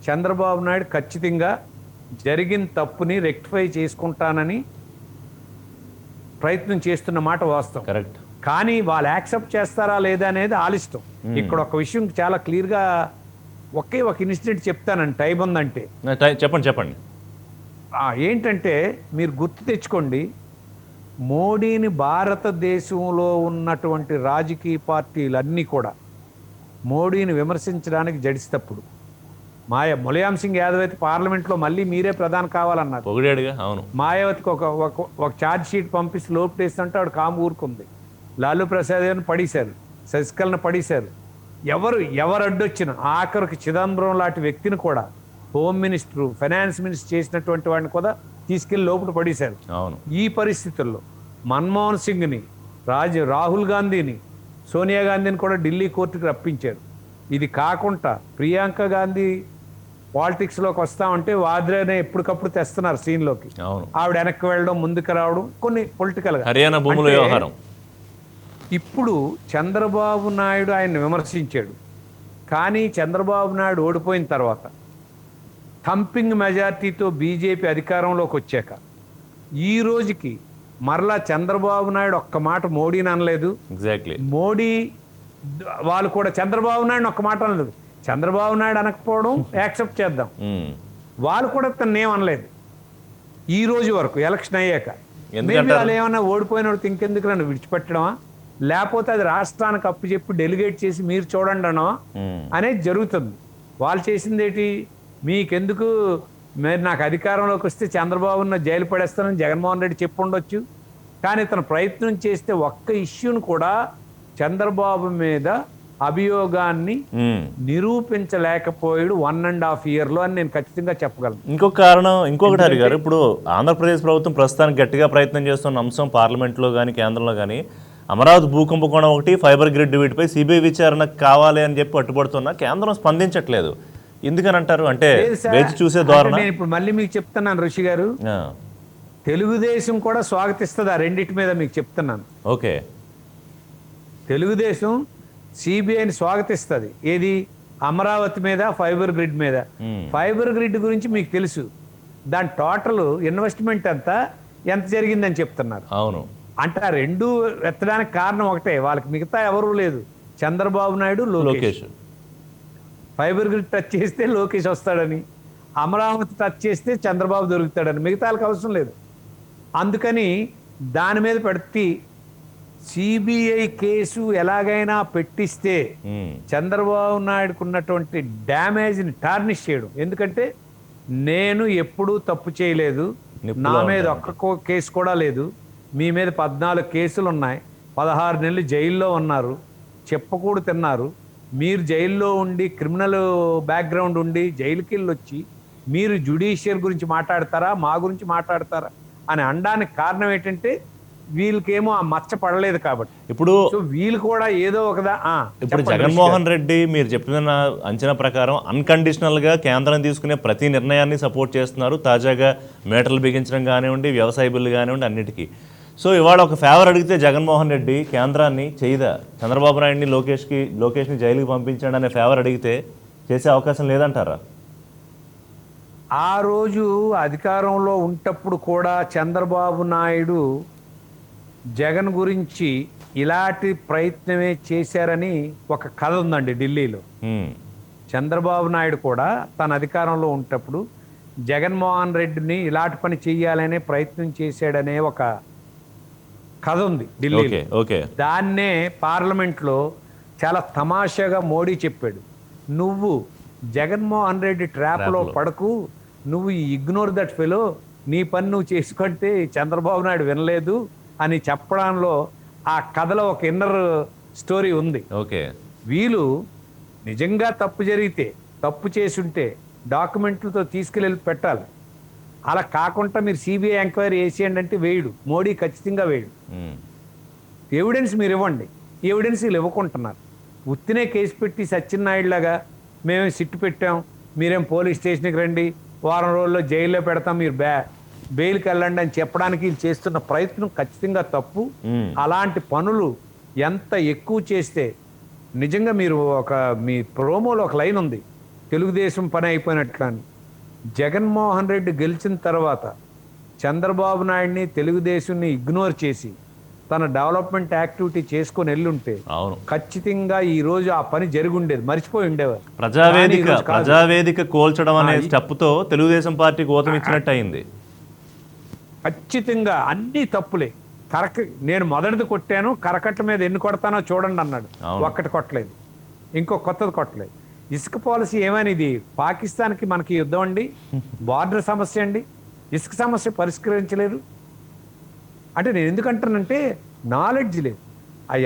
చంద్రబాబు నాయుడు ఖచ్చితంగా జరిగిన తప్పుని రెక్టిఫై చేసుకుంటానని ప్రయత్నం చేస్తున్న మాట వాస్తవం. కరెక్ట్. కానీ వాళ్ళు యాక్సెప్ట్ చేస్తారా లేదా అనేది ఆలిష్టం. ఇక్కడ ఒక విషయం చాలా క్లియర్గా ఒక ఇన్సిడెంట్ చెప్తానండి, టైం ఉందంటే. చెప్పండి. ఏంటంటే మీరు గుర్తు తెచ్చుకోండి, మోడీని భారతదేశంలో ఉన్నటువంటి రాజకీయ పార్టీలన్నీ కూడా మోడీని విమర్శించడానికి జడిస్తప్పుడు, ములాయం సింగ్ యాదవ్ అయితే పార్లమెంట్లో మళ్ళీ మీరే ప్రధాని కావాలన్నారు. మాయావతికి ఒక ఛార్జ్ షీట్ పంపిస్తే లోపు వేస్తుంటే ఆవిడ కాము ఊరుకుంది. లాలూ ప్రసాద్ గారిని పడేశారు, శశికళను పడేశారు. ఎవరు అడ్డొచ్చిన ఆఖరికి చిదంబరం లాంటి వ్యక్తిని కూడా, హోమ్ మినిస్టర్, ఫైనాన్స్ మినిస్టర్ చేసినటువంటి వాడిని కూడా తీసుకెళ్లి లోపల పడేశారు. ఈ పరిస్థితుల్లో మన్మోహన్ సింగ్ని, రాహుల్ గాంధీని, సోనియా గాంధీని కూడా ఢిల్లీ కోర్టుకి రప్పించారు. ఇది కాకుండా ప్రియాంక గాంధీ పాలిటిక్స్లోకి వస్తామంటే వాద్రేనే ఎప్పటికప్పుడు తెస్తున్నారు సీన్లోకి. ఆవిడ వెనక్కి వెళ్ళడం, ముందుకు రావడం, కొన్ని పొలిటికల్గా. హర్యానా భూముల వ్యవహారం. ఇప్పుడు చంద్రబాబు నాయుడు ఆయన విమర్శించాడు, కానీ చంద్రబాబు నాయుడు ఓడిపోయిన తర్వాత థంపింగ్ మెజార్టీతో బీజేపీ అధికారంలోకి వచ్చాక ఈ రోజుకి మరలా చంద్రబాబు నాయుడు ఒక్క మాట మోడీని అనలేదు. మోడీ వాళ్ళు కూడా చంద్రబాబు నాయుడు ఒక్క మాట అనలేదు. చంద్రబాబు నాయుడు అనకపోవడం యాక్సెప్ట్ చేద్దాం, వాళ్ళు కూడా తను ఏమనలేదు ఈ రోజు వరకు. ఎలక్షన్ అయ్యాక వాళ్ళు ఏమన్నా ఓడిపోయిన వాడికి ఇంకెందుకు నన్ను విడిచిపెట్టడమా, లేకపోతే అది రాష్ట్రానికి అప్పు చెప్పి డెలిగేట్ చేసి మీరు చూడండి అనవా అనేది జరుగుతుంది. వాళ్ళు చేసింది ఏంటి, మీకెందుకు, మీరు నాకు అధికారంలోకి వస్తే చంద్రబాబును జైలు పడేస్తానని జగన్మోహన్ రెడ్డి చెప్పి ఉండొచ్చు. కానీ తన ప్రయత్నం చేస్తే ఒక్క ఇష్యూను కూడా చంద్రబాబు మీద అభియోగాన్ని నిరూపించలేకపోయాడు 1.5 yearలో అని నేను ఖచ్చితంగా చెప్పగలను. ఇంకొక కారణం ఇంకొకటి హరి గారు, ఇప్పుడు ఆంధ్రప్రదేశ్ ప్రభుత్వం ప్రస్తుతానికి గట్టిగా ప్రయత్నం చేస్తున్న అంశం పార్లమెంట్లో కానీ కేంద్రంలో కానీ అమరావతి భూకుంభకోణం ఒకటి, ఫైబర్ గ్రిడ్ వీటిపై సిబిఐ విచారణ కావాలి అని చెప్పి పట్టుబడుతున్నా కేంద్రం స్పందించట్లేదు. ఎందుకని అంటారు? అంటే వేచి చూసే ధోరణి. నేను ఇప్పుడు మళ్ళీ మీకు చెప్తున్నాను ఋషి గారు, తెలుగుదేశం కూడా స్వాగతిస్తుంది ఆ రెండింటి మీద. మీకు చెప్తున్నాను, ఓకే, తెలుగుదేశం సిబిఐని స్వాగతిస్తుంది. ఏది? అమరావతి మీద, ఫైబర్ గ్రిడ్ మీద. ఫైబర్ గ్రిడ్ గురించి మీకు తెలుసు, దాని టోటల్ ఇన్వెస్ట్మెంట్ అంతా ఎంత జరిగిందని చెప్తున్నారు. అవును, అంటే ఆ రెండు ఎత్తడానికి కారణం ఒకటే, వాళ్ళకి మిగతా ఎవరూ లేదు, Chandrababu Naidu, Lokesh. Fibre grid touch చేస్తే లోకేష్ వస్తాడని, అమరావతి టచ్ చేస్తే చంద్రబాబు దొరుకుతాడని, మిగతా వాళ్ళకి అవసరం లేదు. అందుకని దాని మీద పెడితే సిబిఐ కేసు ఎలాగైనా పెట్టిస్తే చంద్రబాబు నాయుడుకు ఉన్నటువంటి డ్యామేజ్ని టార్నిష్ చేయడం. ఎందుకంటే నేను ఎప్పుడూ తప్పు చేయలేదు, నా మీద ఒక్క కేసు కూడా లేదు, మీ మీద 14 కేసులు ఉన్నాయి, 16 నెలలు జైల్లో ఉన్నారు, చెప్పకూడు తిన్నారు, మీరు జైల్లో ఉండి క్రిమినల్ బ్యాక్గ్రౌండ్ ఉండి జైలుకి వెళ్ళి వచ్చి మీరు జ్యుడిషియల్ గురించి మాట్లాడతారా, మా గురించి మాట్లాడతారా అని అనడానికి కారణం ఏంటంటే వీళ్ళకేమో ఆ మచ్చ పడలేదు కాబట్టి. ఇప్పుడు వీళ్ళు కూడా ఏదో ఒకదా. ఇప్పుడు జగన్మోహన్ రెడ్డి మీరు చెప్పిన అంచనా ప్రకారం అన్కండిషనల్ గా కేంద్రం తీసుకునే ప్రతి నిర్ణయాన్ని సపోర్ట్ చేస్తున్నారు. తాజాగా మీటర్లు బిగించడం కానివ్వండి, వ్యవసాయ బిల్లు కానివ్వండి, అన్నిటికీ. సో ఇవాళ ఒక ఫేవర్ అడిగితే జగన్మోహన్ రెడ్డి కేంద్రాన్ని చేయదా? చంద్రబాబు నాయుడిని లోకేష్ని జైలుకి పంపించండి అనే ఫేవర్ అడిగితే చేసే అవకాశం లేదంటారా? ఆ రోజు అధికారంలో ఉంటప్పుడు కూడా చంద్రబాబు నాయుడు జగన్ గురించి ఇలాంటి ప్రయత్నమే చేశారని ఒక కథ ఉందండి ఢిల్లీలో. చంద్రబాబు నాయుడు కూడా తన అధికారంలో ఉంటప్పుడు జగన్మోహన్ రెడ్డిని ఇలాంటి పని చెయ్యాలనే ప్రయత్నం చేశాడనే ఒక కథ ఉంది ఢిల్లీలో. దాన్నే పార్లమెంట్లో చాలా తమాషాగా మోడీ చెప్పాడు, నువ్వు జగన్మోహన్ రెడ్డి ట్రాప్లో పడకు, నువ్వు ఇగ్నోర్ దట్ ఫెలో, నీ పని నువ్వు చేసుకుంటే చంద్రబాబు నాయుడు వినలేదు అని చెప్పడంలో ఆ కథలో ఒక ఇన్నర్ స్టోరీ ఉంది. వీళ్ళు నిజంగా తప్పు జరిగితే, తప్పు చేసుంటే డాక్యుమెంట్లతో తీసుకెళ్ళి పెట్టాలి. అలా కాకుండా మీరు సిబిఐ ఎంక్వైరీ చేసేయండి అంటే వేయడు, మోడీ ఖచ్చితంగా వేయడు. ఎవిడెన్స్ మీరు ఇవ్వండి, ఎవిడెన్స్ వీళ్ళు ఇవ్వకుంటున్నారు. ఉత్తినే కేసు పెట్టి సత్యనాయుడులాగా మేమేం సిట్టు పెట్టాం, మీరేం పోలీస్ స్టేషన్కి రండి, వారం రోజుల్లో జైల్లో పెడతాం, మీరు బెయిల్కి వెళ్ళండి అని చెప్పడానికి వీళ్ళు చేస్తున్న ప్రయత్నం ఖచ్చితంగా తప్పు. అలాంటి పనులు ఎంత ఎక్కువ చేస్తే నిజంగా మీరు మీ ప్రోమోలో ఒక లైన్ ఉంది, తెలుగుదేశం పని అయిపోయినట్లు అని. జగన్మోహన్ రెడ్డి గెలిచిన తర్వాత చంద్రబాబు నాయుడిని, తెలుగుదేశాన్ని ఇగ్నోర్ చేసి తన డెవలప్మెంట్ యాక్టివిటీ చేసుకొని వెళ్ళుంటే ఖచ్చితంగా ఈ రోజు ఆ పని జరిగి ఉండేది, మర్చిపోయి ఉండేవారు. ప్రజావేదిక కోల్చడం అనే స్టెప్తో తెలుగుదేశం పార్టీకి ఓతం ఇచ్చినట్టు అయింది. ఖచ్చితంగా అన్ని తప్పులే. నేను మొదటిది కొట్టాను, కరకట్ట మీద ఎన్ని కొడతానో చూడండి అన్నాడు, ఒక్కటి కొట్టలేదు, ఇంకో కొత్తది కొట్టలేదు. ఇసుక పాలసీ ఏమనేది? పాకిస్తాన్కి మనకి యుద్ధం అండి, బార్డర్ సమస్య అండి, ఇసుక సమస్య పరిష్కరించలేదు అంటే. నేను ఎందుకంటానంటే నాలెడ్జ్ లేదు.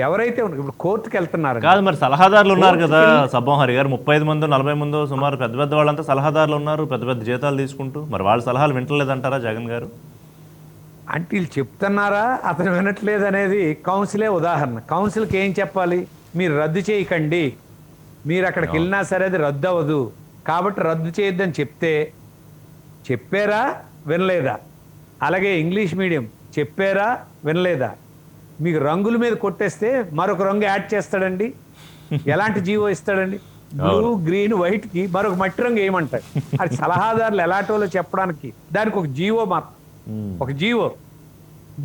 ఎవరైతే ఇప్పుడు కోర్టుకి వెళ్తున్నారు కాదు, మరి సలహాదారులు ఉన్నారు కదా సబ్బోహరి గారు, 35 మంది 40 మంది సుమారు పెద్ద పెద్ద వాళ్ళంతా సలహాదారులు ఉన్నారు, పెద్ద పెద్ద జీతాలు తీసుకుంటూ. మరి వాళ్ళ సలహాలు వింటలేదంటారా జగన్ గారు? అంటే వీళ్ళు చెప్తున్నారా, అతను వినట్లేదు అనేది కౌన్సిలే ఉదాహరణ. కౌన్సిల్కి ఏం చెప్పాలి? మీరు రద్దు చేయకండి, మీరు అక్కడికి వెళ్ళినా సరే అది రద్దు అవ్వదు కాబట్టి రద్దు చేయొద్దని చెప్తే చెప్పారా, వినలేదా? అలాగే ఇంగ్లీష్ మీడియం చెప్పారా, వినలేదా? మీకు రంగుల మీద కొట్టేస్తే మరొక రంగు యాడ్ చేస్తాడండి, ఎలాంటి జీవో ఇస్తాడండి? బ్లూ, గ్రీన్, వైట్కి మరొక మట్టి రంగు ఏమంటాడు? అది సలహాదారులు ఎలాంటి వాళ్ళు చెప్పడానికి దానికి ఒక జీవో మాత్రం, ఒక జీవో,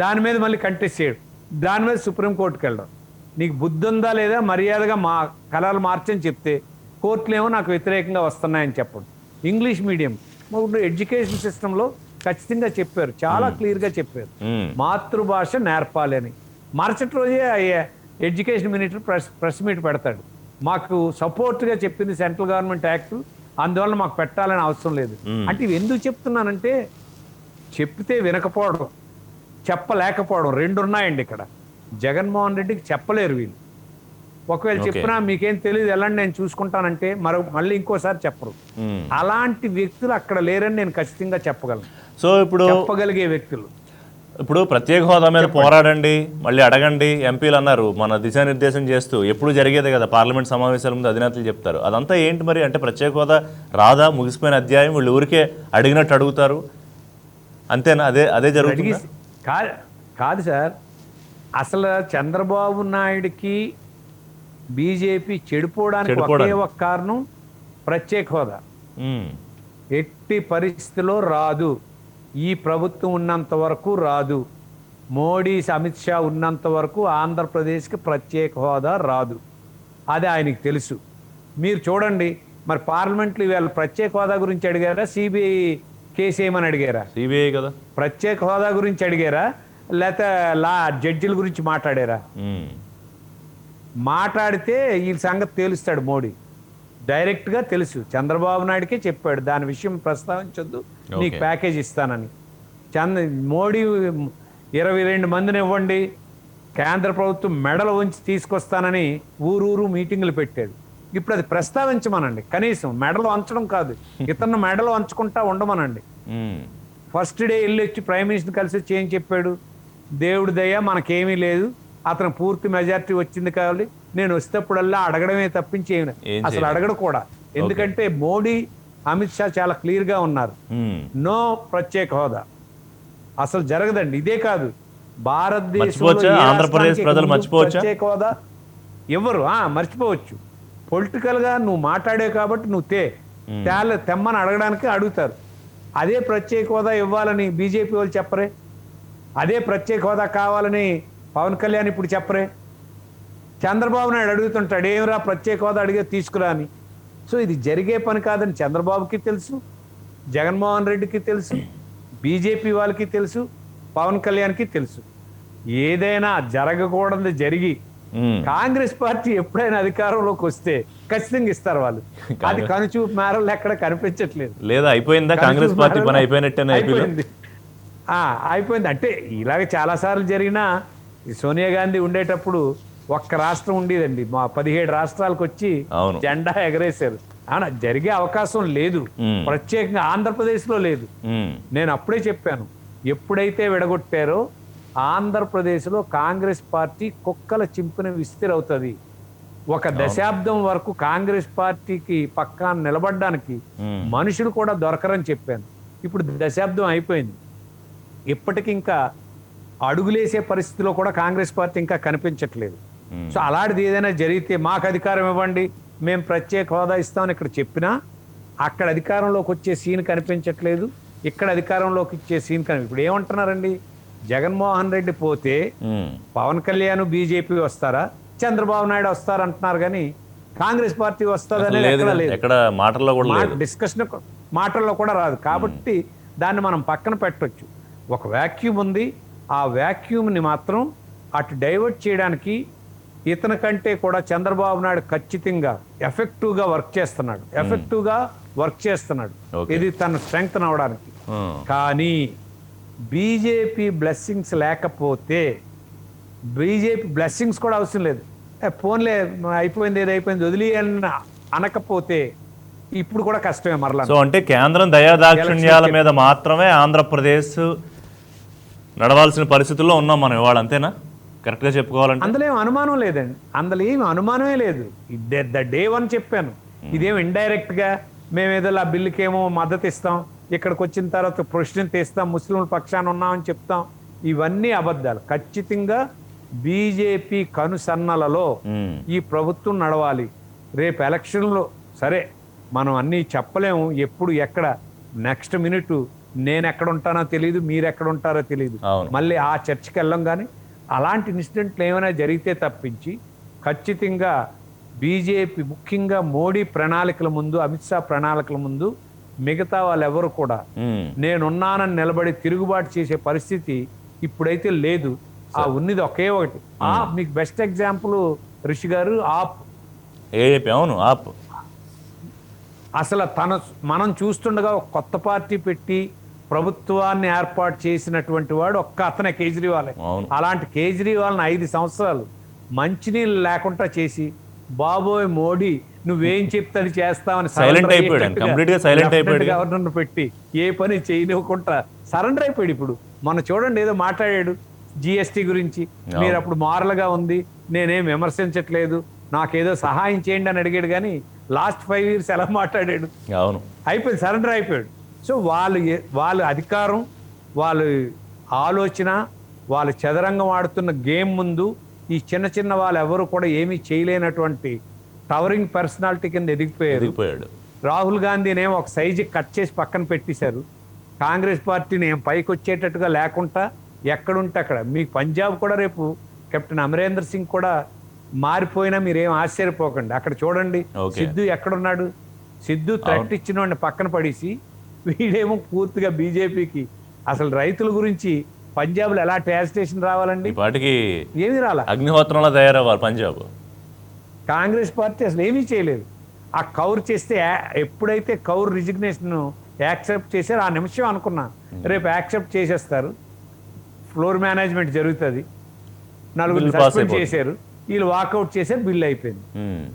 దాని మీద మళ్ళీ కంటెస్ట్ చేయడం, దాని మీద సుప్రీంకోర్టుకి వెళ్ళడం. నీకు బుద్ధి ఉందా లేదా, మర్యాదగా మా కలర్లు మార్చని చెప్తే కోర్టులు ఏమో నాకు వ్యతిరేకంగా వస్తున్నాయని చెప్పడం. ఇంగ్లీష్ మీడియం ఎడ్యుకేషన్ సిస్టంలో ఖచ్చితంగా చెప్పారు, చాలా క్లియర్గా చెప్పారు, మాతృభాష నేర్పాలి అని. మరుసటి రోజే ఎడ్యుకేషన్ మినిస్టర్ ప్రెస్ మీట్ పెడతాడు, మాకు సపోర్ట్గా చెప్పింది సెంట్రల్ గవర్నమెంట్ యాక్ట్, అందువల్ల మాకు పెట్టాలని అవసరం లేదు అంటే. ఇవి ఎందుకు చెప్తున్నానంటే చెప్తే వినకపోవడం, చెప్పలేకపోవడం రెండు ఉన్నాయండి ఇక్కడ. జగన్మోహన్ రెడ్డికి చెప్పలేరు వీళ్ళు, ఒకవేళ చెప్పినా మీకేం తెలియదు వెళ్ళండి నేను చూసుకుంటానంటే మళ్ళీ ఇంకోసారి చెప్పరు. అలాంటి వ్యక్తులు అక్కడ లేరని నేను ఖచ్చితంగా చెప్పగలను. సో ఇప్పుడు చెప్పగలిగే వ్యక్తులు ఇప్పుడు ప్రత్యేక హోదా మీద పోరాడండి, మళ్ళీ అడగండి ఎంపీలు అన్నారు, మన దిశానిర్దేశం చేస్తూ ఎప్పుడు జరిగేదే కదా పార్లమెంట్ సమావేశాల ముందు అధినేతలు చెప్తారు. అదంతా ఏంటి మరి? అంటే ప్రత్యేక హోదా రాదా, ముగిసిపోయిన అధ్యాయం, వీళ్ళు ఊరికే అడిగినట్టు అడుగుతారు అంతేనా? అదే జరుగుతుంది కాదు సార్. అసలు చంద్రబాబు నాయుడికి బీజేపీ చెడిపోవడానికి ఒకే ఒక కారణం ప్రత్యేక హోదా. ఎట్టి పరిస్థితిలో రాదు, ఈ ప్రభుత్వం ఉన్నంత వరకు రాదు, మోడీ అమిత్ షా ఉన్నంత వరకు ఆంధ్రప్రదేశ్కి ప్రత్యేక హోదా రాదు. అది ఆయనకి తెలుసు. మీరు చూడండి, మరి పార్లమెంట్లో ఇవాళ ప్రత్యేక హోదా గురించి అడిగారా, సిబిఐ కేసు ఏమని అడిగారా? సిబిఐ కదా. ప్రత్యేక హోదా గురించి అడిగారా, లేకపోతే జడ్జిల గురించి మాట్లాడారా? మాట్లాడితే ఈ సంగతి తేలుస్తాడు మోడీ. డైరెక్ట్గా తెలుసు, చంద్రబాబు నాయుడికే చెప్పాడు దాని విషయం ప్రస్తావించొద్దు, నీకు ప్యాకేజ్ ఇస్తానని. మోడీ 22 మందిని ఇవ్వండి, కేంద్ర ప్రభుత్వం మెడలు ఉంచి తీసుకొస్తానని ఊరూరు మీటింగులు పెట్టాడు. ఇప్పుడు అది ప్రస్తావించమనండి, కనీసం మెడలు వంచడం కాదు, ఇతను మెడలు వంచుకుంటా ఉండమనండి. ఫస్ట్ డే వెళ్ళి వచ్చి ప్రైమ్ మినిస్టర్ కలిసి వచ్చి ఏం చెప్పాడు? దేవుడి దయ మనకేమీ లేదు, అతను పూర్తి మెజారిటీ వచ్చింది కాబట్టి నేను వచ్చేటప్పుడల్లా అడగడమే తప్పించి అసలు అడగడు కూడా. ఎందుకంటే మోడీ అమిత్ షా చాలా క్లియర్గా ఉన్నారు, నో ప్రత్యేక హోదా అసలు జరగదండి. ఇదే కాదు, భారతదేశంలో ప్రత్యేక హోదా ఎవరు మర్చిపోవచ్చు. పొలిటికల్ గా నువ్వు మాట్లాడేవు కాబట్టి నువ్వు తెమ్మని అడగడానికి అడుగుతారు. అదే ప్రత్యేక హోదా ఇవ్వాలని బీజేపీ వాళ్ళు చెప్పరే, అదే ప్రత్యేక హోదా కావాలని పవన్ కళ్యాణ్ ఇప్పుడు చెప్పరే. చంద్రబాబు నాయుడు అడుగుతుంటాడు, ఏమిరా ప్రత్యేక హోదా అడిగే తీసుకురా అని. సో ఇది జరిగే పని కాదని చంద్రబాబుకి తెలుసు, జగన్మోహన్ రెడ్డికి తెలుసు, బీజేపీ వాళ్ళకి తెలుసు, పవన్ కళ్యాణ్కి తెలుసు. ఏదైనా జరగకూడదు జరిగి కాంగ్రెస్ పార్టీ ఎప్పుడైనా అధికారంలోకి వస్తే ఖచ్చితంగా ఇస్తారు వాళ్ళు. అది కనుచూపు మేరలు ఎక్కడ కనిపించట్లేదు. లేదా అయిపోయిందా కాంగ్రెస్ పార్టీ పని? అయిపోయింది. అయిపోయింది అంటే ఇలాగ చాలా సార్లు జరిగినా. సోనియా గాంధీ ఉండేటప్పుడు ఒక్క రాష్ట్రం ఉండేదండి, మా 17 రాష్ట్రాలకు వచ్చి జెండా ఎగరేశారు. జరిగే అవకాశం లేదు, ప్రత్యేకంగా ఆంధ్రప్రదేశ్ లో లేదు. నేను అప్పుడే చెప్పాను, ఎప్పుడైతే విడగొట్టారో ఆంధ్రప్రదేశ్ లో కాంగ్రెస్ పార్టీ కుక్కల చింపిన విస్తీరవుతుంది. ఒక దశాబ్దం వరకు కాంగ్రెస్ పార్టీకి పక్కాన నిలబడడానికి మనుషులు కూడా దొరకరని చెప్పాను. ఇప్పుడు దశాబ్దం అయిపోయింది, ఇప్పటికి ఇంకా అడుగులేసే పరిస్థితిలో కూడా కాంగ్రెస్ పార్టీ ఇంకా కనిపించట్లేదు. సో అలాంటిది ఏదైనా జరిగితే మాకు అధికారం ఇవ్వండి, మేము ప్రత్యేక హోదా ఇస్తామని ఇక్కడ చెప్పినా అక్కడ అధికారంలోకి వచ్చే సీన్ కనిపించట్లేదు, ఇక్కడ అధికారంలోకి ఇచ్చే సీన్ ఇప్పుడు ఏమంటున్నారండి, జగన్మోహన్ రెడ్డి పోతే పవన్ కళ్యాణ్ బీజేపీ వస్తారా, చంద్రబాబు నాయుడు వస్తారంటున్నారు, కానీ కాంగ్రెస్ పార్టీ వస్తుందనేది ఎక్కడ లేదు. డిస్కషన్ మాటల్లో కూడా రాదు. కాబట్టి దాన్ని మనం పక్కన పెట్టొచ్చు. ఒక వ్యాక్యూమ్ ఉంది, ఆ వ్యాక్యూమ్ని మాత్రం అటు డైవర్ట్ చేయడానికి ఇతని కంటే కూడా చంద్రబాబు నాయుడు ఖచ్చితంగా ఎఫెక్టివ్గా వర్క్ చేస్తున్నాడు. ఇది తన స్ట్రెంగ్త్ అవడానికి. కానీ బీజేపీ బ్లెస్సింగ్స్ లేకపోతే, బీజేపీ బ్లెస్సింగ్స్ కూడా అవసరం లేదు, ఫోన్లే అయిపోయింది ఏది అయిపోయింది వదిలి అనకపోతే ఇప్పుడు కూడా కష్టమే మరలా. సో అంటే కేంద్రం దయాదాక్షిణ్యాల మీద మాత్రమే ఆంధ్రప్రదేశ్ నడవాల్సిన పరిస్థితుల్లో ఉన్నాం మనం ఇవాళ, అంతేనా? కరెక్ట్గా చెప్పుకోవాలంటే అందులో ఏం అనుమానం లేదండి, అందులో ఏమి అనుమానమే లేదు. డే 1 చెప్పాను, ఇదేమి ఇండైరెక్ట్గా మేము ఏదో ఆ బిల్లుకేమో మద్దతు ఇస్తాం, ఇక్కడికి వచ్చిన తర్వాత ప్రశ్న తీస్తాం, ముస్లింల పక్షాన ఉన్నామని చెప్తాం, ఇవన్నీ అబద్ధాలు. ఖచ్చితంగా బీజేపీ కనుసన్నలలో ఈ ప్రభుత్వం నడవాలి. రేపు ఎలక్షన్లో సరే మనం అన్నీ చెప్పలేము, ఎప్పుడు ఎక్కడ నెక్స్ట్ మినిట్ నేను ఎక్కడ ఉంటానో తెలియదు, మీరు ఎక్కడ ఉంటారో తెలియదు, మళ్ళీ ఆ చర్చకి వెళ్ళం. కానీ అలాంటి ఇన్సిడెంట్లు ఏమైనా జరిగితే తప్పించి ఖచ్చితంగా బీజేపీ ముఖ్యంగా మోడీ ప్రణాళికల ముందు, అమిత్ షా ప్రణాళికల ముందు మిగతా వాళ్ళు ఎవరు కూడా నేనున్నానని నిలబడి తిరుగుబాటు చేసే పరిస్థితి ఇప్పుడైతే లేదు. ఆ ఉన్నది ఒకే ఒకటి. మీకు బెస్ట్ ఎగ్జాంపుల్ రిషి గారు ఆప్. అవును, ఆప్ అసలు మనం చూస్తుండగా ఒక కొత్త పార్టీ పెట్టి ప్రభుత్వాన్ని ఏర్పాటు చేసినటువంటి వాడు ఒక్క అతనే, కేజ్రీవాల్. అలాంటి కేజ్రీవాల్ని 5 సంవత్సరాలు మంచినీళ్ళు లేకుండా చేసి బాబోయ్ మోడీ నువ్వేం చెప్తాడు చేస్తామని Silent అయిపోయాడు ఆయన. Complete గా silent అయిపోయాడు. గవర్నర్ పెట్టి ఏ పని చేయనివ్వకుండా సరెండర్ అయిపోయాడు. ఇప్పుడు మనం చూడండి ఏదో మాట్లాడాడు జిఎస్టీ గురించి, మీరు అప్పుడు మారల్గా ఉంది, నేనేం విమర్శించట్లేదు, నాకేదో సహాయం చేయండి అని అడిగాడు. కానీ లాస్ట్ 5 years ఎలా మాట్లాడాడు? అవును, అయిపోయింది, సరెండర్ అయిపోయాడు. సో వాళ్ళ అధికారం, వాళ్ళ ఆలోచన, వాళ్ళు చదరంగం ఆడుతున్న గేమ్ ముందు ఈ చిన్న చిన్న వాళ్ళు ఎవరు కూడా ఏమీ చేయలేనటువంటి టవరింగ్ పర్సనాలిటీ కింద ఎదిగిపోయాడు. రాహుల్ గాంధీనేమో ఒక సైజు కట్ చేసి పక్కన పెట్టేశారు. కాంగ్రెస్ పార్టీని ఏం పైకి వచ్చేటట్టుగా లేకుండా ఎక్కడుంటే అక్కడ. మీకు పంజాబ్ కూడా రేపు కెప్టెన్ అమరేందర్ సింగ్ కూడా మారిపోయినా మీరేం ఆశ్చర్యపోకండి. అక్కడ చూడండి సిద్ధు ఎక్కడున్నాడు? సిద్ధు థ్రెట్ ఇచ్చిన వాడిని పక్కన పడేసి వీడేమో పూర్తిగా బీజేపీకి. అసలు రైతుల గురించి పంజాబ్లో ఎలా ట్రాన్స్లేషన్ రావాలండి? వాటికి ఏమీ రాలా. అగ్నిహోత్రంలో తయారవ్వాలి పంజాబ్. కాంగ్రెస్ పార్టీ అసలు ఏమీ చేయలేదు. ఆ కౌర్ చేస్తే ఎప్పుడైతే కౌర్ రిజిగ్నేషన్ యాక్సెప్ట్ చేశారో ఆ నిమిషం అనుకున్నా రేపు యాక్సెప్ట్ చేసేస్తారు, ఫ్లోర్ మేనేజ్మెంట్ జరుగుతుంది, నలుగురు సస్పెండ్ చేశారు, వీళ్ళు వాకౌట్ చేశారు, బిల్ అయిపోయింది.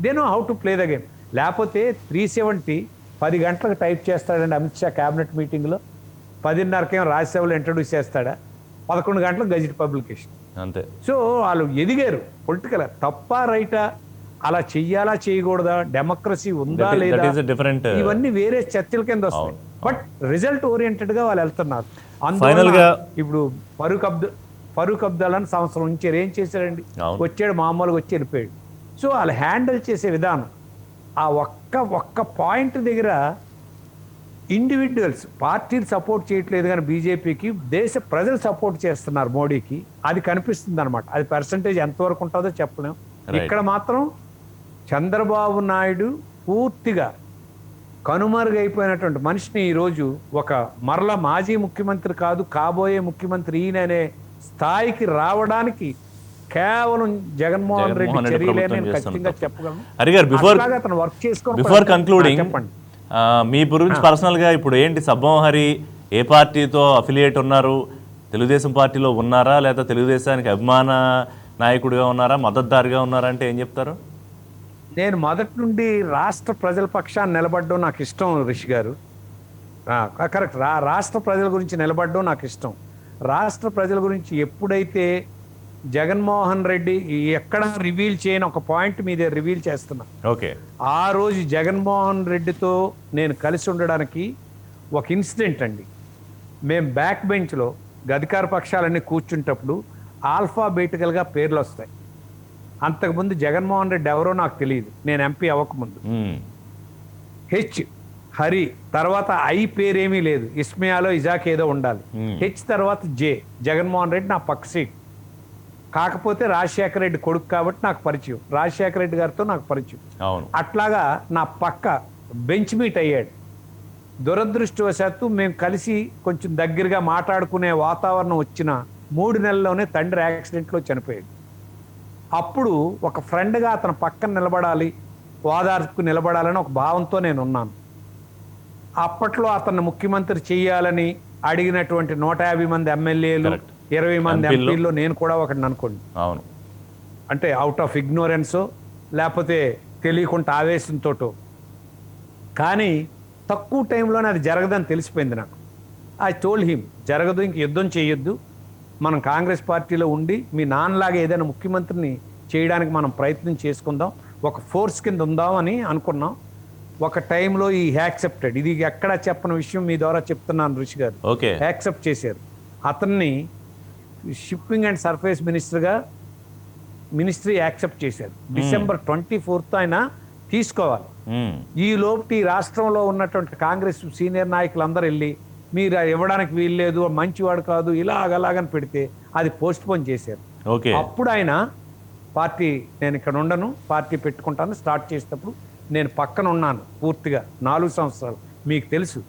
They know how to play the game. లేకపోతే 370 10 గంటలకు టైప్ చేస్తాడండి అమిత్ షా క్యాబినెట్ మీటింగ్లో, 10:30కేమో రాజ్యసభలో ఇంట్రడ్యూస్ చేస్తాడా, 11 గంటలకు గజెట్ పబ్లికేషన్ అంతే. సో వాళ్ళు ఎదిగారు పొలిటికల్. తప్ప రైటా, అలా చెయ్యాలా చేయకూడదా, డెమోక్రసీ ఉందా లేదా, ఇవన్నీ వేరే చర్చల కింద వస్తాయి. బట్ రిజల్ట్ ఓరియంటెడ్ గా వాళ్ళు వెళ్తున్నారు. అందువల్ల ఇప్పుడు ఫరూక్ అబ్దుల్లాని సంవత్సరం ఉంచారు. ఏం చేశాడండి? వచ్చాడు, మామూలుగా వచ్చి వెళ్ళిపోయాడు. సో వాళ్ళు హ్యాండిల్ చేసే విధానం, ఆ ఒక్క పాయింట్ దగ్గర ఇండివిజువల్స్ పార్టీలు సపోర్ట్ చేయట్లేదు, కానీ బీజేపీకి దేశ ప్రజలు సపోర్ట్ చేస్తున్నారు మోడీకి. అది కనిపిస్తుంది అనమాట. అది పర్సంటేజ్ ఎంతవరకు ఉంటుందో చెప్పలేం. ఇక్కడ మాత్రం చంద్రబాబు నాయుడు పూర్తిగా కనుమరుగైపోయినటువంటి మనిషిని ఈరోజు ఒక మరల మాజీ ముఖ్యమంత్రి కాదు, కాబోయే ముఖ్యమంత్రి ఈయన అనే స్థాయికి రావడానికి కేవలం జగన్మోహన్ రెడ్డి చర్యలేని ఖచ్చితంగా చెప్పగలను. అతను వర్క్ చేసుకోవాలి. చెప్పండి మీ గురించి పర్సనల్ గా ఇప్పుడు ఏంటి? సబ్బం హరి ఏ పార్టీతో అఫిలియేట్ ఉన్నారు? తెలుగుదేశం పార్టీలో ఉన్నారా, లేదా తెలుగుదేశానికి అభిమాన నాయకుడిగా ఉన్నారా, మద్దతుదారుగా ఉన్నారా అంటే ఏం చెప్తారు? నేను మొదటి నుండి రాష్ట్ర ప్రజల పక్షాన్ని నిలబడడం నాకు ఇష్టం రిషి గారు. కరెక్ట్. రాష్ట్ర ప్రజల గురించి నిలబడడం నాకు ఇష్టం. రాష్ట్ర ప్రజల గురించి ఎప్పుడైతే జగన్మోహన్ రెడ్డి ఎక్కడ రివీల్ చేయని ఒక పాయింట్ మీద రివీల్ చేస్తున్నా. ఓకే. ఆ రోజు జగన్మోహన్ రెడ్డితో నేను కలిసి ఉండడానికి ఒక ఇన్సిడెంట్ అండి. మేము బ్యాక్ బెంచ్లో అధికార పక్షాలన్నీ కూర్చుంటప్పుడు ఆల్ఫాబెటికల్గా పేర్లు వస్తాయి. అంతకుముందు జగన్మోహన్ రెడ్డి ఎవరో నాకు తెలియదు, నేను ఎంపీ అవ్వకముందు. హెచ్ హరి, తర్వాత ఐ పేరేమీ లేదు, ఇస్మియాలో ఇజాక్ ఏదో ఉండాలి. హెచ్ తర్వాత జే, జగన్మోహన్ రెడ్డి నా పక్క సీట్. కాకపోతే రాజశేఖర రెడ్డి కొడుకు కాబట్టి నాకు పరిచయం, రాజశేఖర రెడ్డి గారితో నాకు పరిచయం. అట్లాగా నా పక్క బెంచ్ మీట్ అయ్యాడు. దురదృష్టవశాత్తు మేము కలిసి కొంచెం దగ్గరగా మాట్లాడుకునే వాతావరణం వచ్చిన 3 నెలల్లోనే తండ్రి యాక్సిడెంట్లో చనిపోయాడు. అప్పుడు ఒక ఫ్రెండ్గా అతను పక్కన నిలబడాలి, ఓదార్పు నిలబడాలని ఒక భావంతో నేను ఉన్నాను. అప్పట్లో అతన్ని ముఖ్యమంత్రి చేయాలని అడిగినటువంటి 150 మంది ఎమ్మెల్యేలు, 20 మంది ఎంపీల్లో నేను కూడా ఒకటి అనుకోండి. అవును. అంటే అవుట్ ఆఫ్ ఇగ్నోరెన్సో లేకపోతే తెలియకుండా ఆవేశంతోటో. కానీ తక్కువ టైంలోనే అది జరగదని తెలిసిపోయింది నాకు. ఐ టోల్డ్ హిమ్, జరగదు, ఇంక యుద్ధం చేయొద్దు, మనం కాంగ్రెస్ పార్టీలో ఉండి మీ నాన్నలాగా ఏదైనా ముఖ్యమంత్రిని చేయడానికి మనం ప్రయత్నం చేసుకుందాం, ఒక ఫోర్స్ కింద ఉందామని అనుకున్నాం. ఒక టైంలో ఈ యాక్సెప్టెడ్, ఇది ఎక్కడా చెప్పని విషయం మీ ద్వారా చెప్తున్నాను ఋషి గారు. యాక్సెప్ట్ చేశారు. అతన్ని షిప్పింగ్ అండ్ సర్ఫేస్ మినిస్టర్గా మినిస్ట్రీ యాక్సెప్ట్ చేశారు. December 24th ఆయన తీసుకోవాలి. ఈ లోపు ఈ రాష్ట్రంలో ఉన్నటువంటి కాంగ్రెస్ సీనియర్ నాయకులందరూ వెళ్ళి మీరు ఇవ్వడానికి వీల్లేదు, మంచివాడు కాదు, ఇలాగలాగని పెడితే అది పోస్ట్ పోన్ చేశారు. అప్పుడు ఆయన పార్టీ నేను ఇక్కడ ఉండను, పార్టీ పెట్టుకుంటాను స్టార్ట్ చేసేటప్పుడు నేను పక్కన ఉన్నాను పూర్తిగా 4 సంవత్సరాలు. మీకు తెలుసు,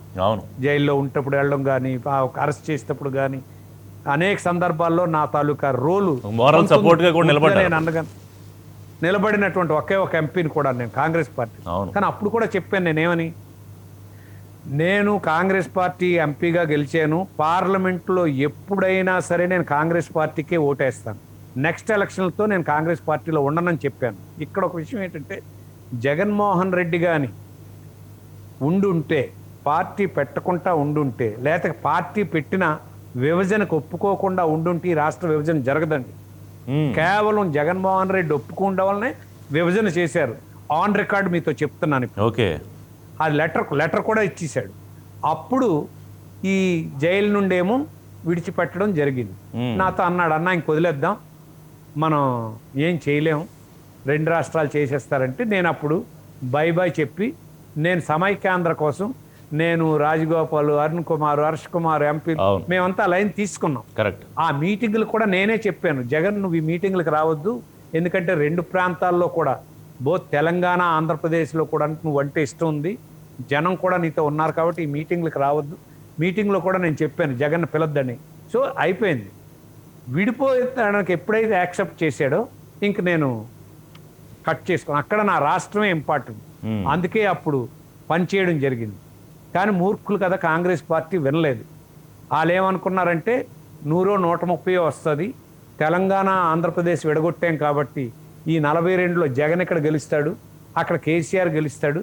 జైల్లో ఉంటప్పుడు వెళ్ళడం కానీ, అరెస్ట్ చేసేటప్పుడు కానీ అనేక సందర్భాల్లో నా తాలూకా రోలు నేను అనగా నిలబడినటువంటి ఒకే ఒక ఎంపీని కూడా నేను కాంగ్రెస్ పార్టీ. కానీ అప్పుడు కూడా చెప్పాను నేనేమని, నేను కాంగ్రెస్ పార్టీ ఎంపీగా గెలిచాను, పార్లమెంట్లో ఎప్పుడైనా సరే నేను కాంగ్రెస్ పార్టీకే ఓటేస్తాను. నెక్స్ట్ ఎలక్షన్లతో నేను కాంగ్రెస్ పార్టీలో ఉండనని చెప్పాను. ఇక్కడ ఒక విషయం ఏంటంటే జగన్మోహన్ రెడ్డి గాని ఉండుంటే, పార్టీ పెట్టకుండా ఉండుంటే, లేకపోతే పార్టీ పెట్టిన విభజనకు ఒప్పుకోకుండా ఉండుంటే ఈ రాష్ట్ర విభజన జరగదండి. కేవలం జగన్మోహన్ రెడ్డి ఒప్పుకుండా వల్లనే విభజన చేశారు. ఆన్ రికార్డ్ మీతో చెప్తున్నాను. ఓకే, ఆ లెటర్ కూడా ఇచ్చేశాడు. అప్పుడు ఈ జైలు నుండేమో విడిచిపెట్టడం జరిగింది. నాతో అన్నాడు, అన్న ఇంక వదిలేద్దాం, మనం ఏం చేయలేము, 2 రాష్ట్రాలు చేసేస్తారంటే నేను అప్పుడు బై బై చెప్పి నేను సమైక్యాంధ్ర కోసం నేను రాజగోపాల్, అరుణ్ కుమార్, హర్ష్ కుమార్ ఎంపీ మేమంతా లైన్ తీసుకున్నాం. కరెక్ట్. ఆ మీటింగులు కూడా నేనే చెప్పాను, జగన్ నువ్వు ఈ మీటింగులకు రావద్దు, ఎందుకంటే 2 ప్రాంతాల్లో కూడా బోత్ తెలంగాణ ఆంధ్రప్రదేశ్లో కూడా నువ్వు అంటే ఇష్టం ఉంది, జనం కూడా నీతో ఉన్నారు కాబట్టి ఈ మీటింగ్లకు రావద్దు. మీటింగ్లో కూడా నేను చెప్పాను జగన్ పిలద్దని. సో అయిపోయింది. విడిపోయేదానికి ఎప్పుడైతే యాక్సెప్ట్ చేశాడో ఇంక నేను కట్ చేసుకున్నాను. అక్కడ నా రాష్ట్రమే ఇంపార్టెంట్, అందుకే అప్పుడు పనిచేయడం జరిగింది. కానీ మూర్ఖులు కదా కాంగ్రెస్ పార్టీ వినలేదు. వాళ్ళు ఏమనుకున్నారంటే 100-130 వస్తుంది, తెలంగాణ ఆంధ్రప్రదేశ్ విడగొట్టాం కాబట్టి ఈ 42లో జగన్ ఇక్కడ గెలుస్తాడు, అక్కడ కేసీఆర్ గెలుస్తాడు,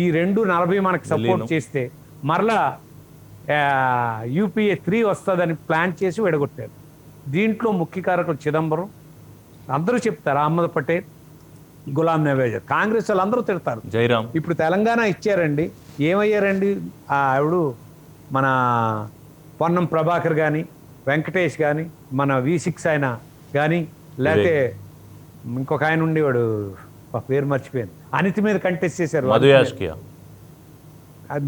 ఈ 240 మనకు సపోర్ట్ చేస్తే మరలా యూపీఏ 3 వస్తుందని ప్లాన్ చేసి విడగొట్టారు. దీంట్లో ముఖ్య కారకులు చిదంబరం, అందరూ చెప్తారు, అహ్మద్ పటేల్, గులాం నబీ ఆజాద్. కాంగ్రెస్ వాళ్ళు అందరూ తిడతారు. జైరామ్ ఇప్పుడు తెలంగాణ ఇచ్చారండి, ఏమయ్యారండి? ఆవిడు మన పొన్నం ప్రభాకర్ కానీ, వెంకటేష్ కానీ, మన V6 ఆయన కానీ, లేకపోతే ఇంకొక ఆయన ఉండేవాడు, పేరు మర్చిపోయాను, అనితి మీద కంటెస్ట్ చేశారు,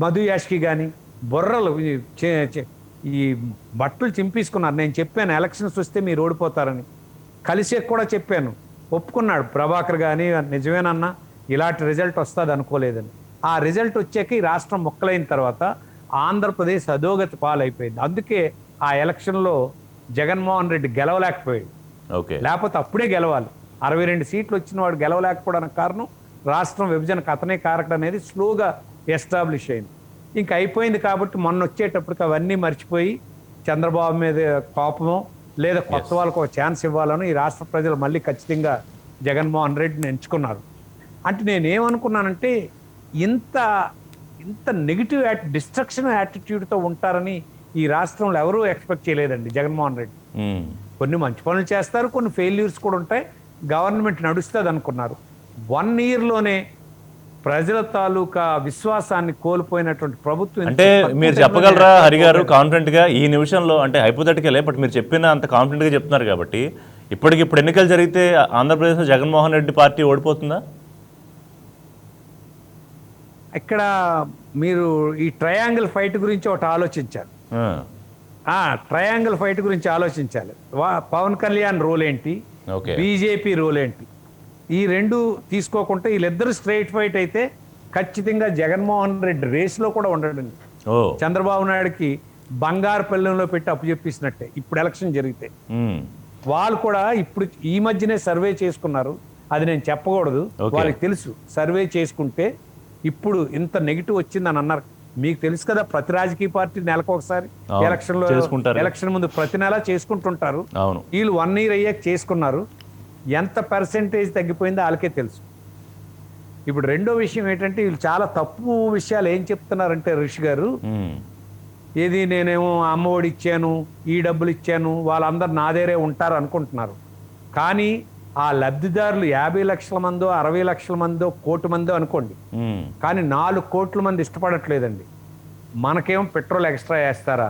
మధు యాష్కి కానీ, బొర్రలు ఈ బట్టలు చింపేసుకున్నారు. నేను చెప్పాను ఎలక్షన్స్ వస్తే మీరు ఓడిపోతారని, కలిసే కూడా చెప్పాను, ఒప్పుకున్నాడు ప్రభాకర్ కానీ, నిజమేనన్నా ఇలాంటి రిజల్ట్ వస్తుంది అనుకోలేదని. ఆ రిజల్ట్ వచ్చాక ఈ రాష్ట్రం మొక్కలైన తర్వాత ఆంధ్రప్రదేశ్ అధోగతి పాలైపోయింది. అందుకే ఆ ఎలక్షన్లో జగన్మోహన్ రెడ్డి గెలవలేకపోయాడు. లేకపోతే అప్పుడే గెలవాలి. 62 సీట్లు వచ్చిన వాడు గెలవలేకపోవడానికి కారణం రాష్ట్రం విభజనకు అతనే కారకుడు అనేది స్లోగా ఎస్టాబ్లిష్ అయింది. ఇంక అయిపోయింది కాబట్టి మొన్న వచ్చేటప్పటికి అవన్నీ మర్చిపోయి చంద్రబాబు మీద కోపమో లేదా కొత్త వాళ్ళకు ఒక ఛాన్స్ ఇవ్వాలని ఈ రాష్ట్ర ప్రజలు మళ్ళీ ఖచ్చితంగా జగన్మోహన్ రెడ్డిని ఎంచుకున్నారు. అంటే నేనేమనుకున్నానంటే ఇంత నెగిటివ్ డిస్ట్రక్షన్ యాటిట్యూడ్తో ఉంటారని ఈ రాష్ట్రంలో ఎవరూ ఎక్స్పెక్ట్ చేయలేదండి జగన్మోహన్ రెడ్డి. కొన్ని మంచి పనులు చేస్తారు, కొన్ని ఫెయిల్యూర్స్ కూడా ఉంటాయి, గవర్నమెంట్ నడుస్తుంది అనుకున్నారు. 1 ఇయర్లోనే ప్రజల తాలూకా విశ్వాసాన్ని కోల్పోయినటువంటి ప్రభుత్వం. అంటే మీరు చెప్పగలరా హరి గారు కాన్ఫిడెంట్ గా ఈ నిమిషంలో, అంటే హైపోథెటికలే బట్ మీరు చెప్పిన అంత కాన్ఫిడెంట్ గా చెప్తున్నారు కాబట్టి ఇప్పుడు ఎన్నికలు జరిగితే ఆంధ్రప్రదేశ్లో జగన్మోహన్ రెడ్డి పార్టీ ఓడిపోతుందా? ఇక్కడ మీరు ఈ ట్రయాంగిల్ ఫైట్ గురించి ఒకటి ఆలోచించాలి. ట్రయాంగిల్ ఫైట్ గురించి ఆలోచించాలి. పవన్ కళ్యాణ్ రోల్ ఏంటి, బీజేపీ రోల్ ఏంటి, ఈ 2 తీసుకోకుండా వీళ్ళిద్దరు స్ట్రైట్ ఫైట్ అయితే ఖచ్చితంగా జగన్మోహన్ రెడ్డి రేస్లో కూడా ఉండడండి. చంద్రబాబు నాయుడుకి బంగారు పల్లెంలో పెట్టి అప్పు చెప్పేసినట్టే ఇప్పుడు ఎలక్షన్ జరిగితే. వాళ్ళు కూడా ఇప్పుడు ఈ మధ్యనే సర్వే చేసుకున్నారు, అది నేను చెప్పకూడదు, వాళ్ళకి తెలుసు. సర్వే చేసుకుంటే ఇప్పుడు ఇంత నెగిటివ్ వచ్చిందని అన్నారు. మీకు తెలుసు కదా, ప్రతి రాజకీయ పార్టీ నెలకు ఒకసారి ఎలక్షన్ ముందు ప్రతి నెల చేసుకుంటుంటారు. వీళ్ళు 1 ఇయర్ అయ్యాక చేసుకున్నారు. ఎంత పర్సెంటేజ్ తగ్గిపోయిందో వాళ్ళకే తెలుసు. ఇప్పుడు రెండో విషయం ఏంటంటే వీళ్ళు చాలా తప్పు విషయాలు ఏం చెప్తున్నారంటే ఋషి గారు, ఏది నేనేమో అమ్మఒడి ఇచ్చాను, ఈ డబ్బులు ఇచ్చాను, వాళ్ళందరూ నా దగ్గరే ఉంటారు అనుకుంటున్నారు. కానీ ఆ లబ్ధిదారులు 50 లక్షల మందో 60 లక్షల మందో 1 కోటి మందో అనుకోండి, కానీ 4 కోట్ల మంది ఇష్టపడట్లేదండి. మనకేం పెట్రోల్ ఎక్స్ట్రా వేస్తారా,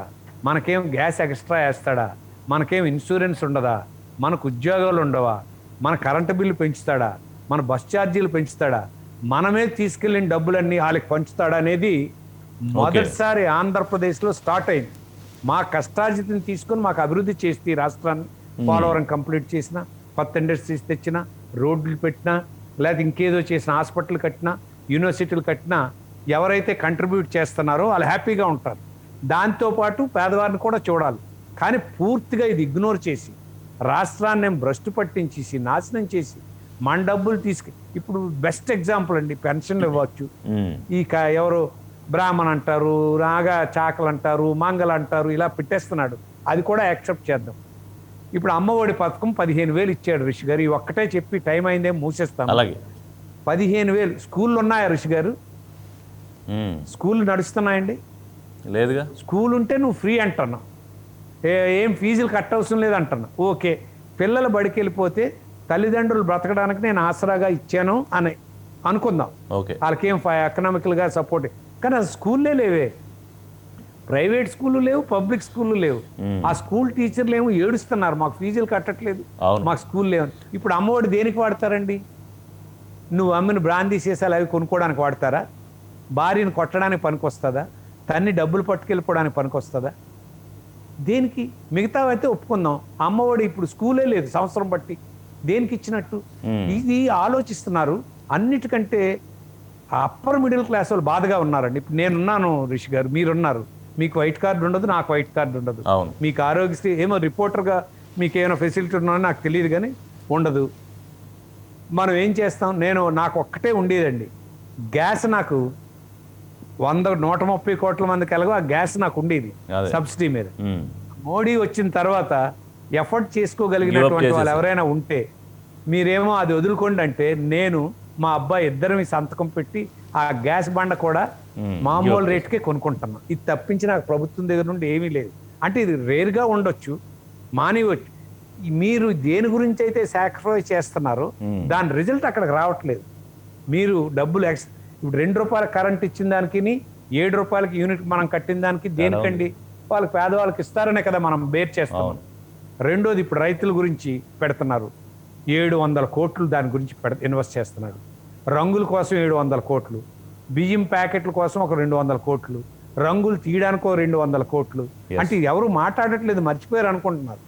మనకేం గ్యాస్ ఎక్స్ట్రా వేస్తాడా, మనకేం ఇన్సూరెన్స్ ఉండదా, మనకు ఉద్యోగాలు ఉండవా, మన కరెంటు బిల్లు పెంచుతాడా, మన బస్ ఛార్జీలు పెంచుతాడా, మనమే తీసుకెళ్ళిన డబ్బులన్నీ వాళ్ళకి పంచుతాడా అనేది మొదటిసారి ఆంధ్రప్రదేశ్లో స్టార్ట్ అయింది. మా కష్టార్జితం తీసుకొని మాకు అభివృద్ధి చేస్తే ఈ రాష్ట్రాన్ని పోలవరం కంప్లీట్ చేసిన, కొత్త ఇండస్ట్రీస్ తెచ్చినా, రోడ్లు పెట్టినా, లేదా ఇంకేదో చేసిన, హాస్పిటల్ కట్టినా, యూనివర్సిటీలు కట్టినా, ఎవరైతే కంట్రిబ్యూట్ చేస్తున్నారో వాళ్ళు హ్యాపీగా ఉంటారు. దాంతోపాటు పేదవారిని కూడా చూడాలి. కానీ పూర్తిగా ఇది ఇగ్నోర్ చేసి రాష్ట్రాన్ని భ్రష్టు పట్టించేసి నాశనం చేసి మన డబ్బులు ఇప్పుడు బెస్ట్ ఎగ్జాంపుల్ అండి, పెన్షన్లు ఇవ్వచ్చు. ఈ ఎవరు బ్రాహ్మణ్ అంటారు, నాగా చాకలు అంటారు, మంగళ అంటారు, ఇలా పెట్టేస్తున్నాడు. అది కూడా యాక్సెప్ట్ చేద్దాం. ఇప్పుడు అమ్మఒడి పథకం 15,000 ఇచ్చాడు రిషి గారు. ఈ ఒక్కటే చెప్పి టైం అయిందే మూసేస్తాను. అలాగే 15,000 స్కూళ్ళు ఉన్నాయా రిషి గారు? స్కూళ్ళు నడుస్తున్నాయండి? లేదుగా. స్కూల్ ఉంటే నువ్వు ఫ్రీ అంటున్నావు, ఏం ఫీజులు కట్టవసరం లేదు అంటున్నావు. ఓకే, పిల్లలు బడికి వెళ్ళిపోతే తల్లిదండ్రులు బ్రతకడానికి నేను ఆసరాగా ఇచ్చాను అని అనుకుందాం. ఓకే, వాళ్ళకేం ఎకనామికల్గా సపోర్ట్. కానీ ఆ స్కూల్లే లేవే, ప్రైవేట్ స్కూళ్ళు లేవు, పబ్లిక్ స్కూళ్ళు లేవు. ఆ స్కూల్ టీచర్లు ఏమో ఏడుస్తున్నారు, మాకు ఫీజులు కట్టట్లేదు, మాకు స్కూల్ లేవు. ఇప్పుడు అమ్మఒడి దేనికి వాడతారండి? నువ్వు అమ్మిన బ్రాందీ సీసాలు అవి కొనుక్కోవడానికి వాడతారా? భార్యను కొట్టడానికి పనికొస్తుందా? తన్ని డబ్బులు పట్టుకెళ్ళిపోవడానికి పనికొస్తుందా? దేనికి? మిగతావైతే ఒప్పుకుందాం. అమ్మఒడి ఇప్పుడు స్కూలే లేదు సంవత్సరం బట్టి, దేనికి ఇచ్చినట్టు? ఇది ఆలోచిస్తున్నారు. అన్నిటికంటే అప్పర్ మిడిల్ క్లాస్ వాళ్ళు బాధగా ఉన్నారండి. ఇప్పుడు నేనున్నాను రిషి గారు, మీరున్నారు, మీకు వైట్ కార్డు ఉండదు, నాకు వైట్ కార్డు ఉండదు. మీకు ఆరోగ్యశ్రీ ఏమో రిపోర్టర్గా మీకు ఏమైనా ఫెసిలిటీ ఉన్నా నాకు తెలియదు, కానీ ఉండదు. మనం ఏం చేస్తాం? నాకు ఒక్కటే ఉండేదండి గ్యాస్. నాకు 130 కోట్ల మందికి ఎలాగో ఆ గ్యాస్ నాకు ఉండేది సబ్సిడీ మీద. మోడీ వచ్చిన తర్వాత ఎఫర్ట్ చేసుకోగలిగినటువంటి వాళ్ళు ఎవరైనా ఉంటే మీరేమో అది వదులుకోండి అంటే, నేను మా అబ్బాయి ఇద్దరం సంతకం పెట్టి ఆ గ్యాస్ బండ కూడా మామూలు రేటుకే కొనుక్కుంటున్నాం. ఇది తప్పించి నాకు ప్రభుత్వం దగ్గర నుండి ఏమీ లేదు. అంటే ఇది రేర్గా ఉండొచ్చు, మానివచ్చు. మీరు దేని గురించి అయితే సాక్రిఫైస్ చేస్తున్నారో దాని రిజల్ట్ అక్కడికి రావట్లేదు. మీరు డబ్బులు ఇప్పుడు 2 రూపాయల కరెంట్ ఇచ్చిన దానికి 7 రూపాయలకి యూనిట్ మనం కట్టిన దానికి దేనికండి? వాళ్ళకి పేదవాళ్ళకి ఇస్తారనే కదా మనం బేర్ చేస్తాం. రెండోది, ఇప్పుడు రైతుల గురించి పెడుతున్నారు 700 కోట్లు, దాని గురించి ఇన్వెస్ట్ చేస్తున్నాడు. రంగుల కోసం 700 కోట్లు, బియ్యం ప్యాకెట్ల కోసం ఒక 200 కోట్లు, రంగులు తీయడానికి 200 కోట్లు. అంటే ఎవరు మాట్లాడట్లేదు, మర్చిపోయారు అనుకుంటున్నారు.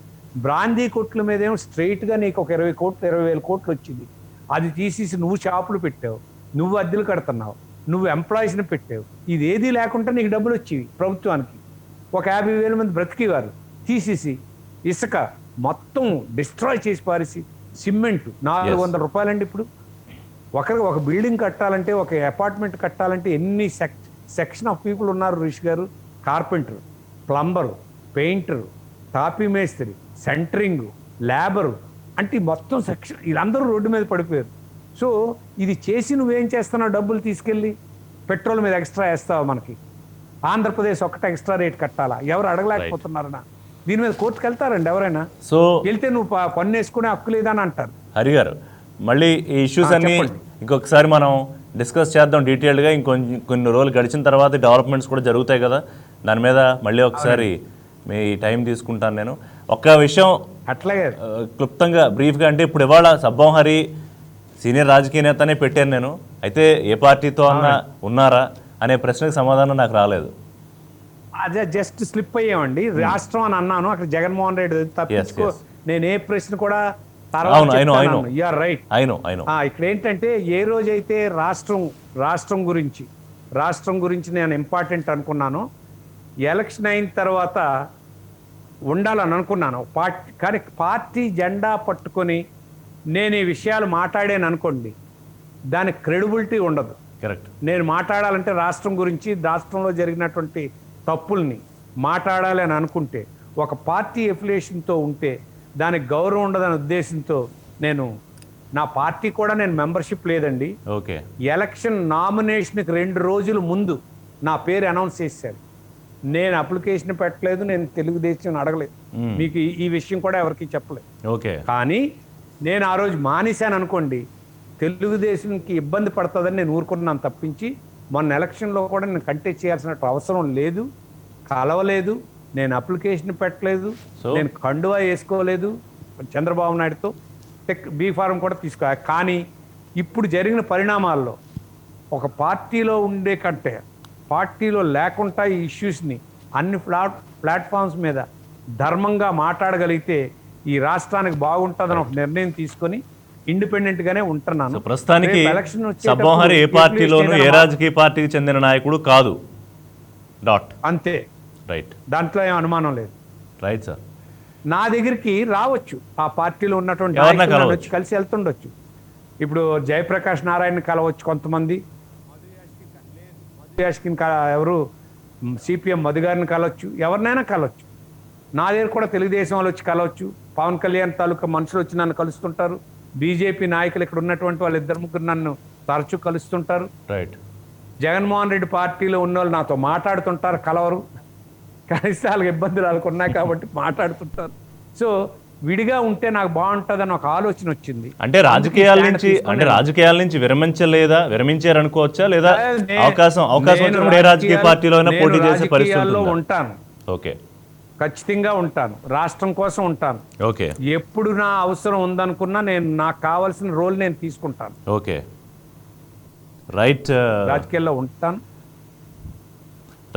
బ్రాందీ కొట్ల మీదేమో స్ట్రైట్గా నీకు ఒక 20 కోట్లు 20,000 కోట్లు వచ్చింది. అది తీసేసి నువ్వు షాపులు పెట్టావు, నువ్వు అద్దెలు కడుతున్నావు, నువ్వు ఎంప్లాయీస్ని పెట్టావు. ఇదేదీ లేకుండా నీకు డబ్బులు వచ్చేవి ప్రభుత్వానికి. ఒక 50,000 మంది బ్రతికేవారు. తీసేసి ఇసుక మొత్తం డిస్ట్రాయ్ చేసి పారేసి, సిమెంట్ 400 రూపాయలండి. ఇప్పుడు ఒక బిల్డింగ్ కట్టాలంటే, ఒక అపార్ట్మెంట్ కట్టాలంటే ఎన్ని సెక్షన్ ఆఫ్ పీపుల్ ఉన్నారు రిషి గారు? కార్పెంటర్, ప్లంబరు, పెయింటరు, తాపీ మేస్త్రి, సెంటరింగ్, లేబరు, అంటే మొత్తం సెక్షన్, వీళ్ళందరూ రోడ్డు మీద పడిపోయారు. సో ఇది చేసి నువ్వేం చేస్తున్నావు? డబ్బులు తీసుకెళ్ళి పెట్రోల్ మీద ఎక్స్ట్రా వేస్తావు. మనకి ఆంధ్రప్రదేశ్ ఒక్కటే ఎక్స్ట్రా రేట్ కట్టాలా? ఎవరు అడగలేకపోతున్నారనా? దీని మీద కోర్టుకు వెళ్తారండి ఎవరైనా? సో వెళ్తే నువ్వు పన్ను వేసుకునే హక్కు లేదని అంటారు. హరి గారు, మళ్ళీ ఈ ఇష్యూస్ అన్ని ఇంకొకసారి మనం డిస్కస్ చేద్దాం డీటెయిల్డ్గా. కొన్ని రోజులు గడిచిన తర్వాత డెవలప్మెంట్స్ కూడా జరుగుతాయి కదా, దాని మీద మళ్ళీ ఒకసారి మీ టైం తీసుకుంటాను. నేను ఒక్క విషయం అట్లాగే క్లుప్తంగా బ్రీఫ్గా, అంటే ఇప్పుడు ఇవాళ సబ్బం హరి సీనియర్ రాజకీయ నేతనే పెట్టాను నేను, అయితే ఏ పార్టీతో అన్నా ఉన్నారా అనే ప్రశ్నకు సమాధానం నాకు రాలేదు. అదే జస్ట్ స్లిప్ అయ్యామండి. రాష్ట్రం అని అన్నాను, అక్కడ జగన్మోహన్ రెడ్డి తప్పించుకో. నేను ఏ ప్రశ్న కూడా ఇక్కడ ఏంటంటే, ఏ రోజైతే రాష్ట్రం గురించి నేను ఇంపార్టెంట్ అనుకున్నాను, ఎలక్షన్ అయిన తర్వాత ఉండాలని అనుకున్నాను పార్టీ. కానీ పార్టీ జెండా పట్టుకొని నేను ఈ విషయాలు మాట్లాడాను అనుకోండి, దానికి క్రెడిబిలిటీ ఉండదు. కరెక్ట్. నేను మాట్లాడాలంటే రాష్ట్రం గురించి, రాష్ట్రంలో జరిగినటువంటి తప్పుల్ని మాట్లాడాలి అని అనుకుంటే, ఒక పార్టీ ఎఫిలియేషన్తో ఉంటే దానికి గౌరవం ఉండదనే ఉద్దేశంతో నా పార్టీ కూడా నేను మెంబర్షిప్ లేదండి. ఓకే. ఎలక్షన్ నామినేషన్కి 2 రోజుల ముందు నా పేరు అనౌన్స్ చేశారు. నేను అప్లికేషన్ పెట్టలేదు, నేను తెలుగుదేశం అడగలేదు, మీకు ఈ విషయం కూడా ఎవరికి చెప్పలేదు. ఓకే. కానీ నేను ఆ రోజు మానేశాను అనుకోండి, తెలుగుదేశంకి ఇబ్బంది పడుతుందని నేను ఊరుకున్నాను తప్పించి, మొన్న ఎలక్షన్లో కూడా నేను కంటెస్ట్ చేయాల్సిన అవసరం లేదు, కలవలేదు, నేను అప్లికేషన్ పెట్టలేదు, నేను కండువా వేసుకోలేదు చంద్రబాబు నాయుడుతో, బీ ఫారం కూడా తీసుకో. కానీ ఇప్పుడు జరిగిన పరిణామాల్లో ఒక పార్టీలో ఉండే కంటే పార్టీలో లేకుండా ఈ ఇష్యూస్ని అన్ని ప్లాట్ఫామ్స్ మీద ధర్మంగా మాట్లాడగలిగితే ఈ రాష్ట్రానికి బాగుంటుందని ఒక నిర్ణయం తీసుకొని ఇండిపెండెంట్ గానే ఉంటున్నాను. ప్రస్తుతానికి సబ్బం హరి ఏ పార్టీలోనూ ఏ రాజకీయ పార్టీకి చెందిన నాయకుడు కాదు. అంతే. రైట్. దాంట్లో ఏం అనుమానం లేదు. Right sir. నా దగ్గరికి రావచ్చు, ఆ పార్టీలో ఉన్నటువంటి వచ్చి కలిసి వెళ్తుండొచ్చు. ఇప్పుడు జయప్రకాష్ నారాయణ కలవచ్చు కొంతమంది, ఎవరు సిపిఎం మధు గారిని కలవచ్చు, ఎవరినైనా కలవచ్చు. నా దగ్గర కూడా తెలుగుదేశం వాళ్ళు వచ్చి కలవచ్చు, పవన్ కళ్యాణ్ తాలూకా మనుషులు వచ్చి నన్ను కలుస్తుంటారు. బీజేపీ నాయకులు ఇక్కడ ఉన్నటువంటి వాళ్ళు 2-3 నన్ను తరచూ కలుస్తుంటారు. రైట్. జగన్మోహన్ రెడ్డి పార్టీలో ఉన్న వాళ్ళు నాతో మాట్లాడుతుంటారు, కలవరు. కనీసం వాళ్ళకి ఇబ్బందులు వాళ్ళకు ఉన్నాయి కాబట్టి మాట్లాడుతుంటారు. సో విడిగా ఉంటే నాకు బాగుంటుందని ఒక ఆలోచన వచ్చింది. అంటే రాజకీయాల నుంచి విరమించారనుకోవచ్చా, లేదా అవకాశం వచ్చినప్పుడు ఏ రాజకీయ పార్టీలో అయినా పోటీ చేసే పరిస్థితుల్లో ఉంటాను? ఓకే, ఖచ్చితంగా ఉంటాను. రాష్ట్రం కోసం ఉంటాను. ఓకే. ఎప్పుడు నా అవసరం ఉందనుకున్నా నాకు కావాల్సిన రోల్ నేను తీసుకుంటాను. Okay, right. రాజకీయాల్లో ఉంటాను.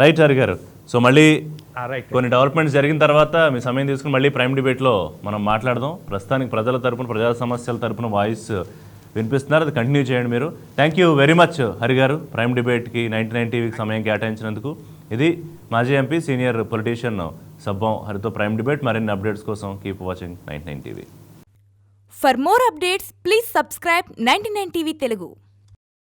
రైట్ హరి గారు. సో మళ్ళీ రైట్, కొన్ని డెవలప్మెంట్స్ జరిగిన తర్వాత మీ సమయం తీసుకుని మళ్ళీ ప్రైమ్ డిబేట్లో మనం మాట్లాడదాం. ప్రస్తుతానికి ప్రజల తరపున, ప్రజా సమస్యల తరపున వాయిస్ వినిపిస్తున్నారు, అది కంటిన్యూ చేయండి మీరు. Thank you very much Hari garu, prime డిబేట్కి 99 టీవీకి సమయం కేటాయించినందుకు. ఇది మాజీ ఎంపీ, సీనియర్ పొలిటీషియన్ సబ్బం హరితో ప్రైమ్ డిబేట్. మరిన్ని అప్డేట్స్ కోసం keep watching 99 TV. For more updates, please subscribe 99 TV Telugu.